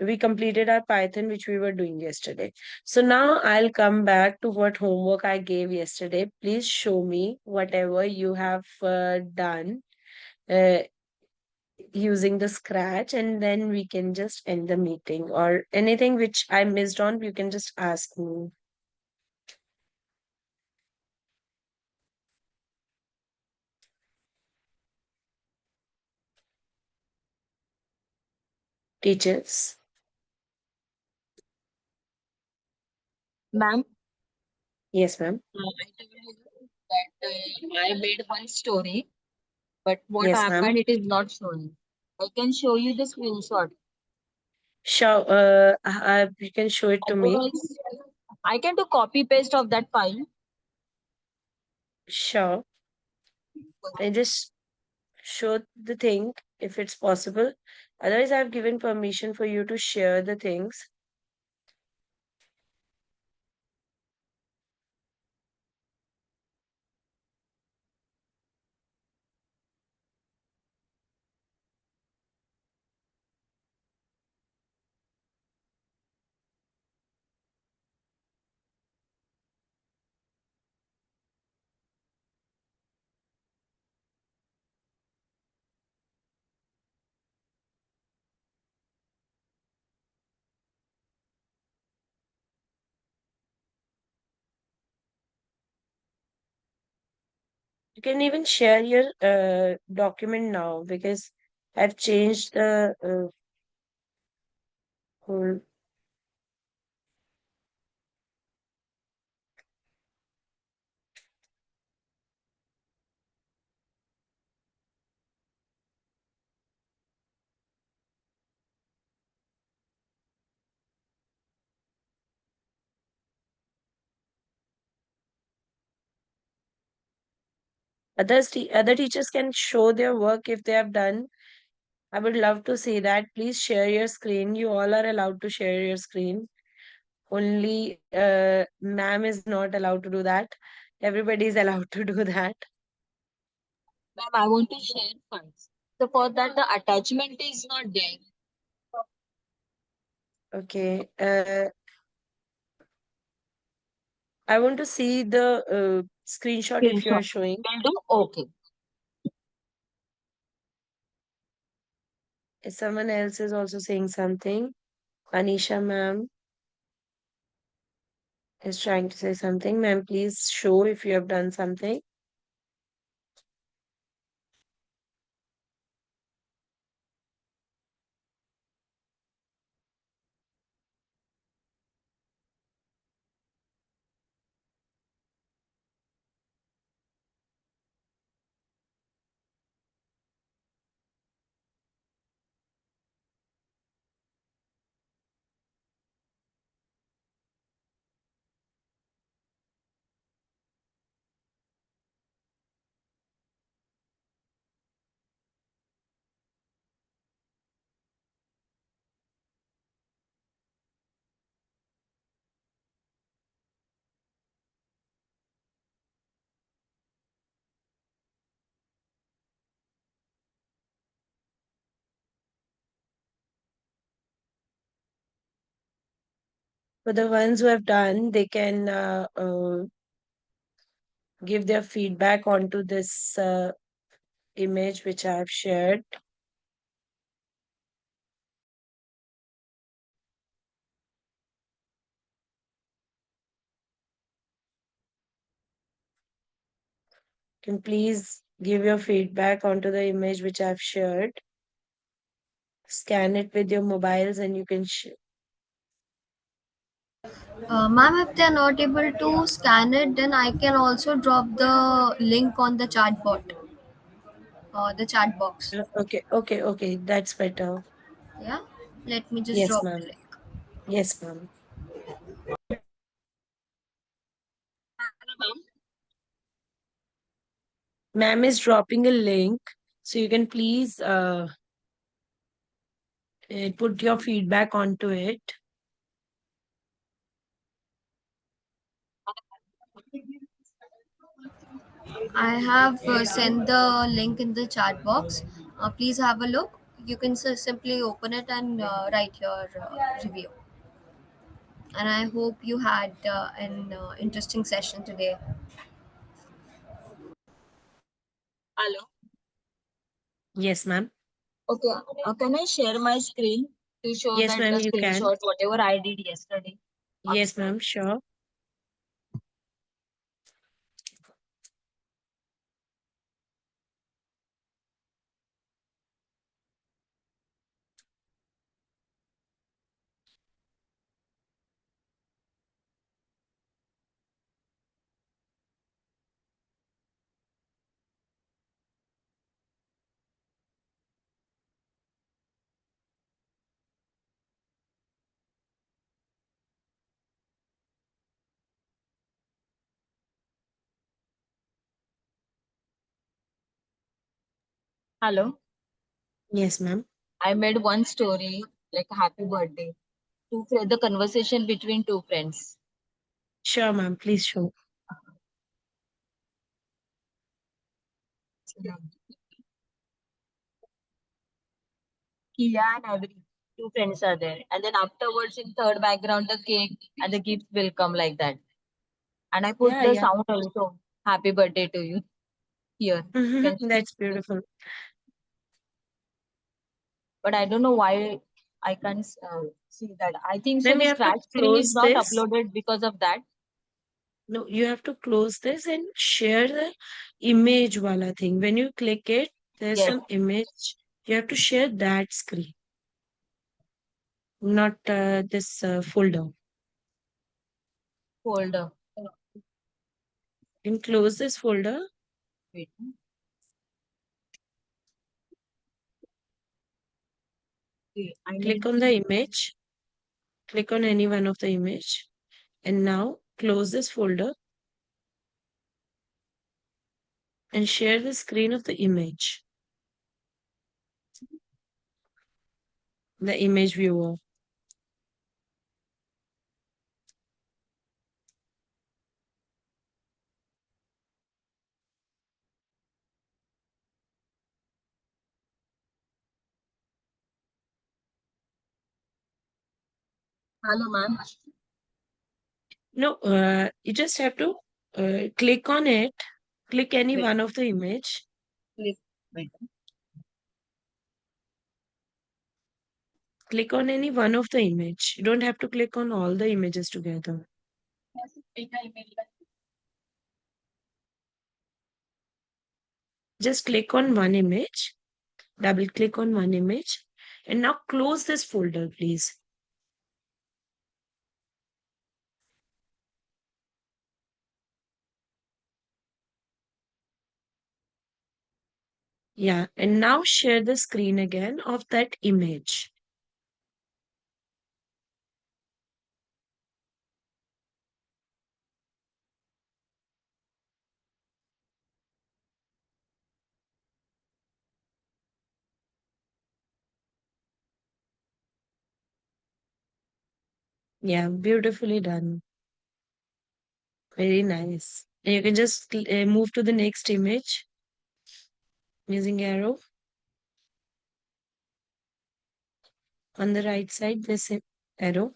We completed our Python, which we were doing yesterday. So now I'll come back to what homework I gave yesterday. Please show me whatever you have done uh, using the Scratch, and then we can just end the meeting. Or anything which I missed on, you can just ask me. Teachers. Ma'am, Yes, ma'am. I told you that I made one story, but what Yes, ma'am. happened, it is not showing. I can show you the screenshot. Show, you can show it to me. Otherwise, I can do copy paste of that file. Sure. I just show the thing if it's possible. Otherwise, I've given permission for you to share the things. You can even share your document now because I've changed the whole. Other teachers can show their work if they have done. I would love to see that. Please share your screen. You all are allowed to share your screen. Only ma'am is not allowed to do that. Everybody is allowed to do that. Ma'am, I want to share files. So for that, the attachment is not there. Okay. I want to see the screenshot if you are Screenshot. showing. Will do? Okay. If someone else is also saying something, Anisha ma'am is trying to say something. Ma'am, please show if you have done something. For the ones who have done, they can give their feedback onto this image which I have shared. Can please give your feedback onto the image which I've shared. Scan it with your mobiles and you can Ma'am, if they're not able to scan it, then I can also drop the link on the chat bot, the chat box. okay, that's better. Yeah, let me just Yes, drop the ma'am. link. Yes, ma'am. Ma'am is dropping a link, so you can please put your feedback onto it. I have sent the link in the chat box. Please have a look. You can simply open it and write your review. And I hope you had an interesting session today. Hello. Yes, ma'am. Okay. Can I share my screen to show Yes, that the ma'am, you can. screenshot, whatever I did yesterday? Yes, ma'am, sure. Hello. Yes, ma'am. I made one story like happy birthday to create the conversation between two friends. Sure, ma'am, please show. Yeah. Kia and Avery, two friends are there. And then afterwards, in third background, the cake and the gift will come like that. And I put Yeah, the yeah. sound also. Happy birthday to you. Here. You can see. That's beautiful. But I don't know why I can't see that. I think so. Ma'am, The you have to scratch screen is close not this. uploaded because of that. No, you have to close this and share the image wala thing. When you click it, there's Yes, some image. You have to share that screen, not this folder. folder. You can close this folder, Wait. Okay, I click need on to. the image, click on any one of the image, and now close this folder and share the screen of the image, the image viewer. Hello, ma'am. No, you just have to click on it, click any Wait, one of the image, click. Wait. click on any one of the image. You don't have to click on all the images together. Just click on one image, double click on one image, and now close this folder, please. Yeah, and now share the screen again of that image. Yeah, beautifully done. Very nice. And you can just move to the next image using arrow. On the right side, this arrow.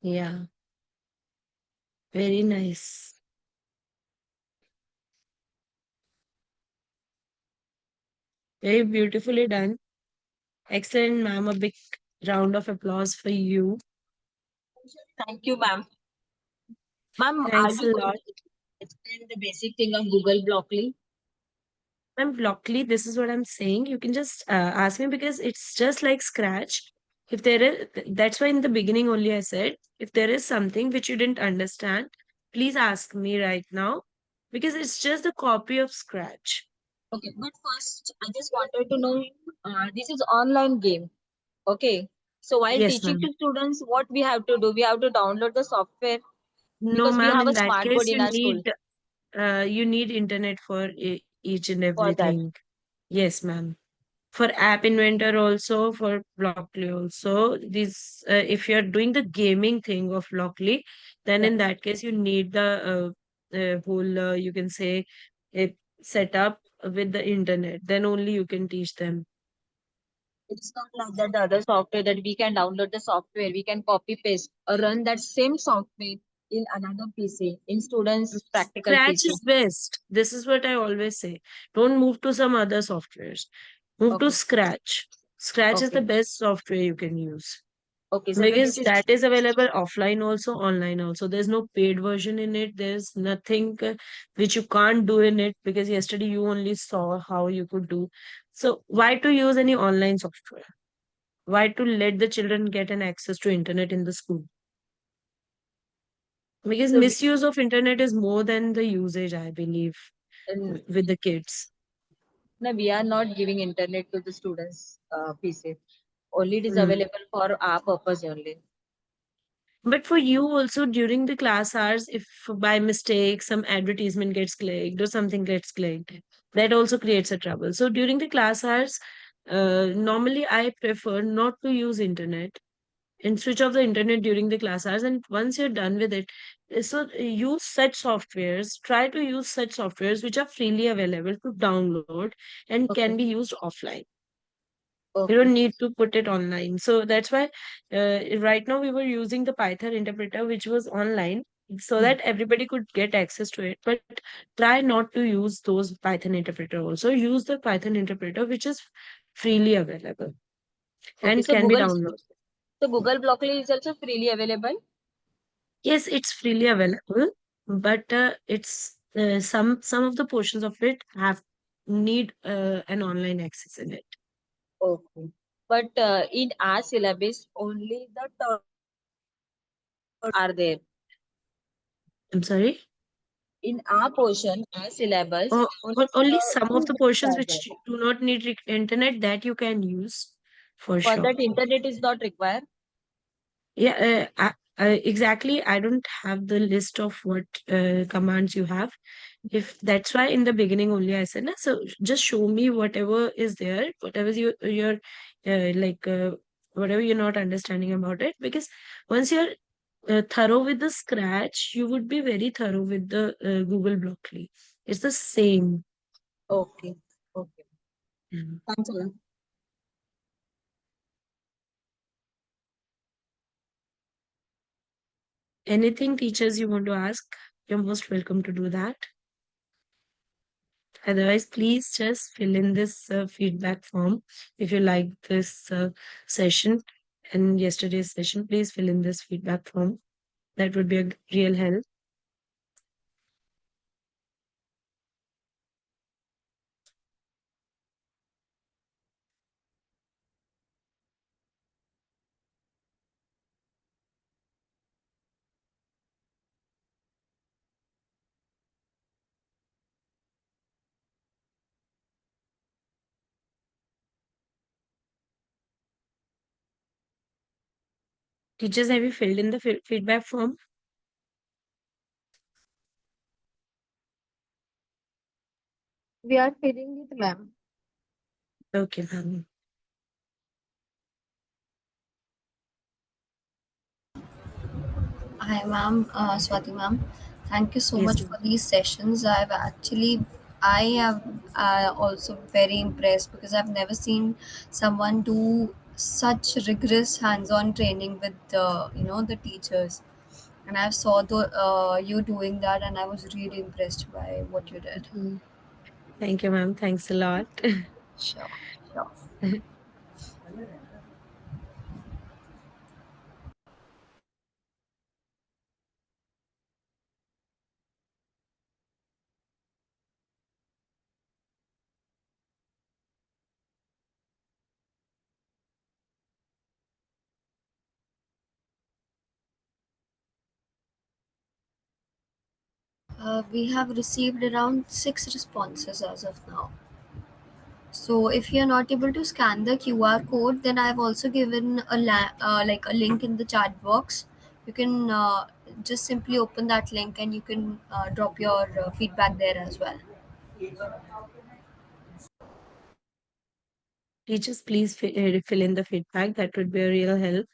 Yeah, very nice. Very beautifully done. Excellent, ma'am. A big round of applause for you. Thank you, ma'am. Ma'am, are Thanks you a going lot. to explain the basic thing of Google Blockly? Ma'am, Blockly, this is what I'm saying. You can just ask me because it's just like Scratch. If there is, that's why in the beginning only I said, if there is something which you didn't understand, please ask me right now because it's just a copy of Scratch. Okay, but first, I just wanted to know, this is online game. Okay. So while Yes, teaching ma'am. to students, what we have to do? We have to download the software No, because we ma'am. have In a that smart board case, in our school you need internet for each and for that. everything. Yes, ma'am. For App Inventor also, for Blockly also. These, if you're doing the gaming thing of Blockly, then Yeah. in that case you need the whole you can say it setup with the internet. Then only you can teach them. It's not like that the other software that we can download the software, we can copy paste or run that same software in another PC, in students' practical Scratch PC. is best. This is what I always say. Don't move to some other softwares. Move to Okay. Scratch. Scratch is the Okay. best software you can use. Okay. So Because this is that is available offline also, online also. There's no paid version in it. There's nothing which you can't do in it because yesterday you only saw how you could do. So why to use any online software? Why to let the children get an access to internet in the school? Because so we, misuse of internet is more than the usage, I believe, and, with the kids. no, we are not giving internet to the students' PC. Only it is Mm. available for our purpose only. But for you also during the class hours, if by mistake some advertisement gets clicked or something gets clicked, that also creates a trouble. So during the class hours, normally I prefer not to use internet and switch off the internet during the class hours. And once you're done with it, so use such softwares. Try to use such softwares which are freely available to download and Okay. can be used offline. You Okay. don't need to put it online. So that's why right now we were using the Python interpreter, which was online, so Hmm. that everybody could get access to it. But try not to use those Python interpreter also. Use the Python interpreter, which is freely available Okay. and So can be downloaded. Google Blockly is also freely available. Yes, it's freely available, but some of the portions of it have need an online access in it. Okay. But in our syllabus, only the third are there. I'm sorry. In our portion, our syllabus, only Only the some of two the books portions are there. which do not need internet that you can use for For sure. that, internet is not required. Yeah, exactly. I don't have the list of what commands you have. If that's why in the beginning only I said, "Na, so just show me whatever is there, whatever you're like whatever you're not understanding about it. Because once you're thorough with the Scratch, you would be very thorough with the Google Blockly. It's the same. Okay. Okay. Mm. Thanks a lot. Anything teachers you want to ask, you're most welcome to do that. Otherwise, please just fill in this feedback form. If you like this session and yesterday's session, please fill in this feedback form. That would be a real help. Teachers, have you filled in the feedback form? We are filling it, ma'am. Okay, ma'am. Hi, ma'am, Swati, ma'am. Thank you so Yes, much ma'am. for these sessions. I am also very impressed because I've never seen someone do such rigorous hands-on training with the teachers, and I saw you doing that, and I was really impressed by what you did. Mhm. Thank you, ma'am. Thanks a lot. Sure, sure. We have received around 6 responses as of now. So if you're not able to scan the QR code, then I've also given like a link in the chat box. You can just simply open that link and you can drop your feedback there as well. Teachers, please fill in the feedback. That would be a real help.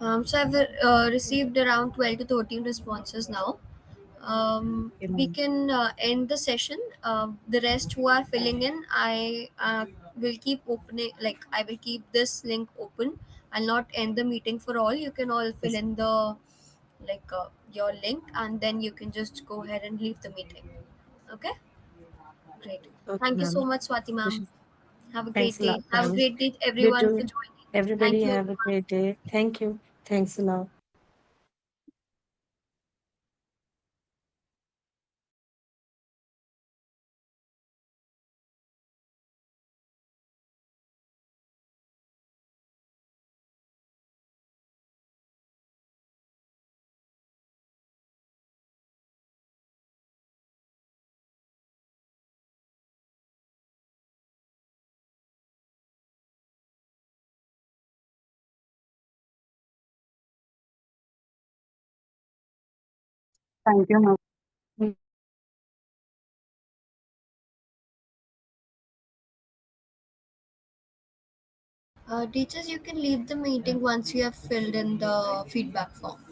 So I've received around 12 to 13 responses now. Okay, We ma'am. can end the session. The rest who are filling in, I will keep opening, like I will keep this link open. I'll not end the meeting for all. You can all fill Yes. in the your link, and then you can just go ahead and leave the meeting. Okay, great. Okay, Thank you so ma'am. much, Swati ma'am. Have a Thanks great a day. lot, Have a ma'am. great day, You everyone, for too. joining. Everybody Thank you, have a everyone. great day. Thank you. Thanks a lot. Thank you, ma'am. Teachers, you can leave the meeting once you have filled in the feedback form.